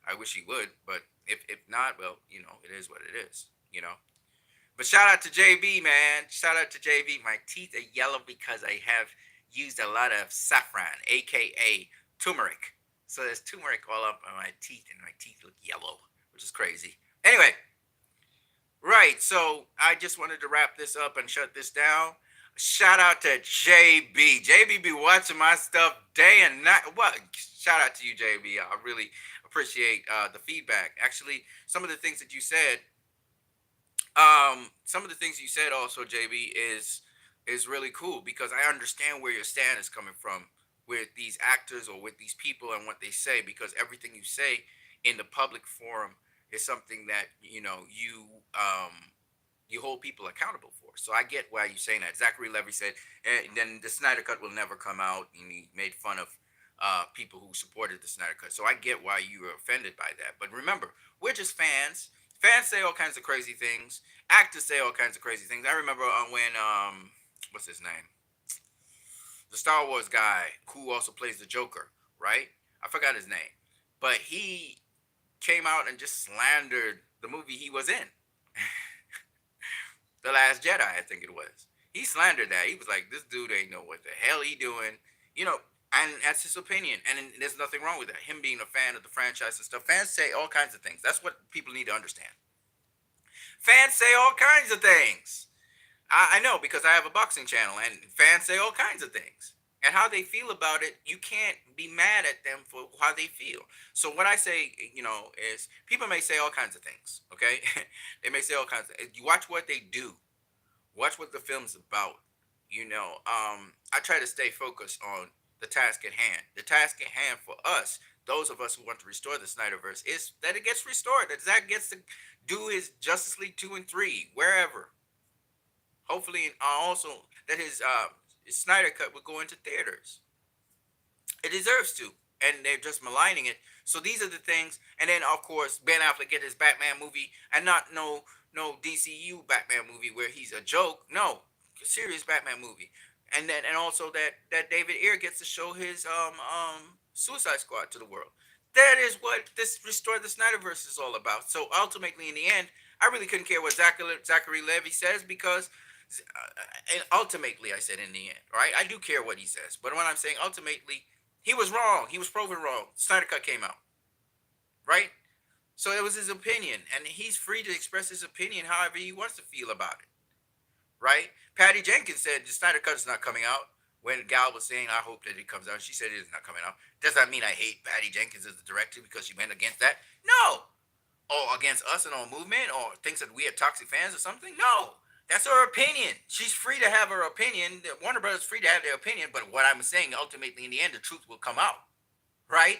I wish he would, but if not, well, it is what it is. But shout out to JB, man. Shout out to JB. My teeth are yellow because I have used a lot of saffron, aka turmeric. So there's turmeric all up on my teeth, and my teeth look yellow, which is crazy. Anyway, right. So I just wanted to wrap this up and shut this down. Shout out to JB. JB be watching my stuff day and night. What? Shout out to you, JB. I really appreciate the feedback. Actually, some of the things you said also, JB, is really cool because I understand where your stand is coming from with these actors or with these people and what they say, because everything you say in the public forum is something that you hold people accountable for. So I get why you're saying that. Zachary Levy said, and then the Snyder Cut will never come out, and he made fun of people who supported the Snyder Cut. So I get why you were offended by that. But remember, we're just fans. Fans say all kinds of crazy things. Actors say all kinds of crazy things. I remember when what's his name, the Star Wars guy who also plays the Joker, right? I forgot his name, but he came out and just slandered the movie he was in. The Last Jedi, I think it was. He slandered that. He was like, "This dude ain't know what the hell he doing," you know. And that's his opinion, and there's nothing wrong with that. Him being a fan of the franchise and stuff. Fans say all kinds of things. That's what people need to understand. Fans say all kinds of things. I know because I have a boxing channel, and fans say all kinds of things. And how they feel about it, you can't be mad at them for how they feel. So what I say, is people may say all kinds of things. Okay, they may say all kinds of. You watch what they do. Watch what the film's about. I try to stay focused on the task at hand. The task at hand for us, those of us who want to restore the Snyderverse, is that it gets restored. That Zack gets to do his Justice League 2 and 3 wherever. Hopefully, also that his Snyder cut would go into theaters. It deserves to, and they're just maligning it. So these are the things, and then of course Ben Affleck get his Batman movie, and not no DCU Batman movie where he's a joke. No, serious Batman movie, and also that David Ayer gets to show his Suicide Squad to the world. That is what this Restore the Snyderverse is all about. So ultimately, in the end, I really couldn't care what Zachary Levy says because and ultimately, I said in the end, right? I do care what he says, but when I'm saying ultimately, he was wrong. He was proven wrong. Snyder Cut came out, right? So it was his opinion, and he's free to express his opinion however he wants to feel about it, right? Patty Jenkins said the Snyder Cut is not coming out. When Gal was saying, "I hope that it comes out," she said it is not coming out. Does that mean I hate Patty Jenkins as the director because she went against that? No. Or against us and our movement, or thinks that we are toxic fans or something? No. That's her opinion. She's free to have her opinion. Warner Brothers is free to have their opinion, but what I'm saying, ultimately, in the end, the truth will come out, right?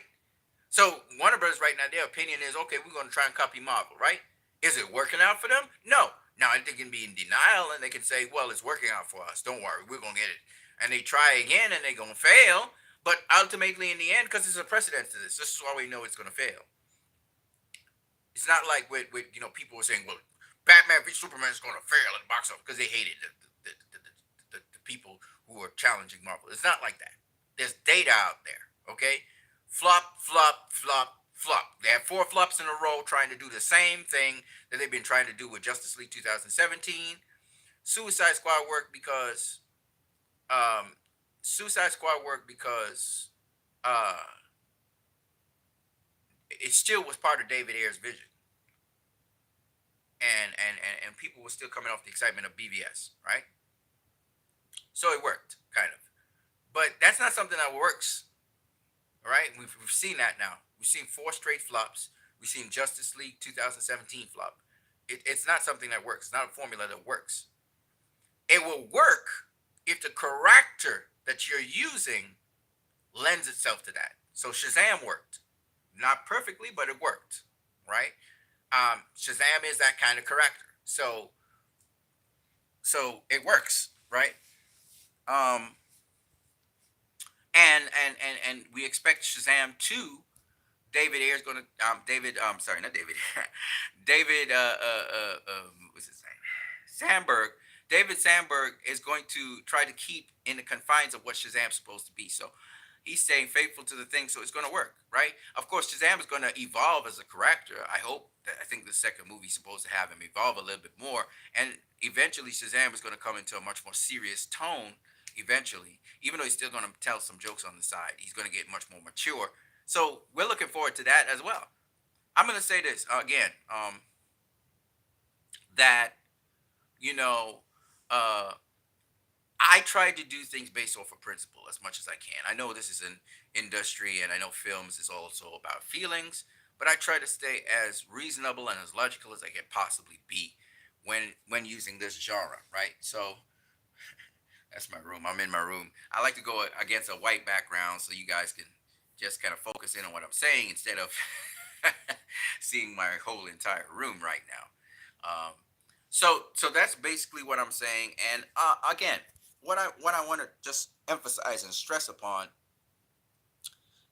So Warner Brothers right now, their opinion is, okay, we're going to try and copy Marvel, right? Is it working out for them? No. Now they can be in denial and they can say, well, it's working out for us. Don't worry, we're going to get it. And they try again and they're going to fail. But ultimately, in the end, because there's a precedent to this is why we know it's going to fail. It's not like with people were saying, well, Batman v Superman is going to fail at the box office because they hated the people who are challenging Marvel. It's not like that. There's data out there, okay? Flop, flop, flop, flop. They have four flops in a row trying to do the same thing that they've been trying to do with Justice League 2017. Suicide Squad worked because um, Suicide Squad worked because uh, it still was part of David Ayer's vision. And people were still coming off the excitement of BVS, right? So it worked, kind of. But that's not something that works, all right? We've seen that now. We've seen four straight flops. We've seen Justice League 2017 flop. It's not something that works. It's not a formula that works. It will work if the character that you're using lends itself to that. So Shazam worked. Not perfectly, but it worked, right? Shazam is that kind of character. So it works, right? Um, and we expect Shazam 2. David Ayer's going to David sorry, not David. David what's his name? Sandberg. David Sandberg is going to try to keep in the confines of what Shazam's supposed to be. So He's staying faithful to the thing, so it's going to work, right? Of course, Shazam is going to evolve as a character. I hope that I think the second movie is supposed to have him evolve a little bit more, and eventually Shazam is going to come into a much more serious tone. Eventually, even though he's still going to tell some jokes on the side, he's going to get much more mature. So we're looking forward to that as well. I'm going to say this again, that you know. Uh, I try to do things based off of principle as much as I can. I know this is an industry and I know films is also about feelings, but I try to stay as reasonable and as logical as I can possibly be when using this genre, right? So that's my room. I'm in my room. I like to go against a white background so you guys can just kind of focus in on what I'm saying instead of seeing my whole entire room right now. So that's basically what I'm saying. And again, what I want to just emphasize and stress upon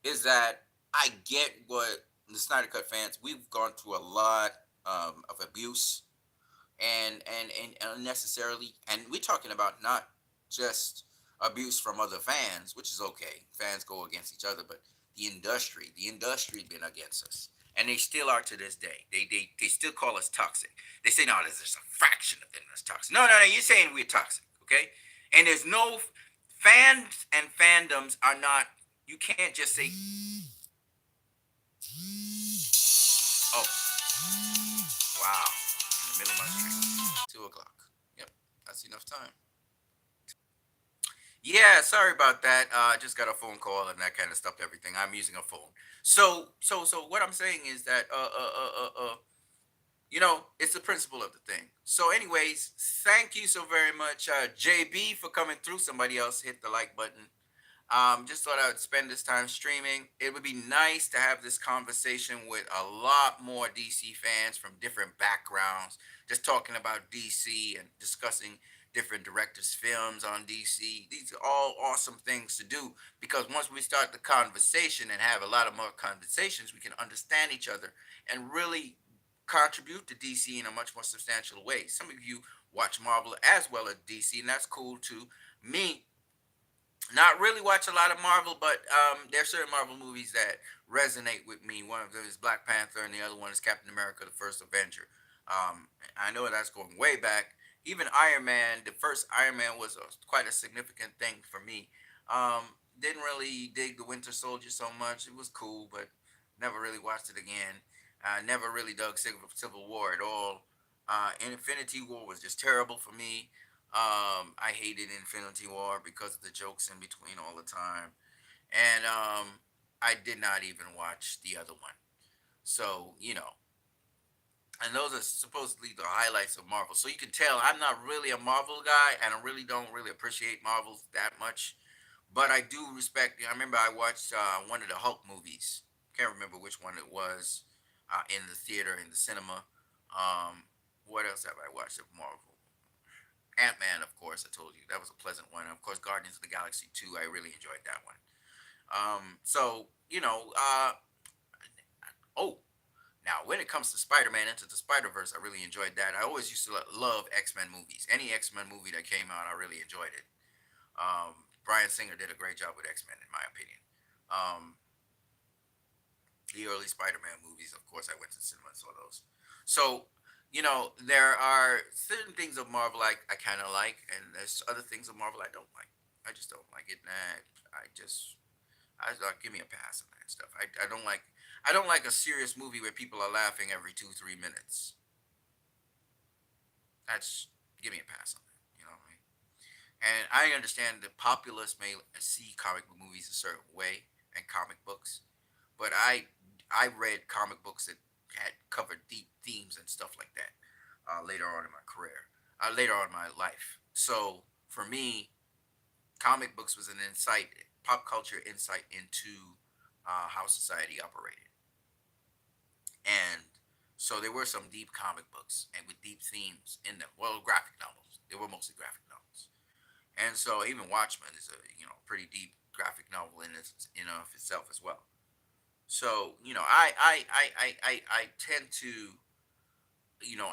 is that I get what the Snyder Cut fans, we've gone through a lot of abuse and unnecessarily, and we're talking about not just abuse from other fans, which is okay. Fans go against each other, but the industry been against us, and they still are to this day. They still call us toxic. They say no, there's just a fraction of them that's toxic. No, no, no. You're saying we're toxic, okay? And there's no fans and fandoms are not. You can't just say, oh, wow, in the middle of my street, 2 o'clock. Yep, that's enough time. Yeah, sorry about that. I just got a phone call and that kind of stopped everything. I'm using a phone. So what I'm saying is that it's the principle of the thing. So anyways, thank you so very much, JB, for coming through. Somebody else hit the like button. Just thought I would spend this time streaming. It would be nice to have this conversation with a lot more DC fans from different backgrounds, just talking about DC and discussing different directors' films on DC. These are all awesome things to do because once we start the conversation and have a lot of more conversations, we can understand each other and really contribute to DC in a much more substantial way. Some of you watch Marvel as well as DC, and that's cool too. Me, not really watch a lot of Marvel, but there are certain Marvel movies that resonate with me. One of them is Black Panther, and the other one is Captain America: The First Avenger. I know that's going way back. Even Iron Man, the first Iron Man was quite a significant thing for me. Um, didn't really dig the Winter Soldier so much. It was cool, but never really watched it again. Never really dug Civil War at all. Infinity War was just terrible for me. I hated Infinity War because of the jokes in between all the time, and I did not even watch the other one. So and those are supposedly the highlights of Marvel. So you can tell I'm not really a Marvel guy, and I really don't really appreciate Marvel that much. But I do respect. I remember I watched one of the Hulk movies. Can't remember which one it was in the theater in the cinema. Um, what else have I watched of Marvel? Ant Man, of course. I told you that was a pleasant one. And of course, Guardians of the Galaxy 2. I really enjoyed that one. So oh, now when it comes to Spider Man Into the Spider Verse, I really enjoyed that. I always used to love X Men movies. Any X Men movie that came out, I really enjoyed it. Brian Singer did a great job with X Men, in my opinion. Um, the early Spider Man movies, of course, I went to the cinema and saw those. So there are certain things of Marvel I kind of like, and there's other things of Marvel I don't like. I just don't like it. Nah, I give me a pass on that stuff. I don't like a serious movie where people are laughing every 2 3 minutes. That's Give me a pass on that. You know what I mean? And I understand the populace may see comic book movies a certain way and comic books, but I read comic books that had covered deep themes and stuff like that later on in my career, later on in my life. So for me, comic books was an insight, pop culture insight into how society operated, and so there were some deep comic books and with deep themes in them. Well, graphic novels. They were mostly graphic novels, and so even Watchmen is a pretty deep graphic novel in of itself as well. So I tend to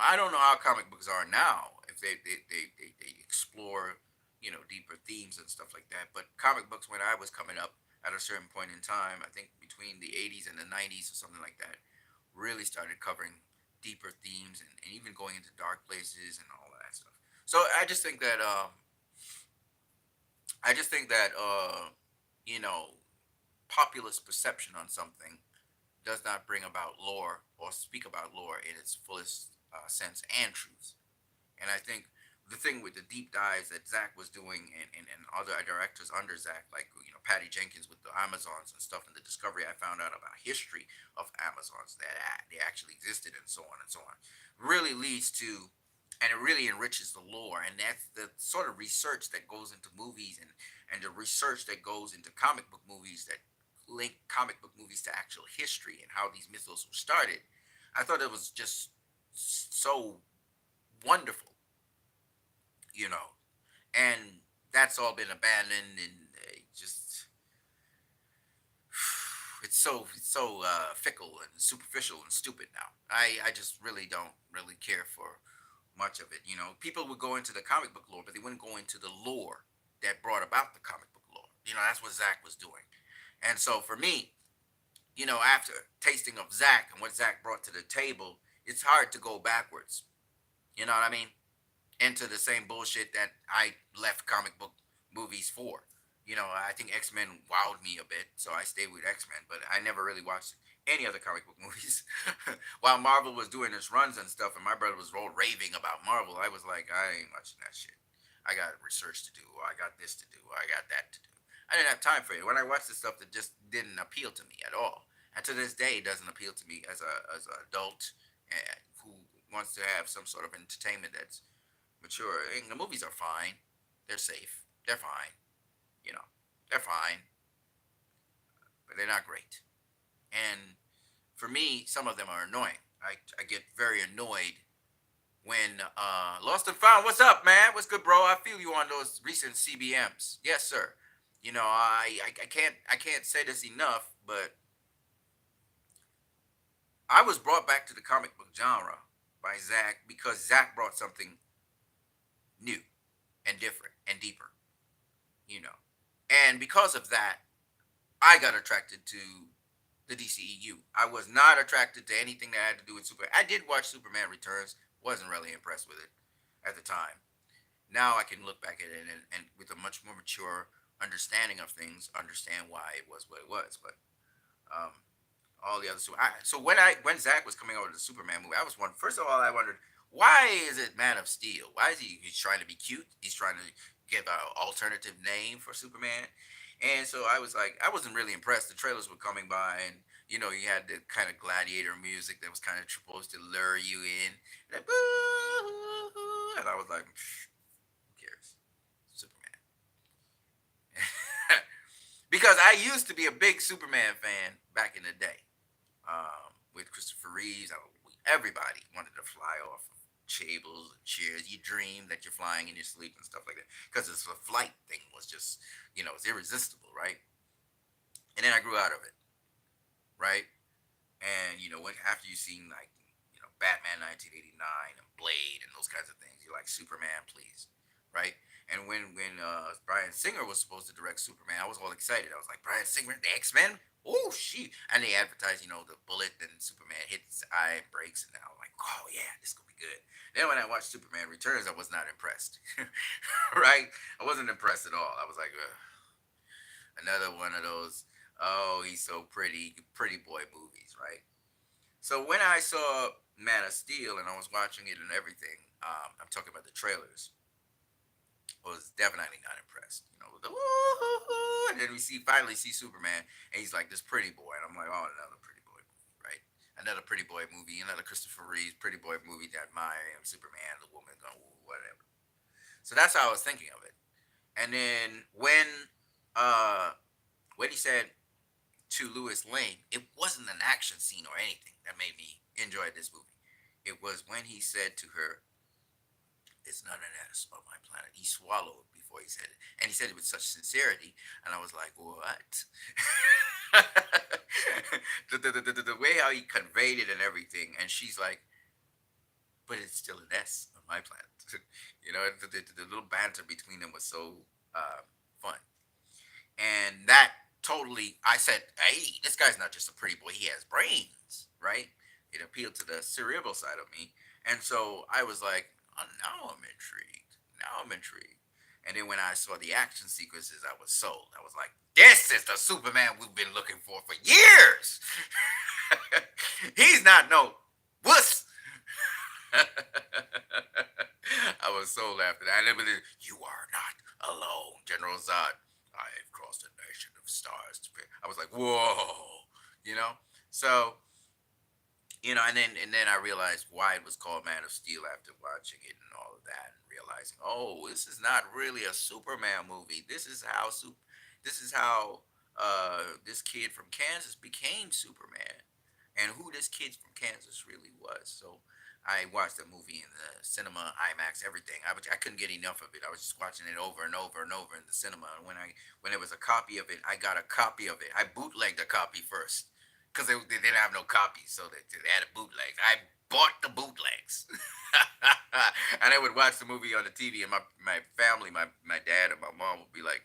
I don't know how comic books are now if they explore deeper themes and stuff like that. But comic books when I was coming up, at a certain point in time. I think between the 80s and the 90s or something like that, really started covering deeper themes and even going into dark places and all of that stuff. So I just think that you know, populist perception on something does not bring about lore or speak about lore in its fullest sense and truth. And I think the thing with the deep dives that Zach was doing and other directors under Zach, like Patty Jenkins with the Amazons and stuff, and the discovery I found out about history of Amazons that they actually existed and so on and so on, really leads to, and it really enriches the lore. And that's the sort of research that goes into movies and the research that goes into comic book movies that link comic book movies to actual history and how these mythos were started. I thought it was just so wonderful, you know, and that's all been abandoned and just it's so fickle and superficial and stupid now. I just really don't really care for much of it. You know, people would go into the comic book lore, but they wouldn't go into the lore that brought about the comic book lore. You know, that's what Zach was doing. And so for me, after tasting of Zach and what Zach brought to the table, it's hard to go backwards. You know what I mean? Into the same bullshit that I left comic book movies for. I think X Men wowed me a bit, so I stayed with X Men, but I never really watched any other comic book movies. While Marvel was doing its runs and stuff, and my brother was all raving about Marvel, I was like, I ain't watching that shit. I got research to do, or I got this to do, or I got that to do. I didn't have time for it. When I watched the stuff that just didn't appeal to me at all, and to this day, it doesn't appeal to me as an adult who wants to have some sort of entertainment that's mature. And the movies are fine. They're safe. They're fine. You know, they're fine, but they're not great. And for me, some of them are annoying. I get very annoyed when Lost and Found. What's up, man? What's good, bro? I feel you on those recent CBMs. Yes, sir. I can't say this enough, but I was brought back to the comic book genre by Zach because Zach brought something new and different and deeper. You know, and because of that, I got attracted to the DCEU. I was not attracted to anything that had to do with Superman. I did watch Superman Returns, wasn't really impressed with it at the time. Now I can look back at it and with a much more mature understanding of things, understand why it was what it was. But um, all the other so when Zach was coming over to the Superman movie, I was one. First of all, I wondered why is it Man of Steel? Why is he's trying to be cute? He's trying to give an alternative name for Superman. And so I was like, I wasn't really impressed. The trailers were coming by, and you had the kind of gladiator music that was kind of supposed to lure you in. And, and I was like, who cares? Superman. Because I used to be a big Superman fan back in the day. With Christopher Reeves, everybody wanted to fly off of tables and chairs. You dream that you're flying in your sleep and stuff like that. Because the flight thing was just, it's irresistible, right? And then I grew out of it, right? And when after you've seen like Batman 1989 and Blade and those kinds of things, you're like Superman, please, right? And when Brian Singer was supposed to direct Superman, I was all excited. I was like, Brian Singer, the X Men. Oh shit! And they advertised, the bullet, and Superman hits his eye and breaks, and then I was like, oh yeah, this is gonna be good. Then when I watched Superman Returns, I was not impressed. Right? I wasn't impressed at all. I was like, ugh, another one of those. Oh, he's so pretty, pretty boy movies, right? So when I saw Man of Steel and I was watching it and everything, I'm talking about the trailers, was definitely not impressed. The woo, and then we finally see Superman, and he's like this pretty boy, and I'm like, oh, another pretty boy movie, right? Another pretty boy movie, another Christopher Reeves pretty boy movie that my Superman, the woman, going whatever. So that's how I was thinking of it. And then when he said to Louis Lane, it wasn't an action scene or anything that made me enjoy this movie. It was when he said to her, "It's not an S on my planet." He swallowed before he said it, and he said it with such sincerity, and I was like, "What?" The way how he conveyed it and everything, and she's like, "But it's still an S on my planet." the little banter between them was so fun, and that totally, I said, hey, this guy's not just a pretty boy, he has brains, right? It appealed to the cerebral side of me. And so I was like, oh, now I'm intrigued. Now I'm intrigued. And then when I saw the action sequences, I was sold. I was like, this is the Superman we've been looking for years. He's not no wuss. I was sold after that. And it was, you are not alone, General Zod. I have crossed a nation of stars. I was like, whoa, you know. So and then I realized why it was called Man of Steel after watching it and all of that, and realizing, oh, this is not really a Superman movie. This is how this kid from Kansas became Superman, and who this kid from Kansas really was. So I watched the movie in the cinema, IMAX, everything. I couldn't get enough of it. I was just watching it over and over and over in the cinema. And when there was a copy of it, I got a copy of it. I bootlegged a copy first because they didn't have no copies, so they had a bootleg. I bought the bootlegs, and I would watch the movie on the TV. And my family, my dad and my mom would be like,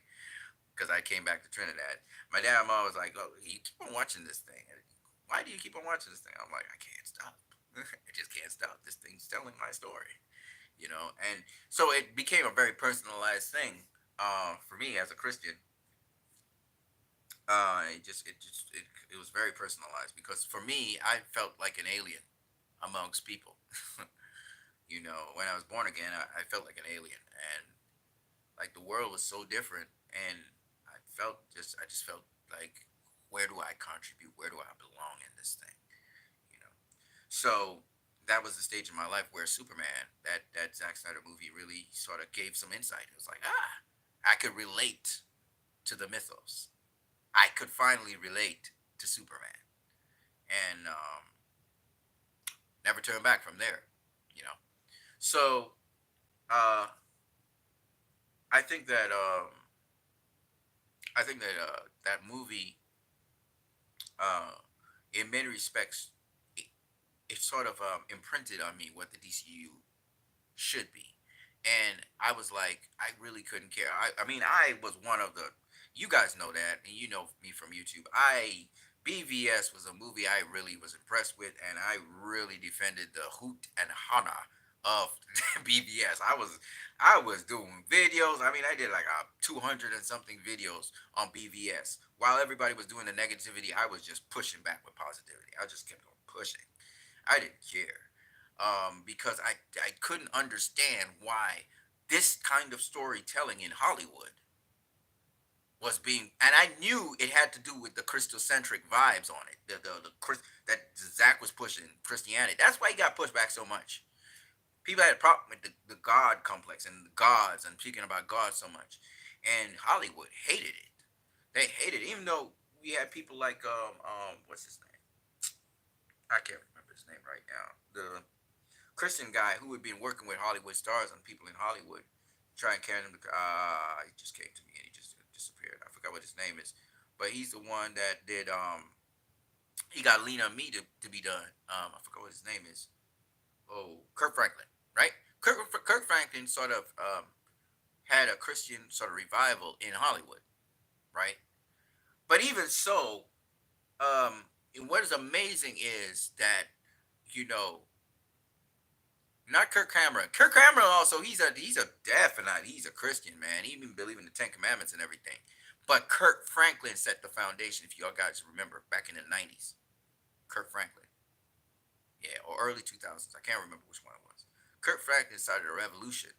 because I came back to Trinidad. My dad and mom was like, "Oh, you keep on watching this thing. Why do you keep on watching this thing?" I'm like, "I can't stop. I just can't stop. This thing's telling my story." And so it became a very personalized thing for me as a Christian. It was very personalized because for me, I felt like an alien amongst people. When I was born again, I felt like an alien, and like the world was so different, and I just felt like, where do I contribute? Where do I belong in this thing? You know. So that was the stage in my life where Superman, that Zack Snyder movie, really sort of gave some insight. It was like, I could relate to the mythos. I could finally relate to Superman, and never turn back from there. You know. So uh, I think that that movie, uh, in many respects, it sort of imprinted on me what the DCU should be. And I was like, I really couldn't care. I mean, I was one of the, you guys know that, and you know me from YouTube. BVS was a movie I really was impressed with, and I really defended the hoot and hana of BVS. I was doing videos. I mean, I did like 200 and something videos on BVS. While everybody was doing the negativity, I was just pushing back with positivity. I just kept on pushing. I didn't care because I couldn't understand why this kind of storytelling in Hollywood was being, and I knew it had to do with the Christocentric vibes on it, that Zach was pushing Christianity. That's why he got pushed back so much. People had a problem with the God complex and the gods and speaking about God so much, and Hollywood hated it. They hated it, even though we had people like what's his name? I can't remember his name right now. The Christian guy who had been working with Hollywood stars and people in Hollywood, trying to carry them. He just came to me and he just disappeared. I forgot what his name is, but he's the one that did. He got Lean on Me to be done. I forgot what his name is. Oh, Kirk Franklin, right? Kirk Franklin sort of had a Christian sort of revival in Hollywood, right? But even so, what is amazing is that you know not Kirk Cameron. Kirk Cameron also he's a definite he's a Christian man. He even believe in the Ten Commandments and everything. But Kirk Franklin set the foundation. If y'all guys remember back in the '90s, Kirk Franklin, yeah, or early 2000s. I can't remember which one it was. Kirk Franklin started a revolution.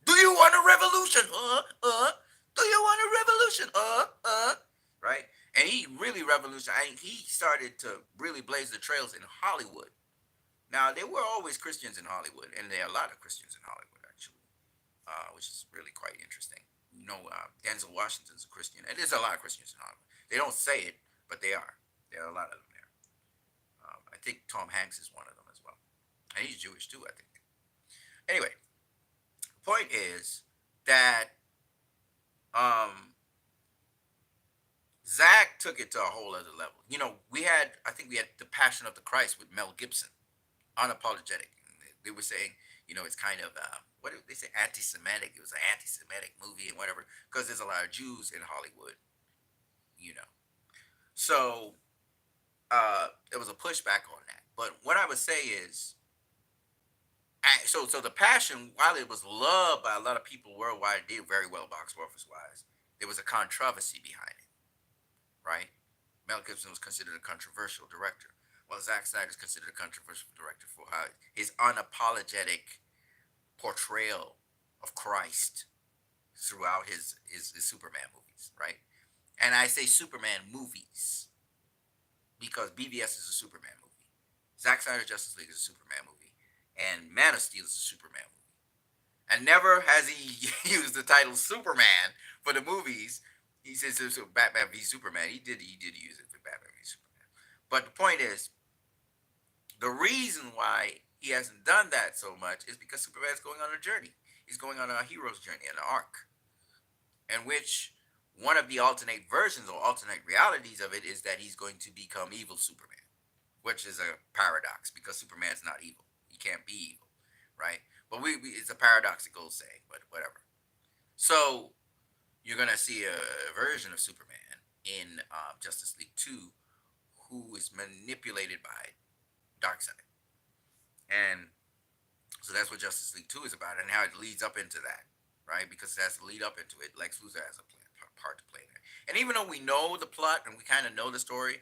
Do you want a revolution? Do you want a revolution? Right? And he really revolutionized. He started to really blaze the trails in Hollywood. Now there were always Christians in Hollywood, and there are a lot of Christians in Hollywood actually, which is really quite interesting. Denzel Washington's a Christian, and there's a lot of Christians in Hollywood. They don't say it, but they are. There are a lot of them there. I think Tom Hanks is one of them as well, and he's Jewish too, I think. Anyway, the point is that um, Zach took it to a whole other level. I think we had The Passion of the Christ with Mel Gibson, unapologetic. They were saying, it's kind of what did they say, anti-Semitic. It was an anti-Semitic movie and whatever, because there's a lot of Jews in Hollywood. you know. So there was a pushback on that. But what I would say is, so the Passion, while it was loved by a lot of people worldwide, it did very well box office wise. There was a controversy behind it, right? Mel Gibson was considered a controversial director. Well, Zack Snyder is considered a controversial director for how his unapologetic portrayal of Christ throughout his Superman movies, right? And I say Superman movies because BVS is a Superman movie. Zack Snyder's Justice League is a Superman movie. And Man of Steel is a Superman movie. And never has he used the title Superman for the movies. He says it's Batman v Superman. He did use it for Batman v Superman. But the point is, the reason why he hasn't done that so much is because Superman's going on a journey. He's going on a hero's journey, an arc, in which one of the alternate versions or alternate realities of it is that he's going to become evil Superman, which is a paradox because Superman's not evil. He can't be evil, right? But it's a paradoxical saying, but whatever. So you're gonna see a version of Superman in Justice League 2 who is manipulated by Darkseid, and so that's what Justice League 2 is about, and how it leads up into that, right? Because it has to lead up into it. Lex Luthor has a part to play there. And even though we know the plot and we kind of know the story,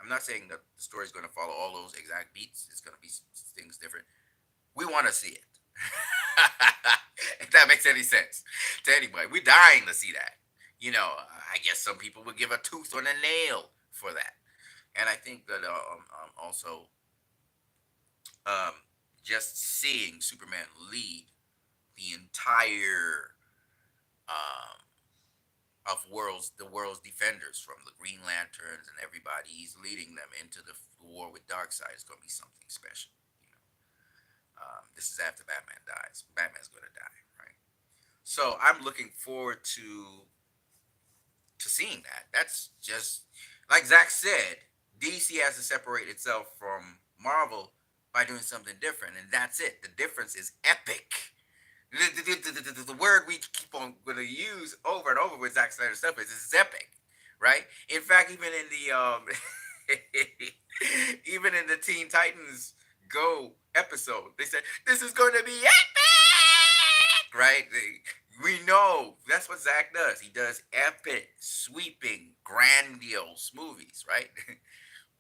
I'm not saying that the story is going to follow all those exact beats. It's going to be things different. We want to see it. If that makes any sense to anybody. We're dying to see that. I guess some people would give a tooth or a nail for that. And I think that also um, just seeing Superman lead the entire um, the world's defenders, from the Green Lanterns and everybody, he's leading them into the war with Darkseid. Is going to be something special. You know, this is after Batman dies. Batman's going to die, right? So I'm looking forward to seeing that. That's just like Zach said. DC has to separate itself from Marvel by doing something different, and that's it. The difference is epic. The word we keep on going to use over and over with Zack Snyder stuff is epic, right? In fact, even in the even in the Teen Titans Go episode, they said this is going to be epic, right? We know that's what Zack does. He does epic, sweeping, grandiose movies, right?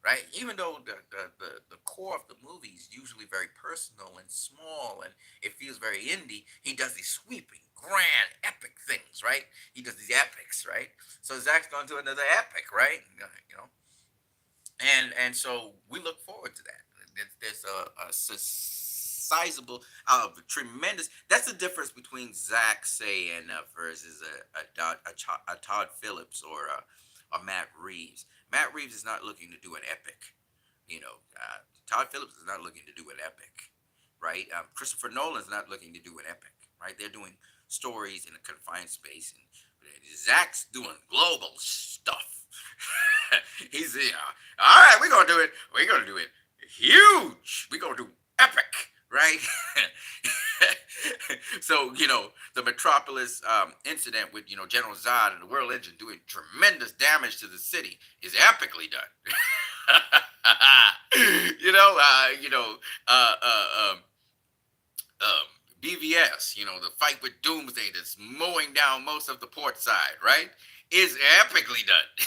Right? Even though the core of the movie is usually very personal and small and it feels very indie, he does these sweeping, grand, epic things, right? He does these epics, right? So Zach's going to do another epic, right? You know, and so we look forward to that. There's a sizable, tremendous. That's the difference between Zach saying versus a Todd Phillips or a Matt Reeves. Matt Reeves is not looking to do an epic. Todd Phillips is not looking to do an epic, right? Christopher Nolan is not looking to do an epic, right? They're doing stories in a confined space, and Zach's doing global stuff. He's all right. We're gonna do it. We're gonna do it huge. We're gonna do epic, right? So the Metropolis incident with General Zod and the World Engine doing tremendous damage to the city is epically done. you know, uh, you know, uh, uh, um, BVS, the fight with Doomsday that's mowing down most of the port side, right? Is epically done.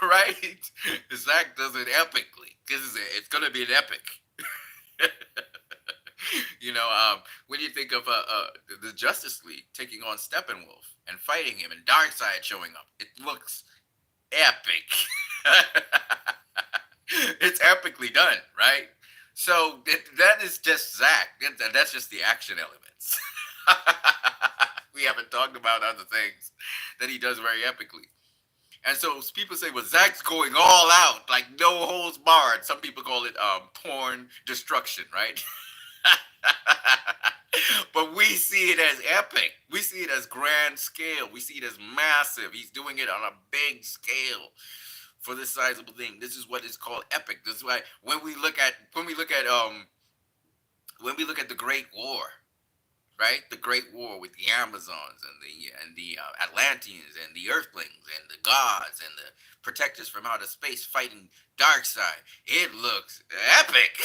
Right? Zach does it epically because it's going to be an epic. When you think of the Justice League taking on Steppenwolf and fighting him and Darkseid showing up, it looks epic. It's epically done, right? So that is just Zach. That's just the action elements. We haven't talked about other things that he does very epically. And so people say, well, Zach's going all out, like no holds barred. Some people call it porn destruction, right? But we see it as epic. We see it as grand scale. We see it as massive. He's doing it on a big scale for this sizable thing. This is what is called epic. This is why when we look at the Great War, right? The Great War with the Amazons and the Atlanteans and the Earthlings and the gods and the protectors from outer space fighting Darkseid. It looks epic.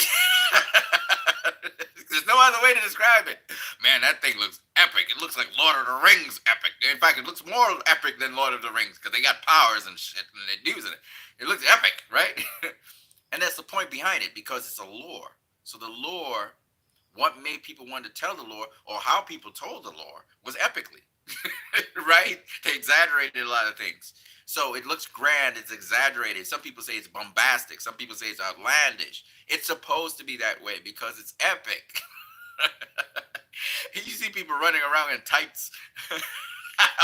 There's no other way to describe it. Man, that thing looks epic. It looks like Lord of the Rings epic. In fact, it looks more epic than Lord of the Rings because they got powers and shit and they're using it. It looks epic, right? And that's the point behind it because it's a lore. So the lore, what made people want to tell the lore or how people told the lore was epically, right? They exaggerated a lot of things. So it looks grand, it's exaggerated. Some people say it's bombastic, some people say it's outlandish. It's supposed to be that way because it's epic. You see people running around in tights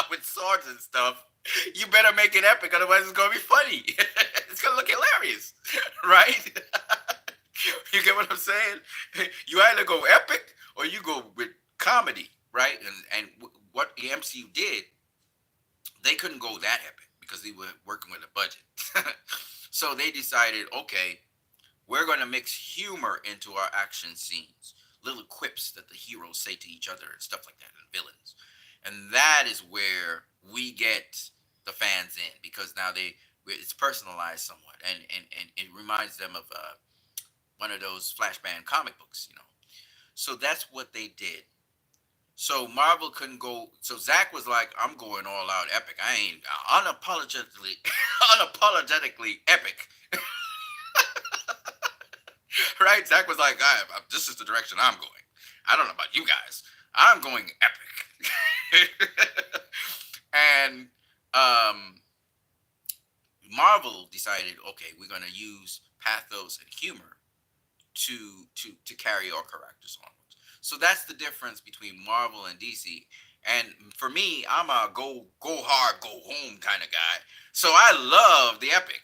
with swords and stuff. You better make it epic, otherwise it's gonna be funny. It's gonna look hilarious, right? You get what I'm saying? You either go epic or you go with comedy, right? And what the MCU did, they couldn't go that epic because they were working with a budget. So they decided, okay, we're going to mix humor into our action scenes, little quips that the heroes say to each other and stuff like that, and villains. And that is where we get the fans in because now it's personalized somewhat, and it reminds them of one of those flashbang comic books, you know. So that's what they did. So Marvel couldn't go. So Zach was like, "I'm going all out epic. I ain't unapologetically, unapologetically epic." Right? Zach was like, "This is the direction I'm going. I don't know about you guys. I'm going epic." And um, Marvel decided, okay, we're going to use pathos and humor to carry our characters onwards. So that's the difference between Marvel and DC. And for me, I'm a go hard, go home kind of guy. So I love the epic.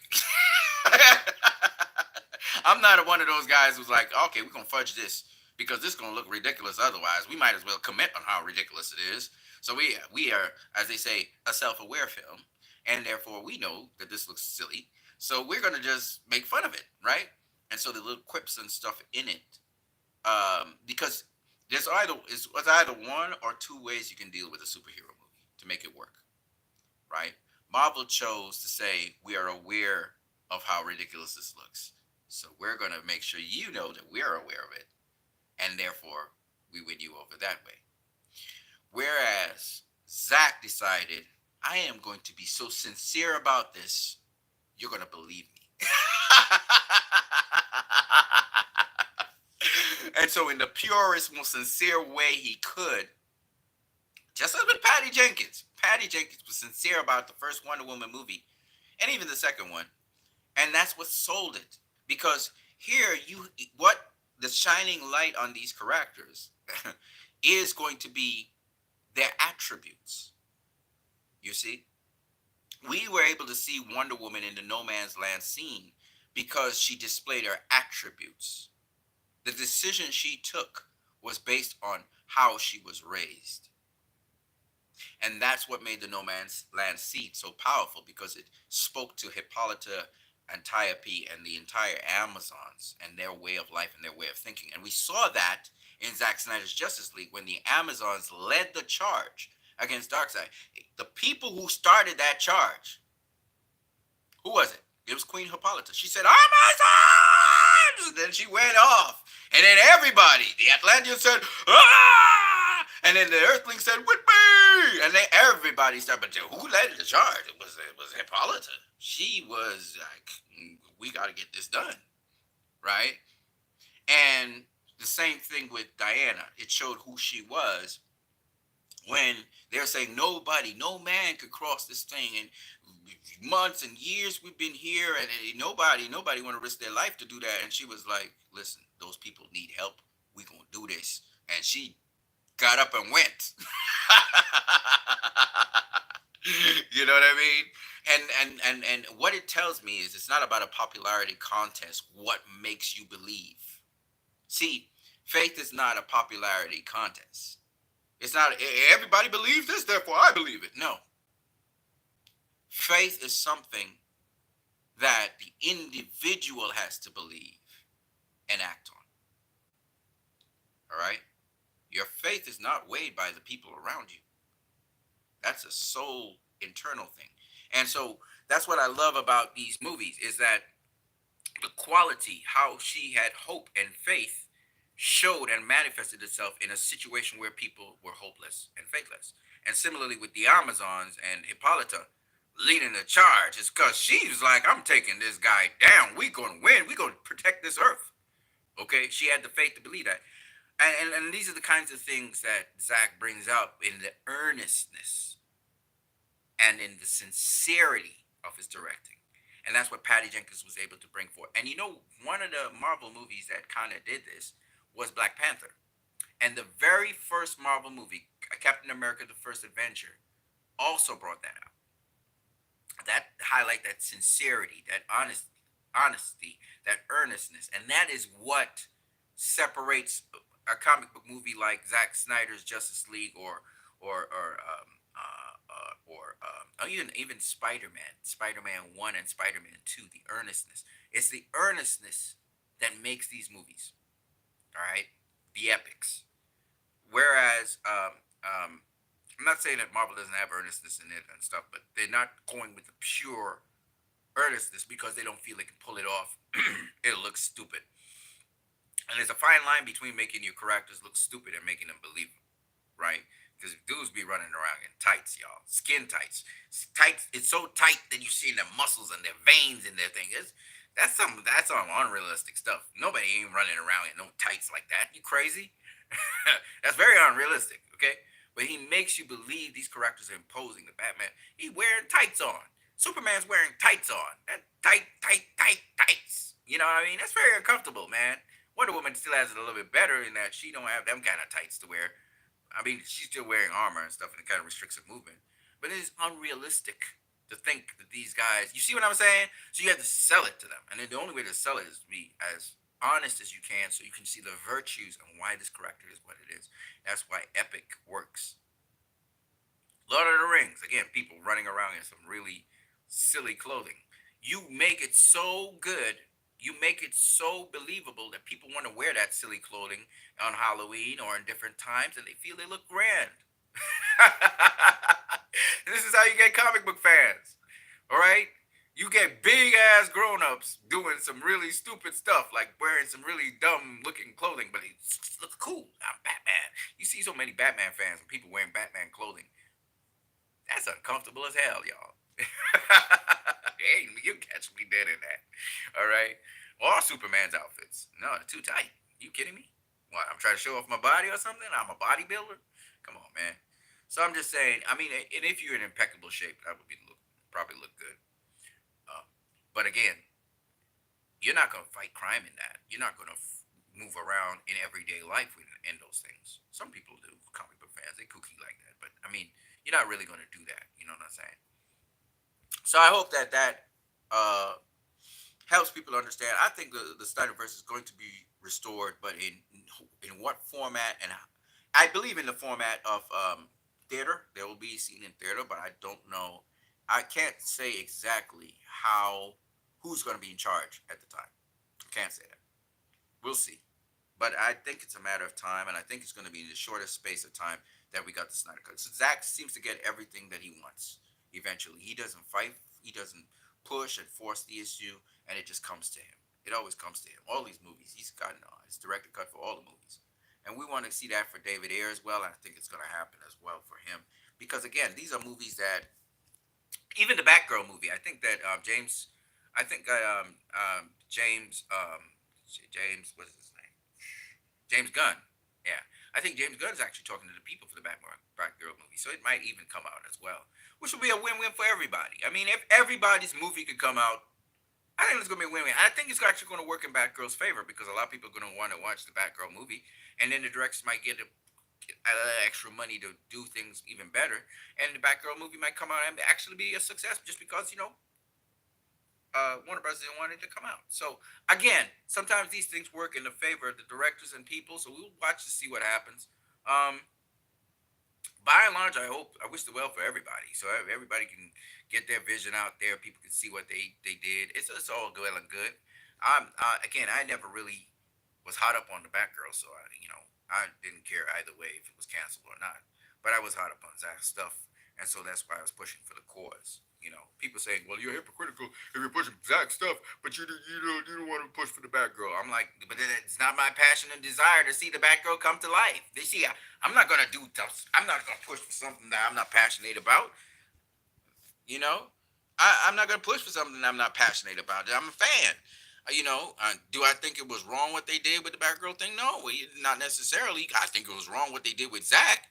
I'm not one of those guys who's like, okay, we're gonna fudge this because this is gonna look ridiculous. Otherwise, we might as well commit on how ridiculous it is. So we are, as they say, a self-aware film, and therefore we know that this looks silly. So we're gonna just make fun of it, right? And so the little quips and stuff in it, because it's either one or two ways you can deal with a superhero movie to make it work, right? Marvel chose to say we are aware of how ridiculous this looks, so we're gonna make sure you know that we're aware of it, and therefore we win you over that way. Whereas Zach decided, I am going to be so sincere about this, you're gonna believe me. And so, in the purest, most sincere way he could, just as with Patty Jenkins was sincere about the first Wonder Woman movie and even the second one. And that's what sold it. Because here, what the shining light on these characters is going to be their attributes. You see? We were able to see Wonder Woman in the No Man's Land scene because she displayed her attributes. The decision she took was based on how she was raised. And that's what made the No Man's Land seed so powerful because it spoke to Hippolyta, Antiope, and the entire Amazons and their way of life and their way of thinking. And we saw that in Zack Snyder's Justice League when the Amazons led the charge against Darkseid. The people who started that charge, who was it? It was Queen Hippolyta. She said, Amazons! And then she went off. And then everybody, the Atlanteans said, ah! And then the Earthlings said, with me! And then everybody started, but who led the charge? It was Hippolyta. She was like, we got to get this done, right? And the same thing with Diana. It showed who she was when they're saying no man could cross this thing. And months and years we've been here, and nobody want to risk their life to do that. And she was like, listen, those people need help. We gonna do this. And she got up and went. You know what I mean? And what it tells me is it's not about a popularity contest. What makes you believe? See, faith is not a popularity contest. It's not everybody believes this, therefore I believe it. No. Faith is something that the individual has to believe and act on. All right? Your faith is not weighed by the people around you. That's a soul internal thing. And so that's what I love about these movies is that the quality, how she had hope and faith, showed and manifested itself in a situation where people were hopeless and faithless. And similarly with the Amazons and Hippolyta leading the charge, is because she was like, I'm taking this guy down. We gonna win. We gonna protect this earth. Okay, she had the faith to believe that. And these are the kinds of things that Zach brings up in the earnestness and in the sincerity of his directing. And that's what Patty Jenkins was able to bring forth. And you know, one of the Marvel movies that kind of did this was Black Panther. And the very first Marvel movie, Captain America: The First Avenger, also brought that out. That highlight that sincerity, that honesty, that earnestness, and that is what separates a comic book movie like Zack Snyder's Justice League or even Spider-Man 1 and Spider-Man 2. The earnestness. It's the earnestness that makes these movies. All right, the epics. Whereas I'm not saying that Marvel doesn't have earnestness in it and stuff, but they're not going with the pure earnestness because they don't feel they can pull it off. It'll look stupid. And there's a fine line between making your characters look stupid and making them believable, right? Because dudes be running around in tights, y'all, skin tights. Tights. It's so tight that you see their muscles and their veins and their thing. That's some unrealistic stuff. Nobody ain't running around in no tights like that. You crazy? That's very unrealistic. Okay, but he makes you believe these characters are imposing. The Batman, he wearing tights on. Superman's wearing tights on. That tight tights. You know what I mean? That's very uncomfortable, man. Wonder Woman still has it a little bit better in that she don't have them kind of tights to wear. I mean, she's still wearing armor and stuff, and it kind of restricts her movement. But it is unrealistic to think that these guys. You see what I'm saying? So you have to sell it to them, and then the only way to sell it is to be as honest as you can, so you can see the virtues and why this character is what it is. That's why Epic works. Lord of the Rings, again, people running around in some really silly clothing. You make it so good, you make it so believable that people want to wear that silly clothing on Halloween or in different times and they feel they look grand. This is how you get comic book fans. All right? You get big ass grown ups doing some really stupid stuff, like wearing some really dumb looking clothing, but it looks cool. I'm Batman. You see so many Batman fans and people wearing Batman clothing. That's uncomfortable as hell, y'all. Hey, you catch me dead in that. All right. Or Superman's outfits. No, they're too tight. You kidding me? What? I'm trying to show off my body or something? I'm a bodybuilder? Come on, man. So I'm just saying. I mean, and if you're in impeccable shape, that would be probably look good. Uh, but again, you're not going to fight crime in that. You're not going to move around in everyday life in those things. Some people do. Comic book fans, they kooky like that. But I mean, you're not really going to do that. You know what I'm saying? So I hope that uh, helps people understand. I think the Snyderverse is going to be restored, but in what format? And I believe in the format of theater. There will be seen in theater, but I don't know. I can't say exactly how who's going to be in charge at the time. I can't say that. We'll see. But I think it's a matter of time, and I think it's going to be the shortest space of time that we got the Snyder Cut. So Zach seems to get everything that he wants eventually. He doesn't fight, he doesn't push and force the issue, and it just comes to him. It always comes to him. All these movies, he's gotten his director cut for all the movies. And we want to see that for David Ayer as well, and I think it's going to happen as well for him. Because again, these are movies that, even the Batgirl movie, I think that James, what is his name? James Gunn. Yeah. I think James Gunn is actually talking to the people for the Batgirl movie. So it might even come out as well, which will be a win win for everybody. I mean, if everybody's movie could come out, I think it's going to be a win win. I think it's actually going to work in Batgirl's favor because a lot of people are going to want to watch the Batgirl movie. And then the directors might get extra money to do things even better. And the Batgirl movie might come out and actually be a success just because, Warner Brothers didn't want it to come out. So again, sometimes these things work in the favor of the directors and people. So we'll watch to see what happens. Um, by and large, I wish the well for everybody. So everybody can get their vision out there. People can see what they did. It's all good and good. Again, I never really was hot up on the Batgirl, so I didn't care either way if it was canceled or not. But I was hot up on Zach's stuff, and so that's why I was pushing for the cause. People saying, "Well, you're hypocritical if you're pushing Zach stuff, but you don't want to push for the Batgirl." I'm like, but then it's not my passion and desire to see the Batgirl come to life. They see, I'm not gonna do. I'm not gonna push for something that I'm not passionate about. You know, I'm not gonna push for something that I'm not passionate about. I'm a fan. Do I think it was wrong what they did with the Batgirl thing? No, not necessarily. I think it was wrong what they did with Zach.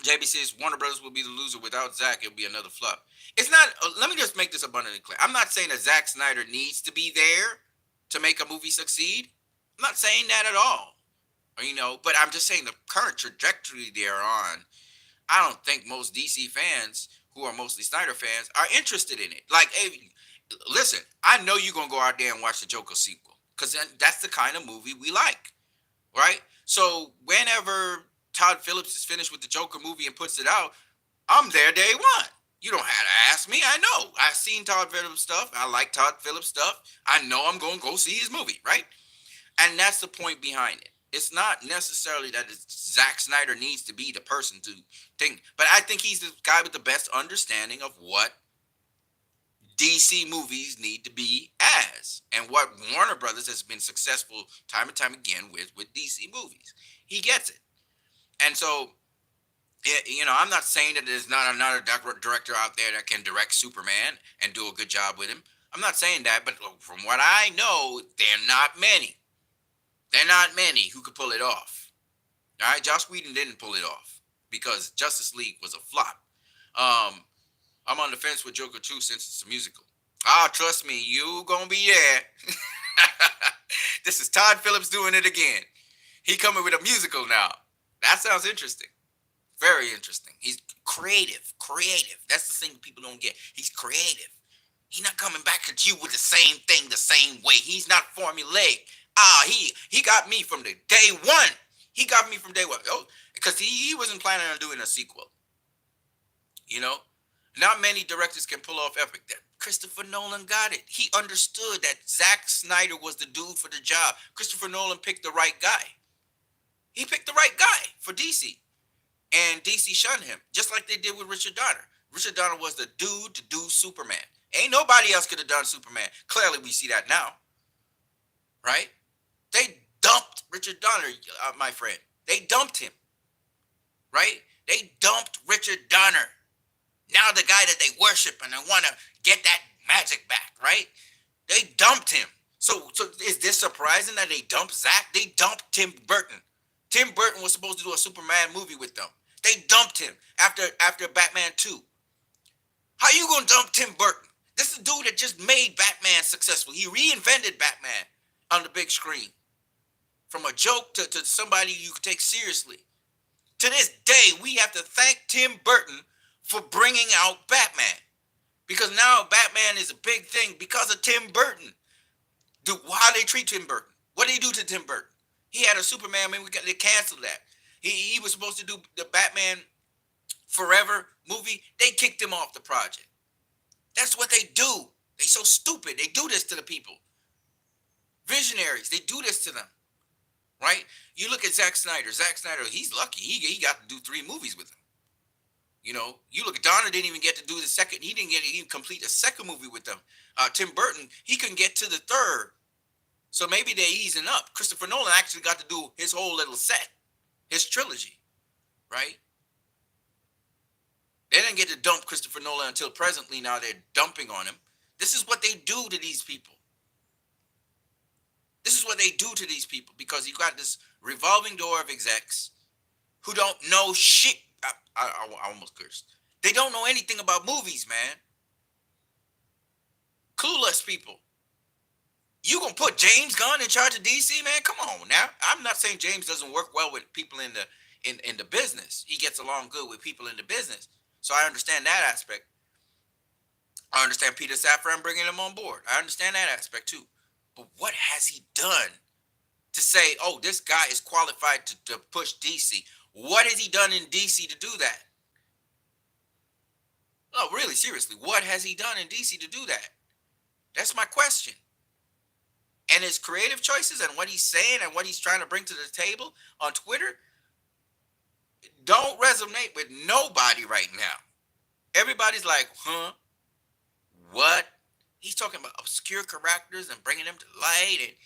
JB says Warner Brothers will be the loser without Zach. It'll be another flop. It's not. Let me just make this abundantly clear. I'm not saying that Zack Snyder needs to be there to make a movie succeed. I'm not saying that at all. But I'm just saying the current trajectory they're on. I don't think most DC fans, who are mostly Snyder fans, are interested in it. Like, hey, listen, I know you're gonna go out there and watch the Joker sequel because that's the kind of movie we like, right? So whenever Todd Phillips is finished with the Joker movie and puts it out, I'm there day one. You don't have to ask me. I know. I've seen Todd Phillips stuff. I like Todd Phillips stuff. I know I'm going to go see his movie, right? And that's the point behind it. It's not necessarily that Zack Snyder needs to be the person to think, but I think he's the guy with the best understanding of what DC movies need to be as, and what Warner Brothers has been successful time and time again with DC movies. He gets it, and so I'm not saying that there's not another director out there that can direct Superman and do a good job with him. I'm not saying that, but from what I know, they're not many. They're not many who could pull it off. All right, Joss Whedon didn't pull it off because Justice League was a flop. Um, I'm on the fence with Joker 2 since it's a musical. Trust me, you gonna be there. This is Todd Phillips doing it again. He coming with a musical now. That sounds interesting. Very interesting. He's creative. Creative. That's the thing people don't get. He's creative. He's not coming back at you with the same thing the same way. He's not formulaic. He got me from the day one. He got me from day one. Oh, because he wasn't planning on doing a sequel. You know, not many directors can pull off epic. That Christopher Nolan got it. He understood that Zack Snyder was the dude for the job. Christopher Nolan picked the right guy. He picked the right guy for DC. And DC shunned him, just like they did with Richard Donner. Richard Donner was the dude to do Superman. Ain't nobody else could have done Superman. Clearly, we see that now, right? They dumped Richard Donner, my friend. They dumped him, right? They dumped Richard Donner. Now the guy that they worship and they want to get that magic back, right? They dumped him. So is this surprising that they dumped Zach? They dumped Tim Burton. Tim Burton was supposed to do a Superman movie with them. They dumped him after Batman 2. How you gonna dump Tim Burton? This is a dude that just made Batman successful. He reinvented Batman on the big screen. From a joke to somebody you could take seriously. To this day, we have to thank Tim Burton for bringing out Batman. Because now Batman is a big thing because of Tim Burton. How they treat Tim Burton. What did they do to Tim Burton? He had a Superman, they canceled that. He was supposed to do the Batman Forever movie. They kicked him off the project. That's what they do. They so stupid. They do this to the people. Visionaries, they do this to them. Right? You look at Zack Snyder. Zack Snyder, he's lucky. He got to do 3 movies with him. You look at Donner, didn't even get to do the second. He didn't get to even complete a second movie with them. Tim Burton, he couldn't get to the third. So maybe they're easing up. Christopher Nolan actually got to do his whole little set, his trilogy, right? They didn't get to dump Christopher Nolan until presently. Now they're dumping on him. This is what they do to these people. This is what they do to these people because you got this revolving door of execs who don't know shit. I almost cursed. They don't know anything about movies, man. Clueless people. You gonna put James Gunn in charge of DC, man? Come on now. I'm not saying James doesn't work well with people in the business. He gets along good with people in the business. So I understand that aspect. I understand Peter Safran bringing him on board. I understand that aspect too. But what has he done to say, oh, this guy is qualified to push DC? What has he done in DC to do that? No, really, seriously, what has he done in DC to do that? That's my question. And his creative choices and what he's saying and what he's trying to bring to the table on Twitter don't resonate with nobody right now. Everybody's like, huh? What? He's talking about obscure characters and bringing them to light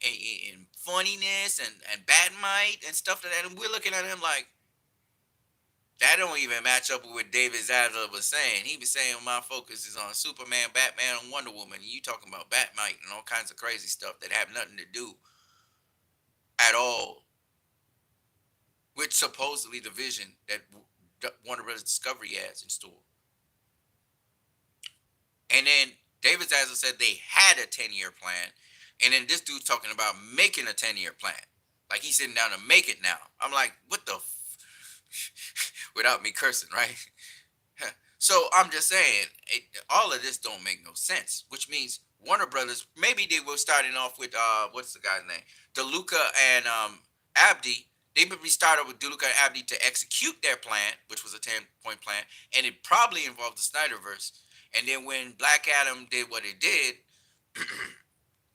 and funniness and Batmite and stuff like that. And we're looking at him like, that don't even match up with what David Zaslav was saying. He was saying my focus is on Superman, Batman, and Wonder Woman. And you talking about Batmite and all kinds of crazy stuff that have nothing to do at all with supposedly the vision that Warner Brothers Discovery has in store. And then David Zaslav said they had a 10-year plan. And then this dude's talking about making a 10-year plan. Like he's sitting down to make it now. I'm like, what the without me cursing, right? So I'm just saying, all of this don't make no sense. Which means Warner Brothers, maybe they were starting off with what's the guy's name, DeLuca and Abdi. They would be started with DeLuca and Abdi to execute their plan, which was a 10-point plan, and it probably involved the Snyderverse. And then when Black Adam did what it did,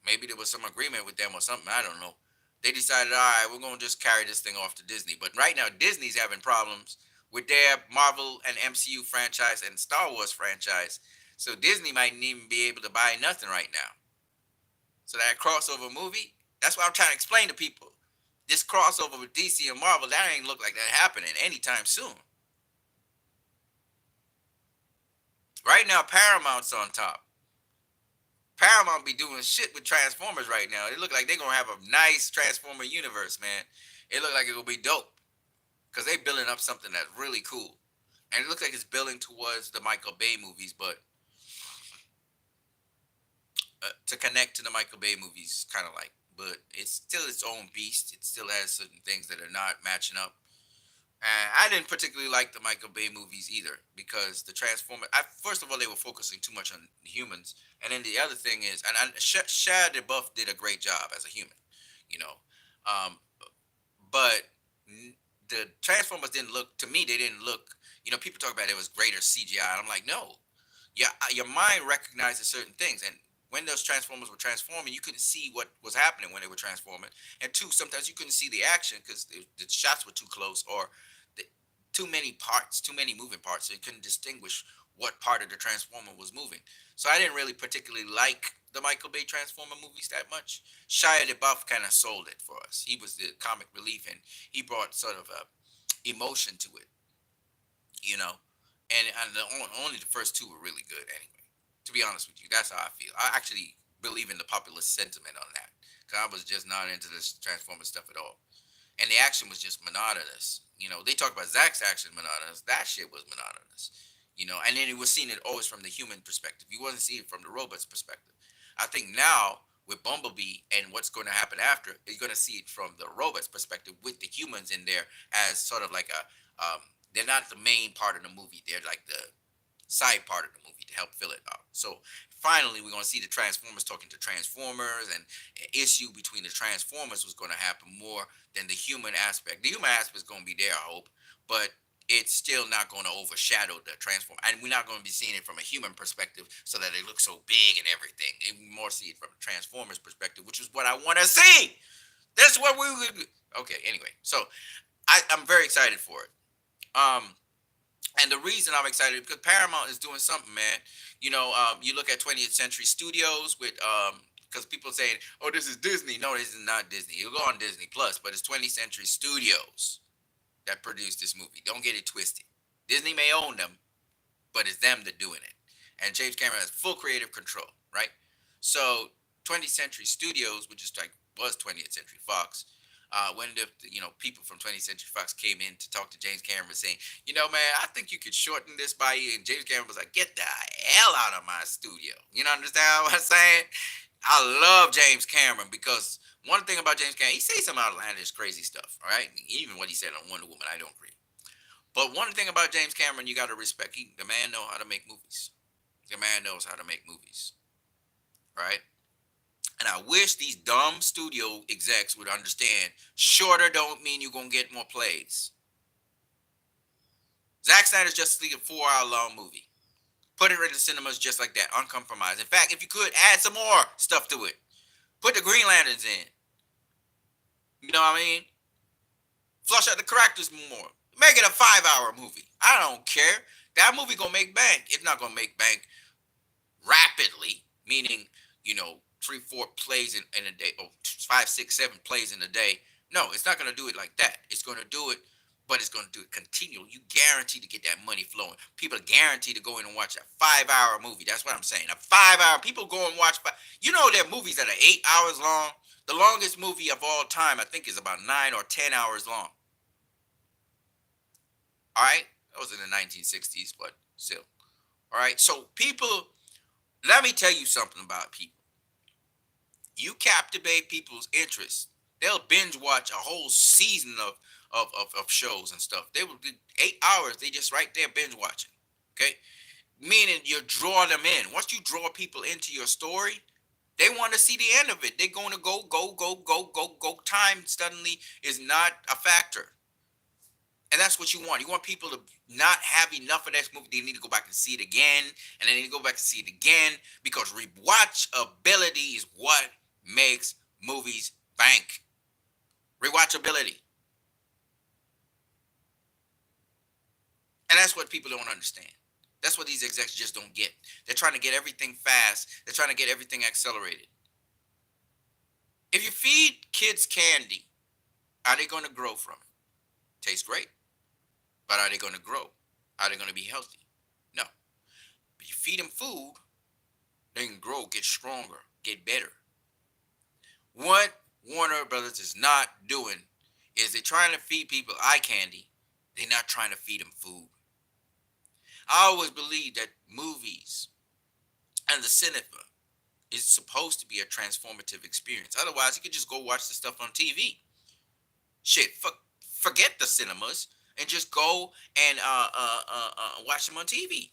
maybe there was some agreement with them or something. I don't know. They decided, all right, we're going to just carry this thing off to Disney. But right now, Disney's having problems with their Marvel and MCU franchise and Star Wars franchise. So Disney might even be able to buy nothing right now. So that crossover movie, that's what I'm trying to explain to people. This crossover with DC and Marvel, that ain't look like that happening anytime soon. Right now, Paramount's on top. Paramount be doing shit with Transformers right now. It look like they're gonna have a nice Transformer universe, man. It look like it will be dope because they building up something that's really cool, and it looks like it's building towards the Michael Bay movies, but to connect to the Michael Bay movies, kind of like, but it's still its own beast. It still has certain things that are not matching up. And I didn't particularly like the Michael Bay movies either because the Transformer. First of all, they were focusing too much on humans, and then the other thing is, and Shia LaBeouf did a great job as a human, you know, um, but the Transformers didn't look to me. They didn't look. You know, people talk about it was greater CGI, and I'm like, no, yeah, your mind recognizes certain things, and when those Transformers were transforming, you couldn't see what was happening when they were transforming. And two, sometimes you couldn't see the action because the shots were too close or the, too many parts, too many moving parts, so you couldn't distinguish what part of the Transformer was moving. So I didn't really particularly like the Michael Bay Transformer movies that much. Shia LaBeouf kind of sold it for us. He was the comic relief, and he brought sort of a emotion to it, you know. And only the first two were really good anyway. To be honest with you, that's how I feel. I actually believe in the popular sentiment on that because I was just not into this Transformer stuff at all. And the action was just monotonous. You know, they talk about Zack's action monotonous. That shit was monotonous. You know, and then it was seen it always from the human perspective. You wasn't seeing it from the robot's perspective. I think now with Bumblebee and what's going to happen after, you're going to see it from the robot's perspective with the humans in there as sort of like a they're not the main part of the movie. They're like the side part of the movie to help fill it out. So finally, we're going to see the Transformers talking to Transformers, and an issue between the Transformers was going to happen more than the human aspect. The human aspect is going to be there, I hope, but it's still not going to overshadow the Transformer. And we're not going to be seeing it from a human perspective so that it looks so big and everything. And we more see it from a Transformers perspective, which is what I want to see. That's what we would. Okay, anyway, so I'm very excited for it. Um, and the reason I'm excited is because Paramount is doing something, man. You know, you look at 20th Century Studios with because people saying, "Oh, this is Disney." No, this is not Disney. You go on Disney Plus, but it's 20th Century Studios that produced this movie. Don't get it twisted. Disney may own them, but it's them that doing it. And James Cameron has full creative control, right? So 20th Century Studios, which is like was 20th Century Fox, when the people from 20th Century Fox came in to talk to James Cameron, saying, man, I think you could shorten this by you. And James Cameron was like, get the hell out of my studio. You know, understand what I'm saying? I love James Cameron because one thing about James Cameron, he says some outlandish, crazy stuff. All right, even what he said on Wonder Woman, I don't agree. But one thing about James Cameron, you got to respect. The man knows how to make movies. The man knows how to make movies, right? And I wish these dumb studio execs would understand shorter don't mean you're going to get more plays. Zack Snyder's Justice League, a 4-hour long movie. Put it in the cinemas just like that, uncompromised. In fact, if you could, add some more stuff to it. Put the Green Lanterns in. You know what I mean? Flush out the characters more. Make it a 5 hour movie. I don't care. That movie gonna make bank. It's not gonna make bank rapidly, meaning, 3, 4 plays in a day, or 5, 6, 7 plays in a day. No, it's not gonna do it like that. It's gonna do it, but it's gonna do it continually. You guarantee to get that money flowing. People are guaranteed to go in and watch a 5 hour movie. That's what I'm saying. A 5 hour, people go and watch there are movies that are 8 hours long. The longest movie of all time, I think, is about 9 or 10 hours long. All right, that was in the 1960s, but still. All right, so people, let me tell you something about people. You captivate people's interest. They'll binge watch a whole season of shows and stuff. They will do 8 hours. They just right there binge watching. Okay, meaning you draw them in. Once you draw people into your story, they want to see the end of it. They're going to go, go, go, go, go, go. Time suddenly is not a factor. And that's what you want. You want people to not have enough of that movie. They need to go back and see it again. And then they need to go back and see it again. Because rewatchability is what makes movies bank. Rewatchability. And that's what people don't understand. That's what these execs just don't get. They're trying to get everything fast. They're trying to get everything accelerated. If you feed kids candy, are they going to grow from it? Tastes great. But are they going to grow? Are they going to be healthy? No. But you feed them food, they can grow, get stronger, get better. What Warner Brothers is not doing is they're trying to feed people eye candy. They're not trying to feed them food. I always believe that movies and the cinema is supposed to be a transformative experience. Otherwise, you could just go watch the stuff on TV. Shit, forget the cinemas and just go and watch them on TV.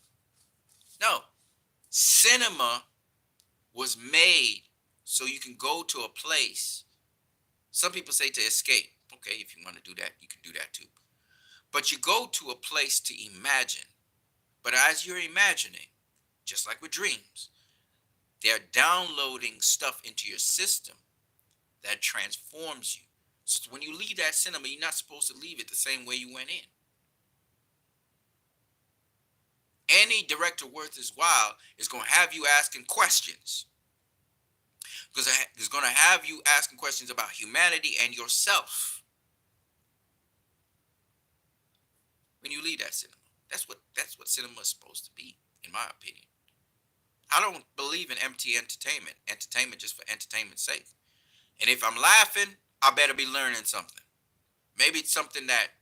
No, cinema was made so you can go to a place. Some people say to escape. Okay, if you want to do that, you can do that too. But you go to a place to imagine. But as you're imagining, just like with dreams, they're downloading stuff into your system that transforms you. So when you leave that cinema, you're not supposed to leave it the same way you went in. Any director worth his while is going to have you asking questions. Because it's going to have you asking questions about humanity and yourself. When you leave that cinema. That's what cinema is supposed to be, in my opinion. I don't believe in empty entertainment just for entertainment's sake. And if I'm laughing, I better be learning something. Maybe it's something that,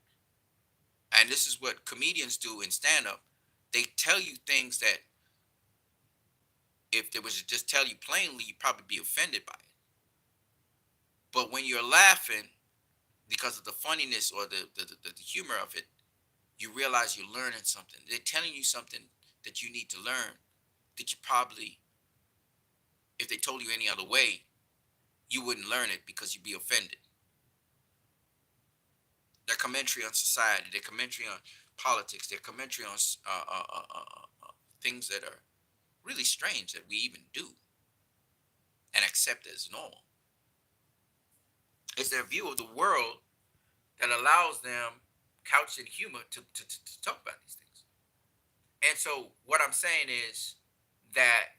and this is what comedians do in stand-up, they tell you things that if they was to just tell you plainly, you'd probably be offended by it. But when you're laughing because of the funniness or the humor of it, you realize you're learning something. They're telling you something that you need to learn that you probably, if they told you any other way, you wouldn't learn it because you'd be offended. Their commentary on society, their commentary on politics, their commentary on things that are really strange that we even do and accept as normal. It's their view of the world that allows them, couched in humor, to talk about these things. And so what I'm saying is that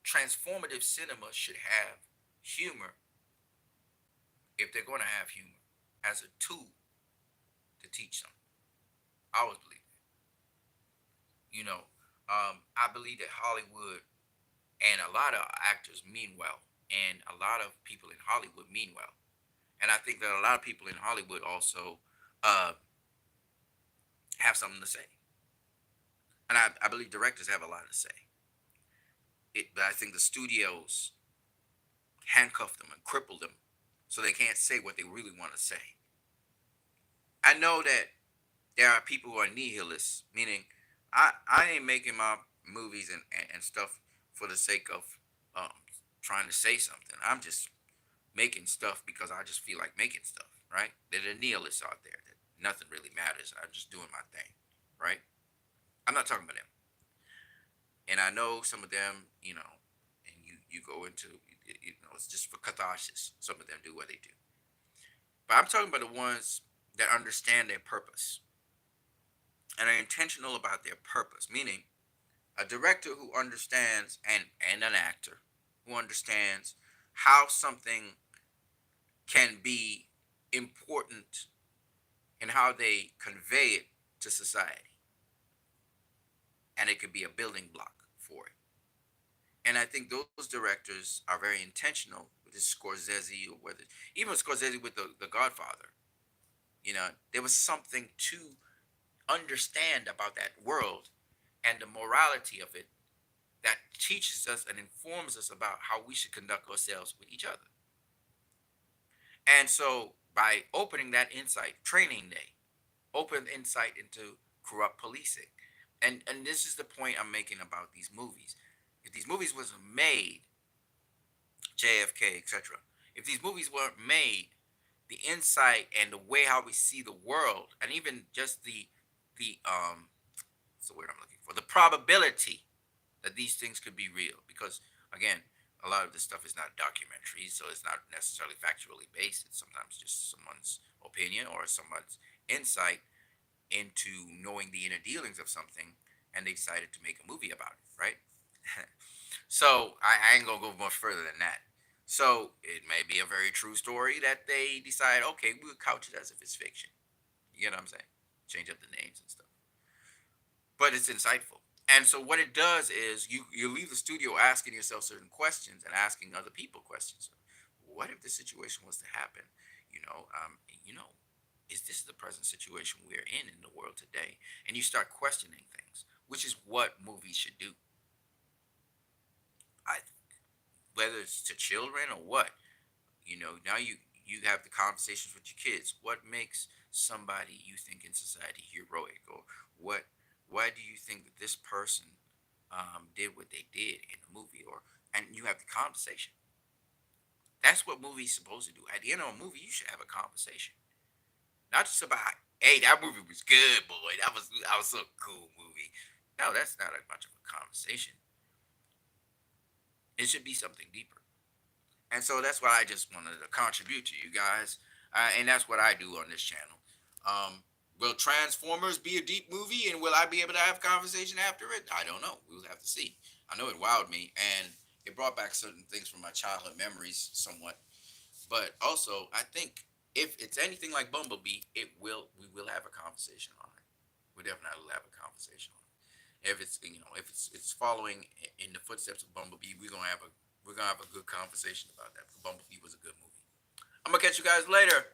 transformative cinema should have humor, if they're going to have humor, as a tool to teach them. I always believe that. I believe that Hollywood and a lot of actors mean well, and a lot of people in Hollywood mean well. And I think that a lot of people in Hollywood also have something to say. And I believe directors have a lot to say. But I think the studios handcuff them and cripple them so they can't say what they really want to say. I know that there are people who are nihilists, meaning I ain't making my movies and stuff for the sake of um, trying to say something. I'm just making stuff because I just feel like making stuff, right? There are nihilists out there that nothing really matters. I'm just doing my thing, right? I'm not talking about them. And I know some of them, and you go into It's just for catharsis. Some of them do what they do, but I'm talking about the ones that understand their purpose and are intentional about their purpose. Meaning, a director who understands, and an actor who understands how something can be important and how they convey it to society, and it could be a building block for it. And I think those directors are very intentional with this Scorsese, or whether even Scorsese with the Godfather. There was something to understand about that world and the morality of it that teaches us and informs us about how we should conduct ourselves with each other. And so by opening that insight, training day, open insight into corrupt policing. And this is the point I'm making about these movies. If these movies wasn't made, JFK, etc., if these movies weren't made, the insight and the way how we see the world, and even just the what's the word I'm looking for? The probability that these things could be real. Because again, a lot of this stuff is not documentary, so it's not necessarily factually based. It's sometimes just someone's opinion or someone's insight into knowing the inner dealings of something, and they decided to make a movie about it, right? So I ain't gonna go much further than that. So it may be a very true story that they decide, okay, we'll couch it as if it's fiction. You get what I'm saying? Change up the names and stuff, but it's insightful. And so what it does is you leave the studio asking yourself certain questions and asking other people questions. What if this situation was to happen? You know, um, you know, is this the present situation we're in the world today? And you start questioning things, which is what movies should do. I Whether it's to children or what, now you have the conversations with your kids. What makes somebody you think in society heroic, or what? Why do you think that this person did what they did in the movie? Or and you have the conversation. That's what movies supposed to do. At the end of a movie, you should have a conversation, not just about, hey, that movie was good, boy. That was a cool movie. No, that's not as much of a conversation. It should be something deeper. And so that's what I just wanted to contribute to you guys, and that's what I do on this channel. Will Transformers be a deep movie, and will I be able to have conversation after it? I don't know. We'll have to see. I know it wowed me, and it brought back certain things from my childhood memories somewhat. But also, I think if it's anything like Bumblebee, we will have a conversation on it. We definitely will have a conversation on it. If it's following in the footsteps of Bumblebee, we're gonna have a good conversation about that. Bumblebee was a good movie. I'm gonna catch you guys later.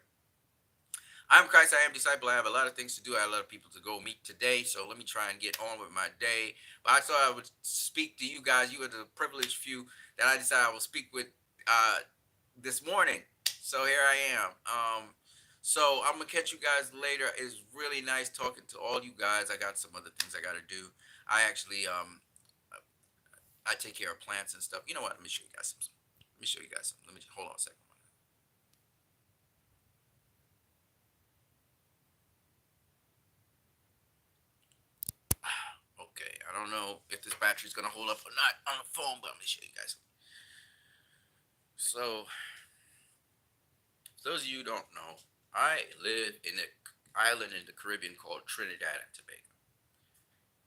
I'm Christ, I am disciple. I have a lot of things to do. I have a lot of people to go meet today. So let me try and get on with my day. But I thought I would speak to you guys. You are the privileged few that I decided I will speak with uh, this morning. So here I am. So I'm gonna catch you guys later. It's really nice talking to all you guys. I got some other things I gotta do. I actually I take care of plants and stuff. You know what? Let me show you guys some. Let me show you guys some. Let me hold on a second. Okay, I don't know if this battery's gonna hold up or not on the phone, but I'm gonna show you guys. So, for those of you who don't know, I live in an island in the Caribbean called Trinidad and Tobago.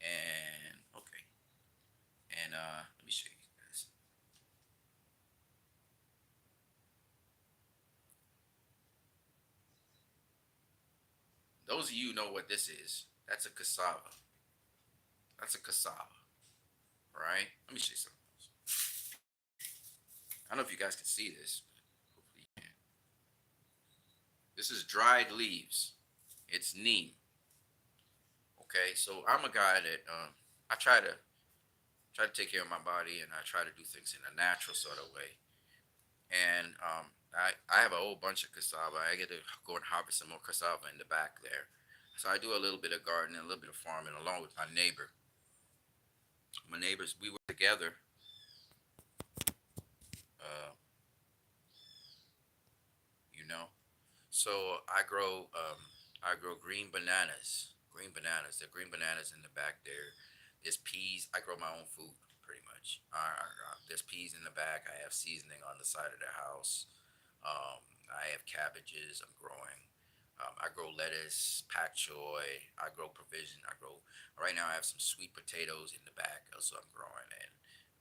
And okay, and let me show you guys. Those of you who know what this is. That's a cassava. That's a cassava, right? Let me show you something else. I don't know if you guys can see this. Hopefully you can. This is dried leaves. It's neem. Okay, so I'm a guy that I try to take care of my body, and I try to do things in a natural sort of way. And I have a whole bunch of cassava. I get to go and harvest some more cassava in the back there. So I do a little bit of gardening, a little bit of farming, along with my neighbor. My neighbors, we work together. Uh, you know, so I grow green bananas. Green bananas. The green bananas in the back there. There's peas. I grow my own food. pretty much. There's peas in the back. I have seasoning on the side of the house. I have cabbages I'm growing. I grow lettuce, pak choy. I grow provision. I grow right now. I have some sweet potatoes in the back, also I'm growing, and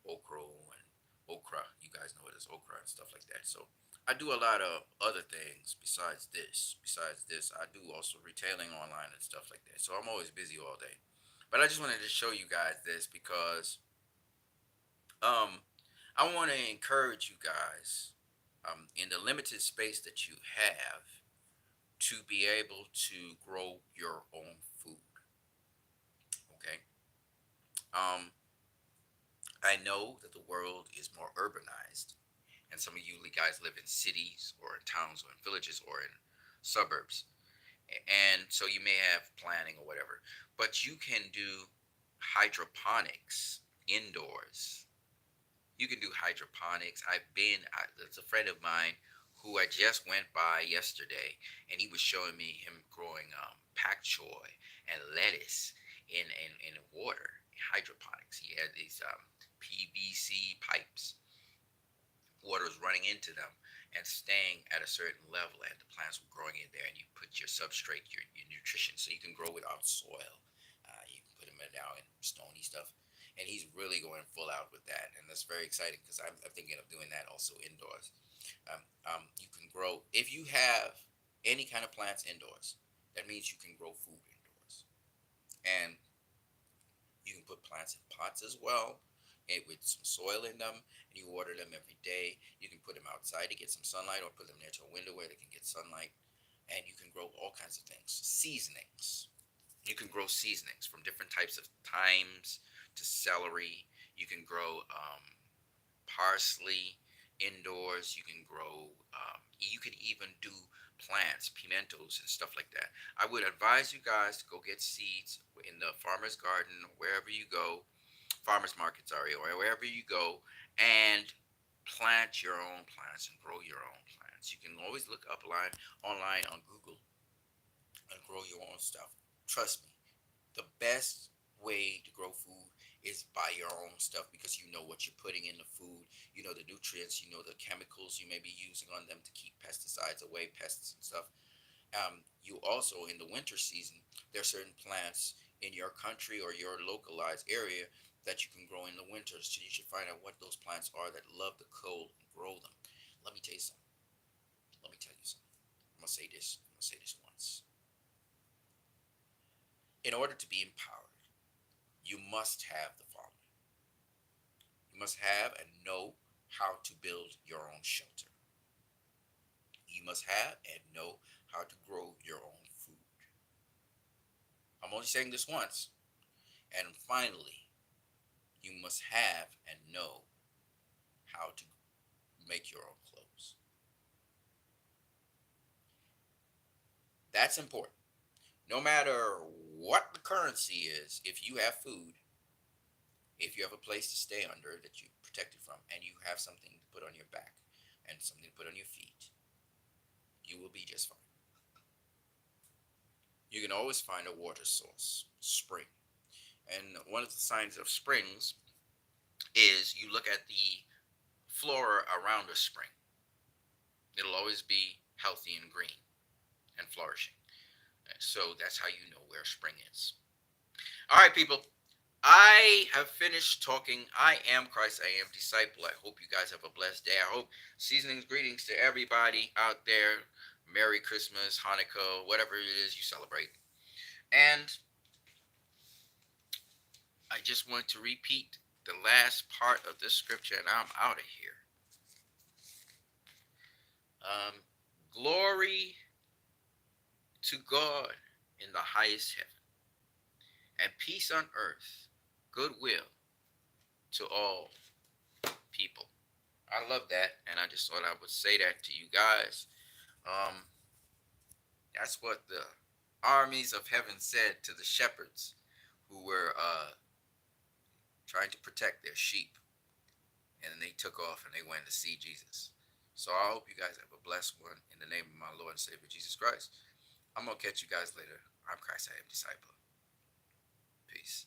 okra and okra. You guys know what is okra and stuff like that. So I do a lot of other things besides this. Besides this, I do also retailing online and stuff like that. So I'm always busy all day. But I just wanted to show you guys this because um, I want to encourage you guys in the limited space that you have to be able to grow your own food. Okay. Um, I know that the world is more urbanized, and some of you guys live in cities or in towns or in villages or in suburbs, and so you may have planning or whatever, but you can do hydroponics indoors. You can do hydroponics. It's a friend of mine who I just went by yesterday, and he was showing me him growing pak choy and lettuce in water, hydroponics. He had these PVC pipes, water was running into them and staying at a certain level, and the plants were growing in there. And you put your substrate, your nutrition, so you can grow without soil. You can put them in now in stony stuff, and he's really going full out with that, and that's very exciting because I'm thinking of doing that also indoors. You can grow if you have any kind of plants indoors. That means you can grow food indoors, and you can put plants in pots as well, and with some soil in them, and you water them every day. You can put them outside to get some sunlight, or put them near to a window where they can get sunlight. And you can grow all kinds of things. Seasonings. You can grow seasonings from different types of thymes to celery. You can grow parsley indoors. You can grow. You can even do plants, pimentos, and stuff like that. I would advise you guys to go get seeds in the farmer's garden, wherever you go, farmers market, sorry, or wherever you go, and plant your own plants and grow your own plants. You can always look up online on Google and grow your own stuff. Trust me, the best way to grow food is by your own stuff because you know what you're putting in the food, you know the nutrients, you know the chemicals you may be using on them to keep pesticides away, pests and stuff. You also in the winter season, there are certain plants in your country or your localized area that you can grow in the winter. So you should find out what those plants are that love the cold and grow them. Let me tell you something. Let me tell you something. I'm gonna say this. I'm gonna say this once. In order to be empowered, you must have the following. You must have and know how to build your own shelter. You must have and know how to grow your own food. I'm only saying this once. And finally, you must have and know how to make your own clothes. That's important. No matter what the currency is, if you have food, if you have a place to stay under that you're protected from, and you have something to put on your back and something to put on your feet, you will be just fine. You can always find a water source, spring. And one of the signs of springs is you look at the flora around a spring. It'll always be healthy and green and flourishing. So that's how you know where spring is. All right, people. I have finished talking. I am Christ. I am disciple. I hope you guys have a blessed day. I hope seasonings, greetings to everybody out there. Merry Christmas, Hanukkah, whatever it is you celebrate. And I just want to repeat the last part of this scripture, and I'm out of here. Um, Glory to God in the highest heaven, and peace on earth, goodwill to all people. I love that, and I just thought I would say that to you guys. Um, that's what the armies of heaven said to the shepherds who were trying to protect their sheep, and then they took off and they went to see Jesus. So I hope you guys have a blessed one in the name of my Lord and Savior Jesus Christ. I'm gonna catch you guys later. I'm Christ, I am disciple. Peace.